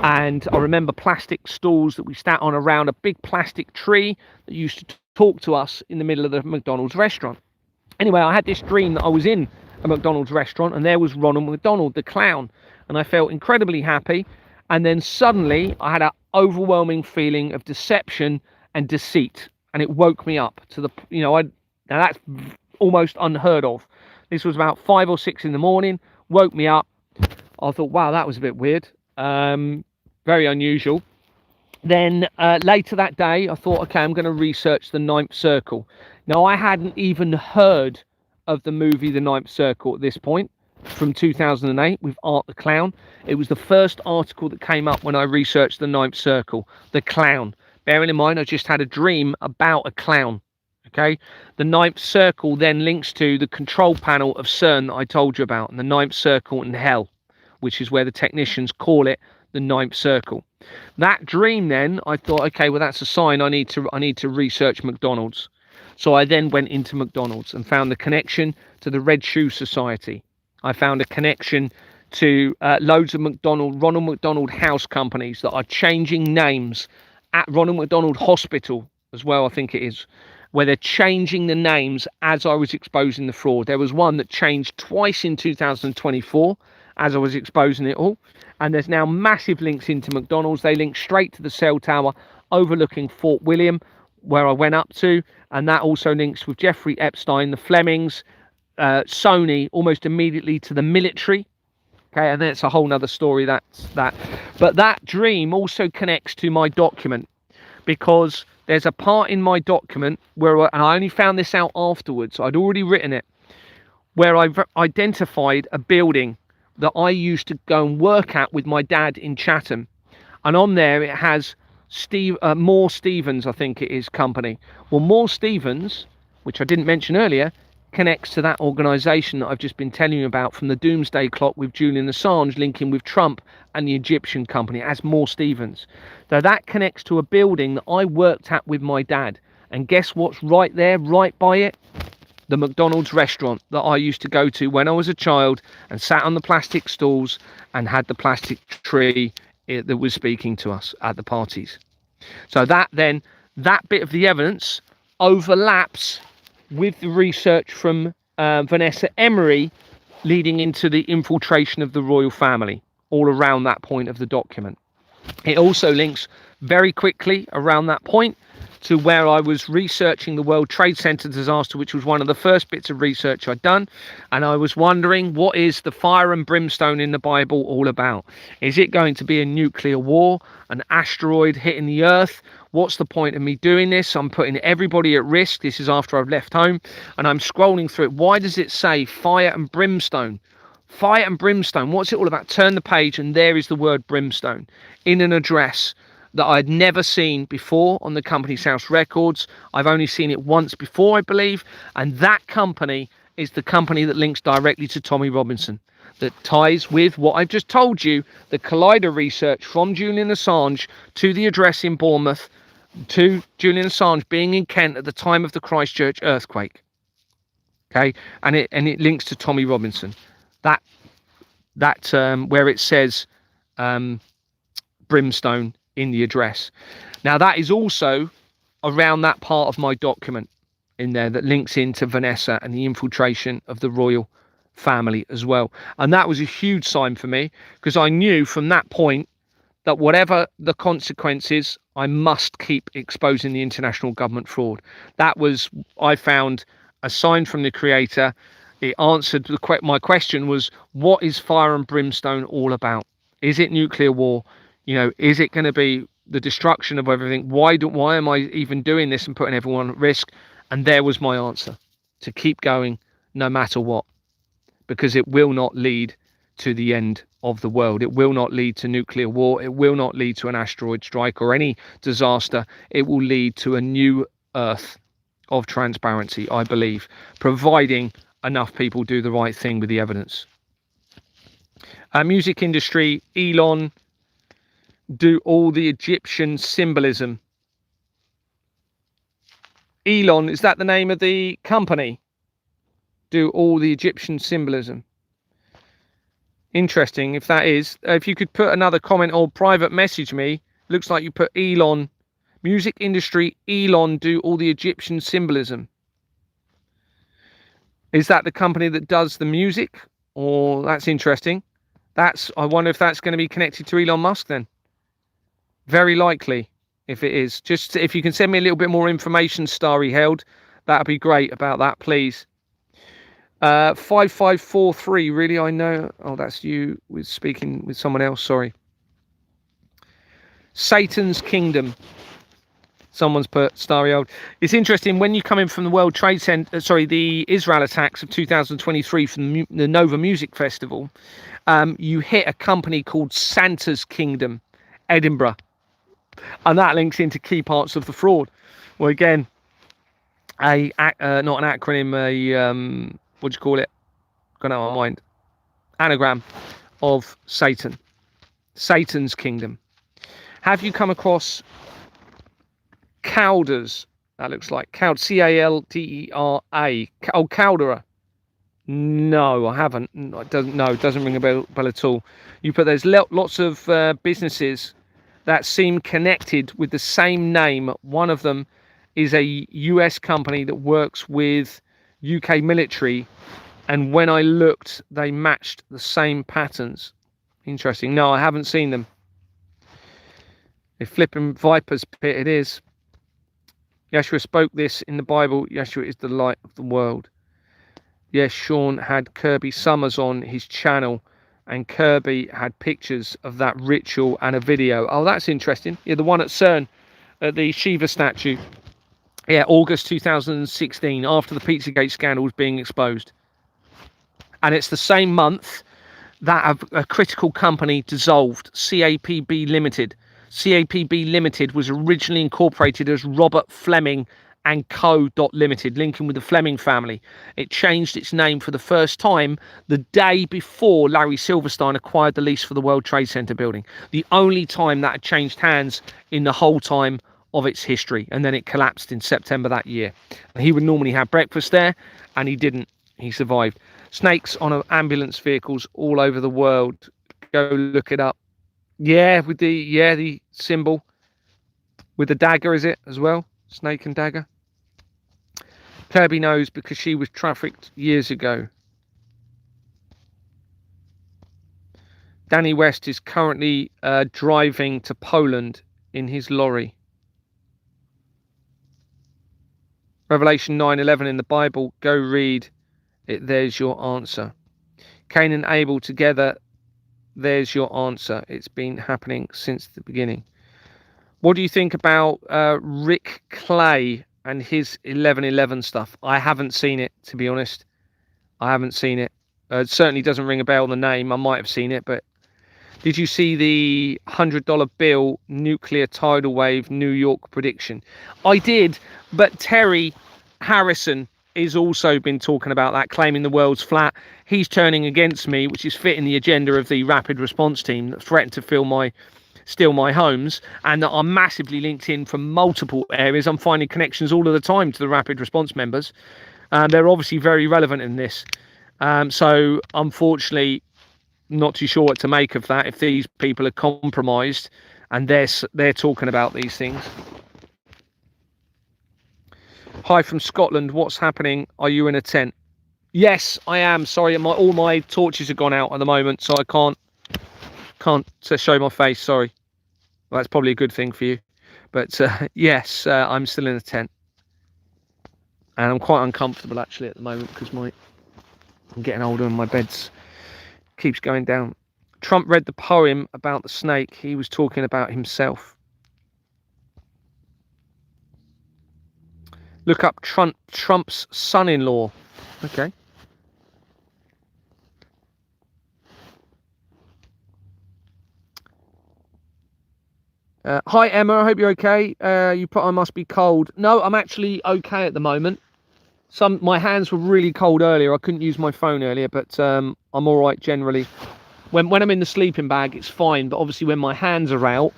And I remember plastic stools that we sat on around a big plastic tree that used to talk to us in the middle of the McDonald's restaurant. Anyway, I had this dream that I was in a McDonald's restaurant, and there was Ronald McDonald, the clown, and I felt incredibly happy. And then suddenly I had an overwhelming feeling of deception and deceit, and it woke me up to the, now that's almost unheard of. This was about 5 or 6 in the morning, woke me up. I thought, wow, that was a bit weird, very unusual. Then later that day, I thought, okay, I'm going to research the Ninth Circle. Now, I hadn't even heard of the movie The Ninth Circle at this point, from 2008 with Art the Clown. It was the first article that came up when I researched the Ninth Circle, the clown. Bearing in mind, I just had a dream about a clown. Okay, the Ninth Circle then links to the control panel of CERN that I told you about, and the Ninth Circle in hell, which is where the technicians call it the Ninth Circle. That dream, then I thought, okay, well, that's a sign I need to research McDonald's. So I then went into McDonald's and found the connection to the Red Shoe Society. I found a connection to loads of Ronald McDonald house companies that are changing names at Ronald McDonald Hospital as well, I think it is, where they're changing the names as I was exposing the fraud. There was one that changed twice in 2024 as I was exposing it all. And there's now massive links into McDonald's. They link straight to the cell tower overlooking Fort William, where I went up to. And that also links with Jeffrey Epstein, the Flemings, Sony, almost immediately to the military. Okay, and that's a whole nother story, that's that. But that dream also connects to my document, because there's a part in my document where, and I only found this out afterwards, I'd already written it, where I've identified a building that I used to go and work at with my dad in Chatham. And on there it has Moore Stevens, I think it is, company. Well, Moore Stevens, which I didn't mention earlier, connects to that organisation that I've just been telling you about from the Doomsday Clock with Julian Assange linking with Trump and the Egyptian company as Moore Stevens. So that connects to a building that I worked at with my dad. And guess what's right there, right by it? The McDonald's restaurant that I used to go to when I was a child and sat on the plastic stools and had the plastic tree that was speaking to us at the parties. So that bit of the evidence overlaps with the research from Vanessa Emery leading into the infiltration of the royal family all around that point of the document. It also links very quickly around that point to where I was researching the World Trade Center disaster, which was one of the first bits of research I'd done. And I was wondering, what is the fire and brimstone in the Bible all about? Is it going to be a nuclear war, an asteroid hitting the earth? What's the point of me doing this? I'm putting everybody at risk. This is after I've left home, and I'm scrolling through it. Why does it say fire and brimstone? Fire and brimstone, what's it all about? Turn the page, and there is the word brimstone in an address that I'd never seen before on the company's house records. I've only seen it once before, I believe. And that company is the company that links directly to Tommy Robinson, that ties with what I've just told you, the Collider research from Julian Assange to the address in Bournemouth, to Julian Assange being in Kent at the time of the Christchurch earthquake. Okay, and it links to Tommy Robinson. That where it says brimstone in the address. Now that is also around that part of my document in there that links into Vanessa and the infiltration of the royal family as well. And that was a huge sign for me, because I knew from that point that whatever the consequences, I must keep exposing the international government fraud. That was, I found, a sign from the creator. It answered my question was, what is fire and brimstone all about? Is it nuclear war? Is it going to be the destruction of everything? Why am I even doing this and putting everyone at risk? And there was my answer: to keep going no matter what, because it will not lead to the end of the world. It will not lead to nuclear war. It will not lead to an asteroid strike or any disaster. It will lead to a new earth of transparency, I believe, providing enough people do the right thing with the evidence. Music industry, Elon, do all the Egyptian symbolism. Elon, is that the name of the company? Do all the Egyptian symbolism. Interesting. If that is, if you could put another comment or private message me. Looks like you put Elon, music industry, Elon, do all the Egyptian symbolism. Is that the company that does the music? Or that's interesting. I wonder if that's going to be connected to Elon Musk then. Very likely, if it is. Just if you can send me a little bit more information, Starry Held, that'd be great about that, please. 5543, really? I know. Oh, that's you with speaking with someone else. Sorry. Satan's Kingdom. Someone's put Starry Old. It's interesting when you come in from the World Trade Center, the Israel attacks of 2023 from the Nova Music Festival. You hit a company called Santa's Kingdom, Edinburgh, and that links into key parts of the fraud. Well, again, not an acronym, what do you call it? Gone out of my mind. Anagram of Satan. Satan's Kingdom. Have you come across Calders? That looks like Caldera. Oh, Caldera. No, I haven't. It doesn't ring a bell at all. You put there's lots of businesses that seem connected with the same name. One of them is a US company that works with UK military, and when I looked, they matched the same patterns. Interesting. No, I haven't seen them. A flipping viper's pit it is. Yeshua spoke this in the Bible. Yeshua is the light of the world. Yes, Sean had Kirby Summers on his channel, and Kirby had pictures of that ritual and a video. Oh, that's interesting. Yeah, the one at CERN, at the Shiva statue. Yeah, August 2016, after the Pizzagate scandal was being exposed. And it's the same month that a critical company dissolved, CAPB Limited. CAPB Limited was originally incorporated as Robert Fleming and Co. Limited, linking with the Fleming family. It changed its name for the first time the day before Larry Silverstein acquired the lease for the World Trade Center building. The only time that had changed hands in the whole time of its history. And then it collapsed in September that year. He would normally have breakfast there, and he didn't. He survived. Snakes on ambulance vehicles all over the world. Go look it up. Yeah, with the symbol with the dagger, is it as well? Snake and dagger. Kirby knows because she was trafficked years ago. Danny West is currently driving to Poland in his lorry. Revelation 9:11 in the Bible. Go read it. There's your answer. Cain and Abel together. There's your answer. It's been happening since the beginning. What do you think about Rick Clay and his 11:11 stuff? I haven't seen it, to be honest. I haven't seen it. It certainly doesn't ring a bell, the name. I might have seen it, but did you see the $100 bill nuclear tidal wave New York prediction? I did, but Terry Harrison has also been talking about that, claiming the world's flat. He's turning against me, which is fitting the agenda of the rapid response team that threatened to steal my homes, and that are massively linked in from multiple areas. I'm finding connections all of the time to the rapid response members. They're obviously very relevant in this. So unfortunately, not too sure what to make of that. If these people are compromised and they're talking about these things. Hi from Scotland. What's happening? Are you in a tent? Yes, I am. Sorry, all my torches have gone out at the moment, so I can't show my face. Sorry. Well, that's probably a good thing for you. But yes, I'm still in a tent, and I'm quite uncomfortable actually at the moment because I'm getting older and my bed's keeps going down. Trump read the poem about the snake. He was talking about himself. Look up Trump's son-in-law. Okay. Hi Emma, I hope you're okay. You put I must be cold. No, I'm actually okay at the moment. My hands were really cold earlier. I couldn't use my phone earlier, but I'm all right generally. When I'm in the sleeping bag, it's fine. But obviously, when my hands are out,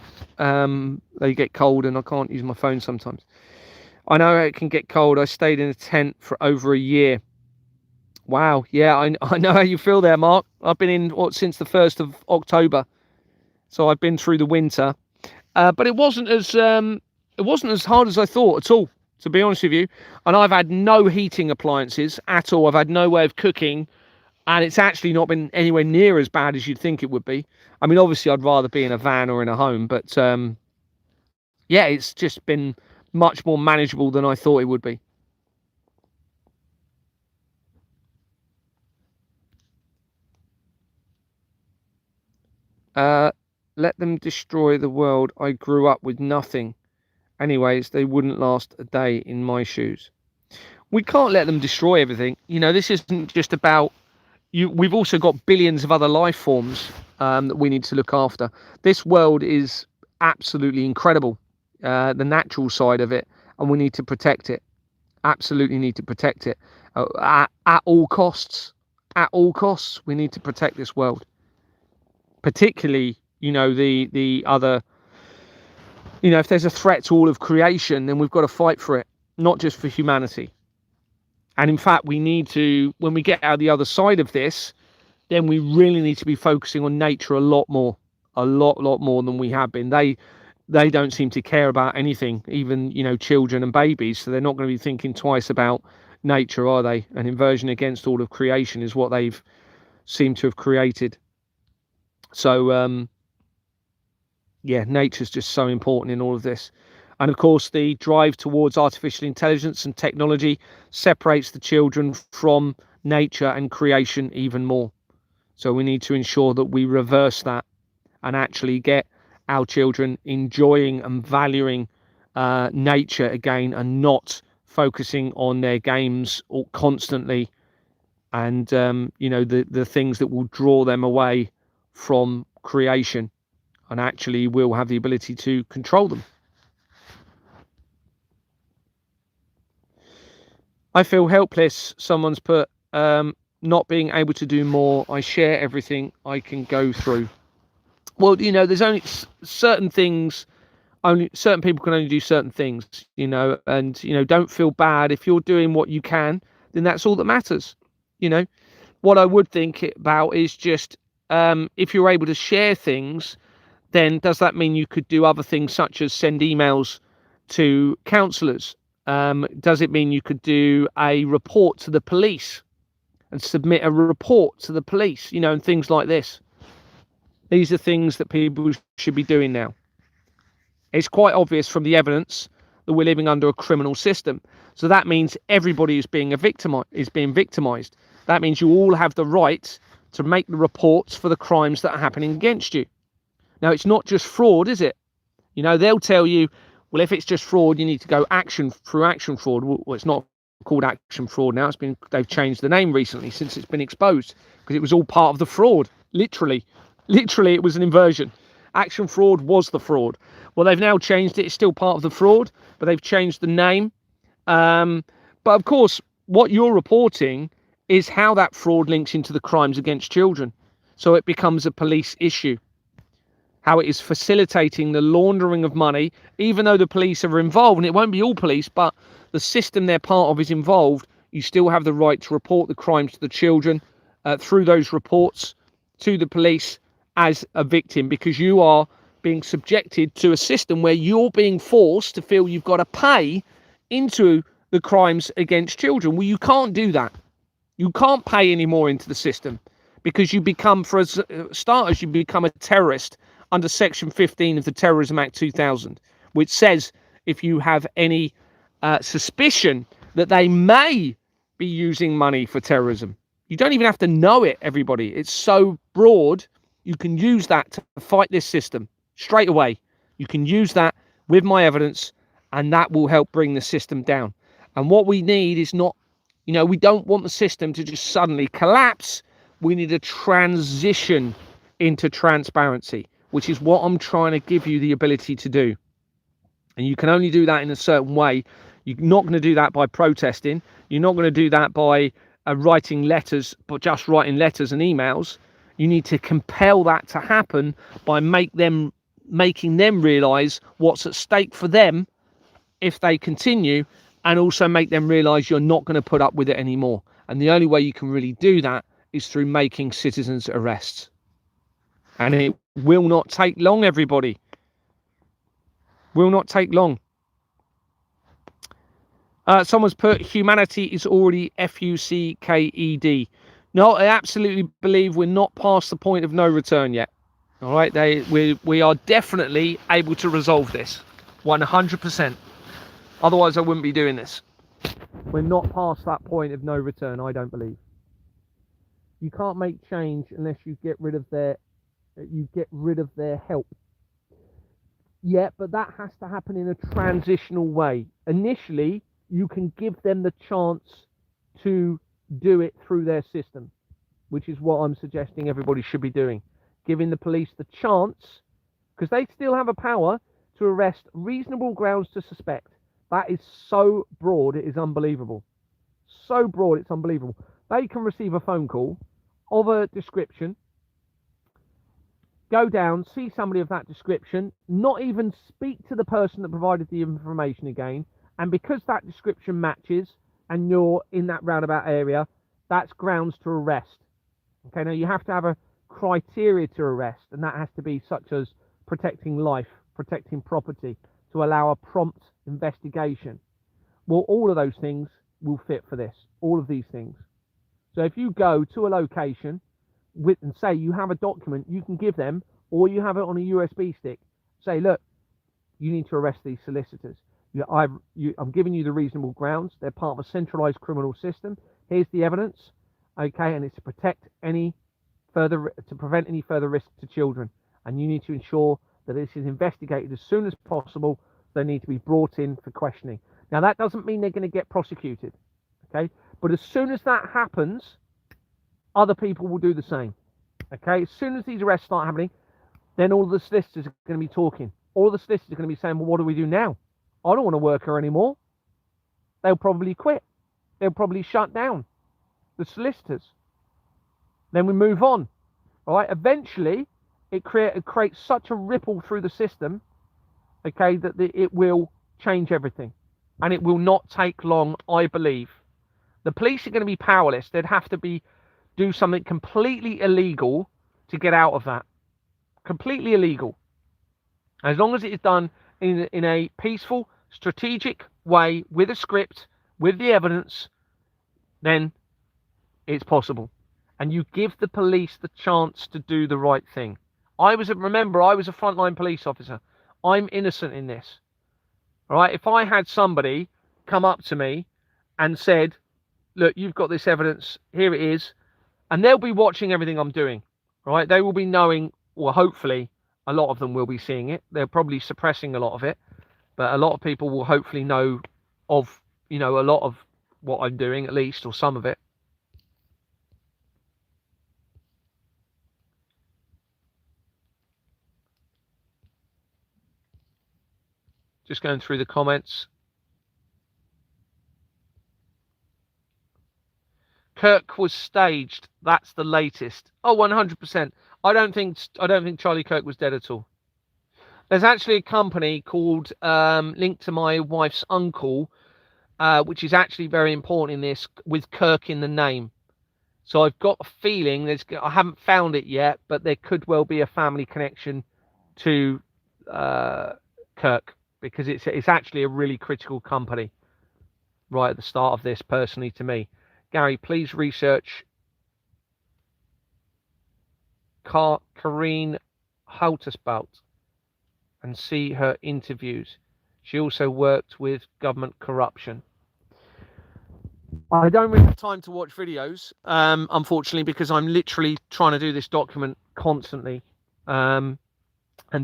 they get cold, and I can't use my phone sometimes. I know it can get cold. I stayed in a tent for over a year. Wow, yeah, I know how you feel there, Mark. I've been in since the 1st of October, so I've been through the winter. But it wasn't as hard as I thought at all, to be honest with you. And I've had no heating appliances at all. I've had no way of cooking, and it's actually not been anywhere near as bad as you'd think it would be. I mean, obviously, I'd rather be in a van or in a home, but yeah, it's just been much more manageable than I thought it would be. Let them destroy the world. I grew up with nothing. Anyways, they wouldn't last a day in my shoes. We can't let them destroy everything. You know, this isn't just about you. We've also got billions of other life forms that we need to look after. This world is absolutely incredible, the natural side of it, and we need to protect it. Absolutely need to protect it at all costs. At all costs, we need to protect this world. Particularly, you know, the other. You know, if there's a threat to all of creation, then we've got to fight for it, not just for humanity. And in fact, we need to, when we get out the other side of this, then we really need to be focusing on nature a lot more than we have been. They don't seem to care about anything, even, you know, children and babies. So they're not going to be thinking twice about nature, are they? An inversion against all of creation is what they've seemed to have created. So, yeah, nature's just so important in all of this. And of course, the drive towards artificial intelligence and technology separates the children from nature and creation even more. So we need to ensure that we reverse that and actually get our children enjoying and valuing nature again, and not focusing on their games constantly and you know, the things that will draw them away from creation, and actually will have the ability to control them. I feel helpless. Someone's put not being able to do more. I share everything I can go through. Well, you know, there's only certain things. Only certain people can only do certain things, you know, and, you know, don't feel bad. If you're doing what you can, then that's all that matters. You know, what I would think about is just if you're able to share things, then does that mean you could do other things such as send emails to counsellors? Does it mean you could do a report to the police and submit a report to the police, you know, and things like this? These are things that people should be doing now. It's quite obvious from the evidence that we're living under a criminal system. So that means everybody is being victimized. That means you all have the right to make the reports for the crimes that are happening against you. Now, it's not just fraud, is it? You know, they'll tell you, well, if it's just fraud, you need to go action fraud. Well, it's not called action fraud now. They've changed the name recently since it's been exposed, because it was all part of the fraud. Literally, it was an inversion. Action fraud was the fraud. Well, they've now changed it. It's still part of the fraud, but they've changed the name. But of course, what you're reporting is how that fraud links into the crimes against children. So it becomes a police issue. How it is facilitating the laundering of money, even though the police are involved, and it won't be all police, but the system they're part of is involved. you still have the right to report the crimes to the children through those reports to the police as a victim, because you are being subjected to a system where you're being forced to feel you've got to pay into the crimes against children. Well, you can't do that. You can't pay any more into the system, because you become, for starters, you become a terrorist under Section 15 of the Terrorism Act 2000, which says if you have any suspicion that they may be using money for terrorism, you don't even have to know it, everybody. It's so broad, you can use that to fight this system straight away. You can use that with my evidence, and that will help bring the system down. And what we need is not, we don't want the system to just suddenly collapse. We need a transition into transparency, which is what I'm trying to give you the ability to do. And you can only do that in a certain way. You're not going to do that by protesting. You're not going to do that by writing letters, but just writing letters and emails. You need to compel that to happen by making them realise what's at stake for them if they continue, and also make them realise you're not going to put up with it anymore. And the only way you can really do that is through making citizens' arrests. And it will not take long, everybody. Will not take long. Someone's put, humanity is already FUCKED. No, I absolutely believe we're not past the point of no return yet. All right, we are definitely able to resolve this, 100%. Otherwise, I wouldn't be doing this. We're not past that point of no return, I don't believe. You can't make change unless you get rid of their help. Yeah, but that has to happen in a transitional way. Initially, you can give them the chance to do it through their system, which is what I'm suggesting everybody should be doing. Giving the police the chance, because they still have a power to arrest reasonable grounds to suspect. That is so broad, it is unbelievable. So broad, it's unbelievable. They can receive a phone call of a description, go down, see somebody of that description, not even speak to the person that provided the information again, and because that description matches and you're in that roundabout area, that's grounds to arrest. Okay, now you have to have a criteria to arrest, and that has to be such as protecting life, protecting property, to allow a prompt investigation. Well, all of those things will fit for this, all of these things. So if you go to a location and say you have a document, you can give them, or you have it on a USB stick, say, look, you need to arrest these solicitors. I'm giving you the reasonable grounds. They're part of a centralized criminal system. Here's the evidence, okay, and it's to prevent any further risk to children. And you need to ensure that this is investigated as soon as possible. They need to be brought in for questioning. Now, that doesn't mean they're going to get prosecuted, okay? But as soon as that happens, other people will do the same, okay? As soon as these arrests start happening, then all the solicitors are going to be talking. All the solicitors are going to be saying, well, what do we do now? I don't want to work here anymore. They'll probably quit. They'll probably shut down the solicitors. Then we move on, all right? Eventually, it creates such a ripple through the system, okay, that it will change everything. And it will not take long, I believe. The police are going to be powerless. They'd have to do something completely illegal to get out of that. Completely illegal. As long as it is done in a peaceful, strategic way, with a script, with the evidence, then it's possible. And you give the police the chance to do the right thing. Remember, I was a frontline police officer. I'm innocent in this. All right? If I had somebody come up to me and said, look, you've got this evidence, here it is, and they'll be watching everything I'm doing. All right? They will be knowing, well, hopefully, a lot of them will be seeing it. They're probably suppressing a lot of it, but a lot of people will hopefully know of, a lot of what I'm doing, at least, or some of it. Just going through the comments. Kirk was staged. That's the latest. Oh, 100%. I don't think Charlie Kirk was dead at all. There's actually a company called linked to my wife's uncle which is actually very important in this, with Kirk in the name. So I've got a feeling I haven't found it yet, but there could well be a family connection to Kirk, because it's actually a really critical company right at the start of this, personally, to me. Gary, please research Karine Houtersbout and see her interviews. She also worked with government corruption. I don't really have time to watch videos, unfortunately, because I'm literally trying to do this document constantly, and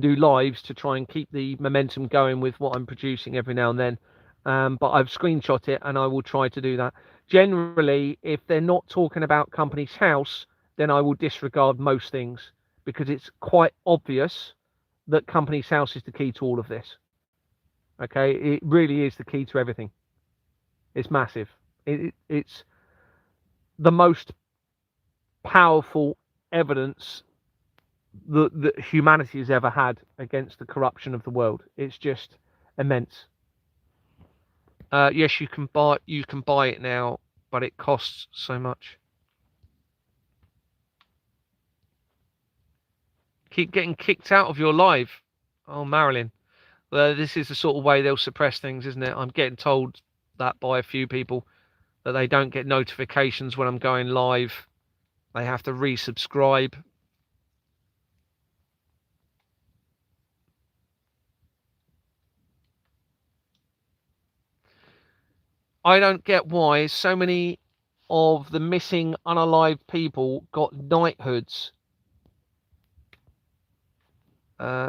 do lives to try and keep the momentum going with what I'm producing every now and then. But I've screenshot it, and I will try to do that. Generally, if they're not talking about Companies House, then I will disregard most things, because it's quite obvious that Companies House is the key to all of this. Okay, it really is the key to everything. It's massive. It's the most powerful evidence that humanity has ever had against the corruption of the world. It's just immense. Yes, you can buy it now, but it costs so much. Keep getting kicked out of your live. Oh, Marilyn. This is the sort of way they'll suppress things, isn't it? I'm getting told that by a few people, that they don't get notifications when I'm going live. They have to resubscribe. I don't get why so many of the missing unalived people got knighthoods.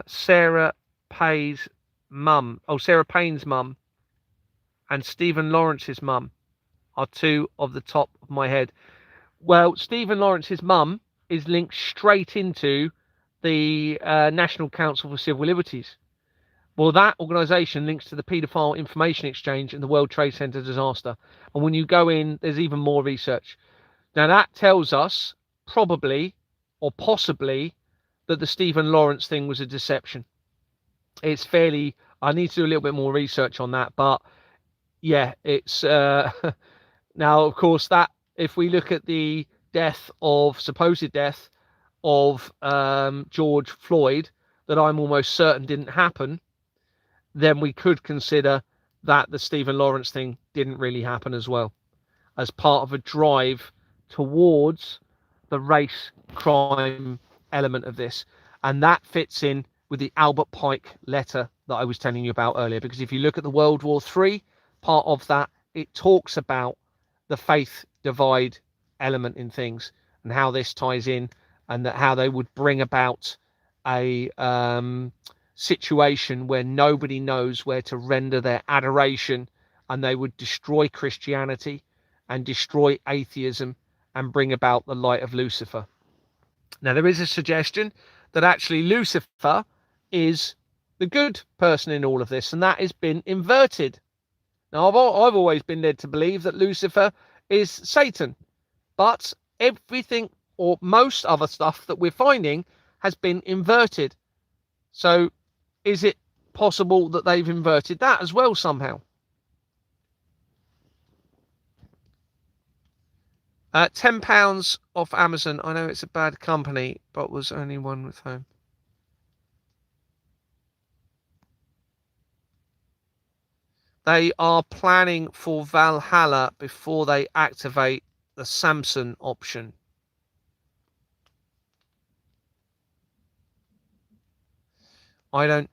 Sarah Payne's mum, and Stephen Lawrence's mum are two of the top of my head. Well, Stephen Lawrence's mum is linked straight into the National Council for Civil Liberties. Well, that organisation links to the Paedophile Information Exchange and the World Trade Center disaster. And when you go in, there's even more research. Now, that tells us probably or possibly that the Stephen Lawrence thing was a deception. It's fairly... I need to do a little bit more research on that. But, yeah, it's... now, of course, that if we look at the supposed death of George Floyd, that I'm almost certain didn't happen, then we could consider that the Stephen Lawrence thing didn't really happen as well, as part of a drive towards the race crime element of this. And that fits in with the Albert Pike letter that I was telling you about earlier, because if you look at the World War III part of that, it talks about the faith divide element in things and how this ties in, and that how they would bring about a situation where nobody knows where to render their adoration, and they would destroy Christianity and destroy atheism and bring about the light of Lucifer. Now, there is a suggestion that actually Lucifer is the good person in all of this, and that has been inverted. Now, I've always been led to believe that Lucifer is Satan, but everything or most other stuff that we're finding has been inverted. So is it possible that they've inverted that as well somehow? £10 off Amazon. I know it's a bad company, but was only one with home. They are planning for Valhalla before they activate the Samson option. I don't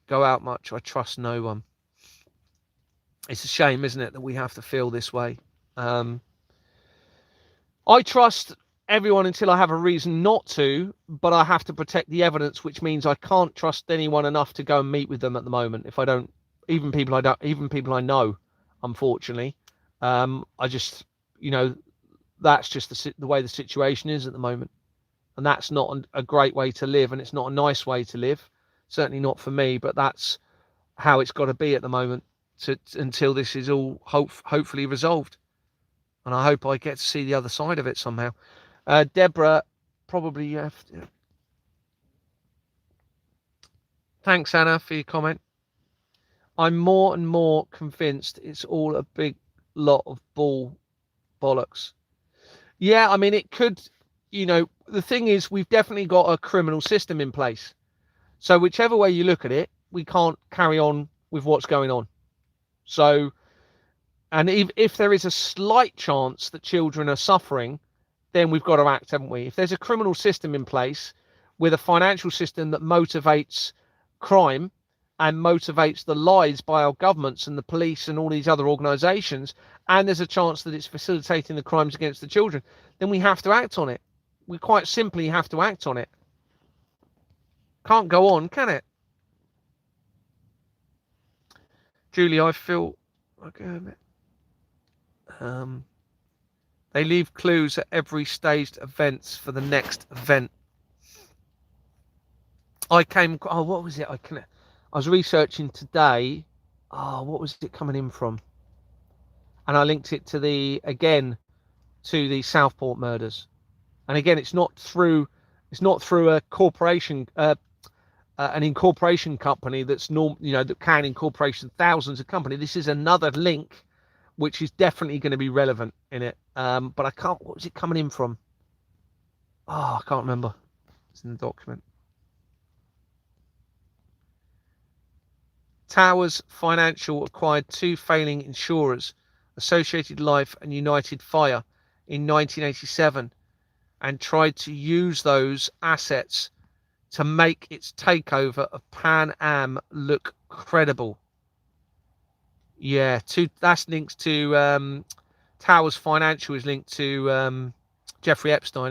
go out much. I trust no one. It's a shame, isn't it, that we have to feel this way. I trust everyone until I have a reason not to, but I have to protect the evidence, which means I can't trust anyone enough to go and meet with them at the moment. If I don't, even people I know, unfortunately, I just, that's just the way the situation is at the moment, and that's not a great way to live, and it's not a nice way to live. Certainly not for me, but that's how it's got to be at the moment until this is all hopefully resolved. And I hope I get to see the other side of it somehow. Deborah, probably you have to... Thanks, Anna, for your comment. I'm more and more convinced it's all a big lot of bollocks. Yeah, I mean, it could, the thing is, we've definitely got a criminal system in place. So whichever way you look at it, we can't carry on with what's going on. So, and if there is a slight chance that children are suffering, then we've got to act, haven't we? If there's a criminal system in place with a financial system that motivates crime and motivates the lies by our governments and the police and all these other organisations, and there's a chance that it's facilitating the crimes against the children, then we have to act on it. We quite simply have to act on it. Can't go on, can it? Julie, I feel okay. They leave clues at every staged events for the next event. What was it? I was researching today. What was it coming in from? And I linked it to the Southport murders. And again, it's not through a corporation, an incorporation company that can incorporate thousands of companies. This is another link, which is definitely going to be relevant in it. But I can't. What was it coming in from? I can't remember. It's in the document. Towers Financial acquired two failing insurers, Associated Life and United Fire, in 1987, and tried to use those assets to make its takeover of Pan Am look credible. Yeah, that's linked to Towers Financial is linked to Jeffrey Epstein.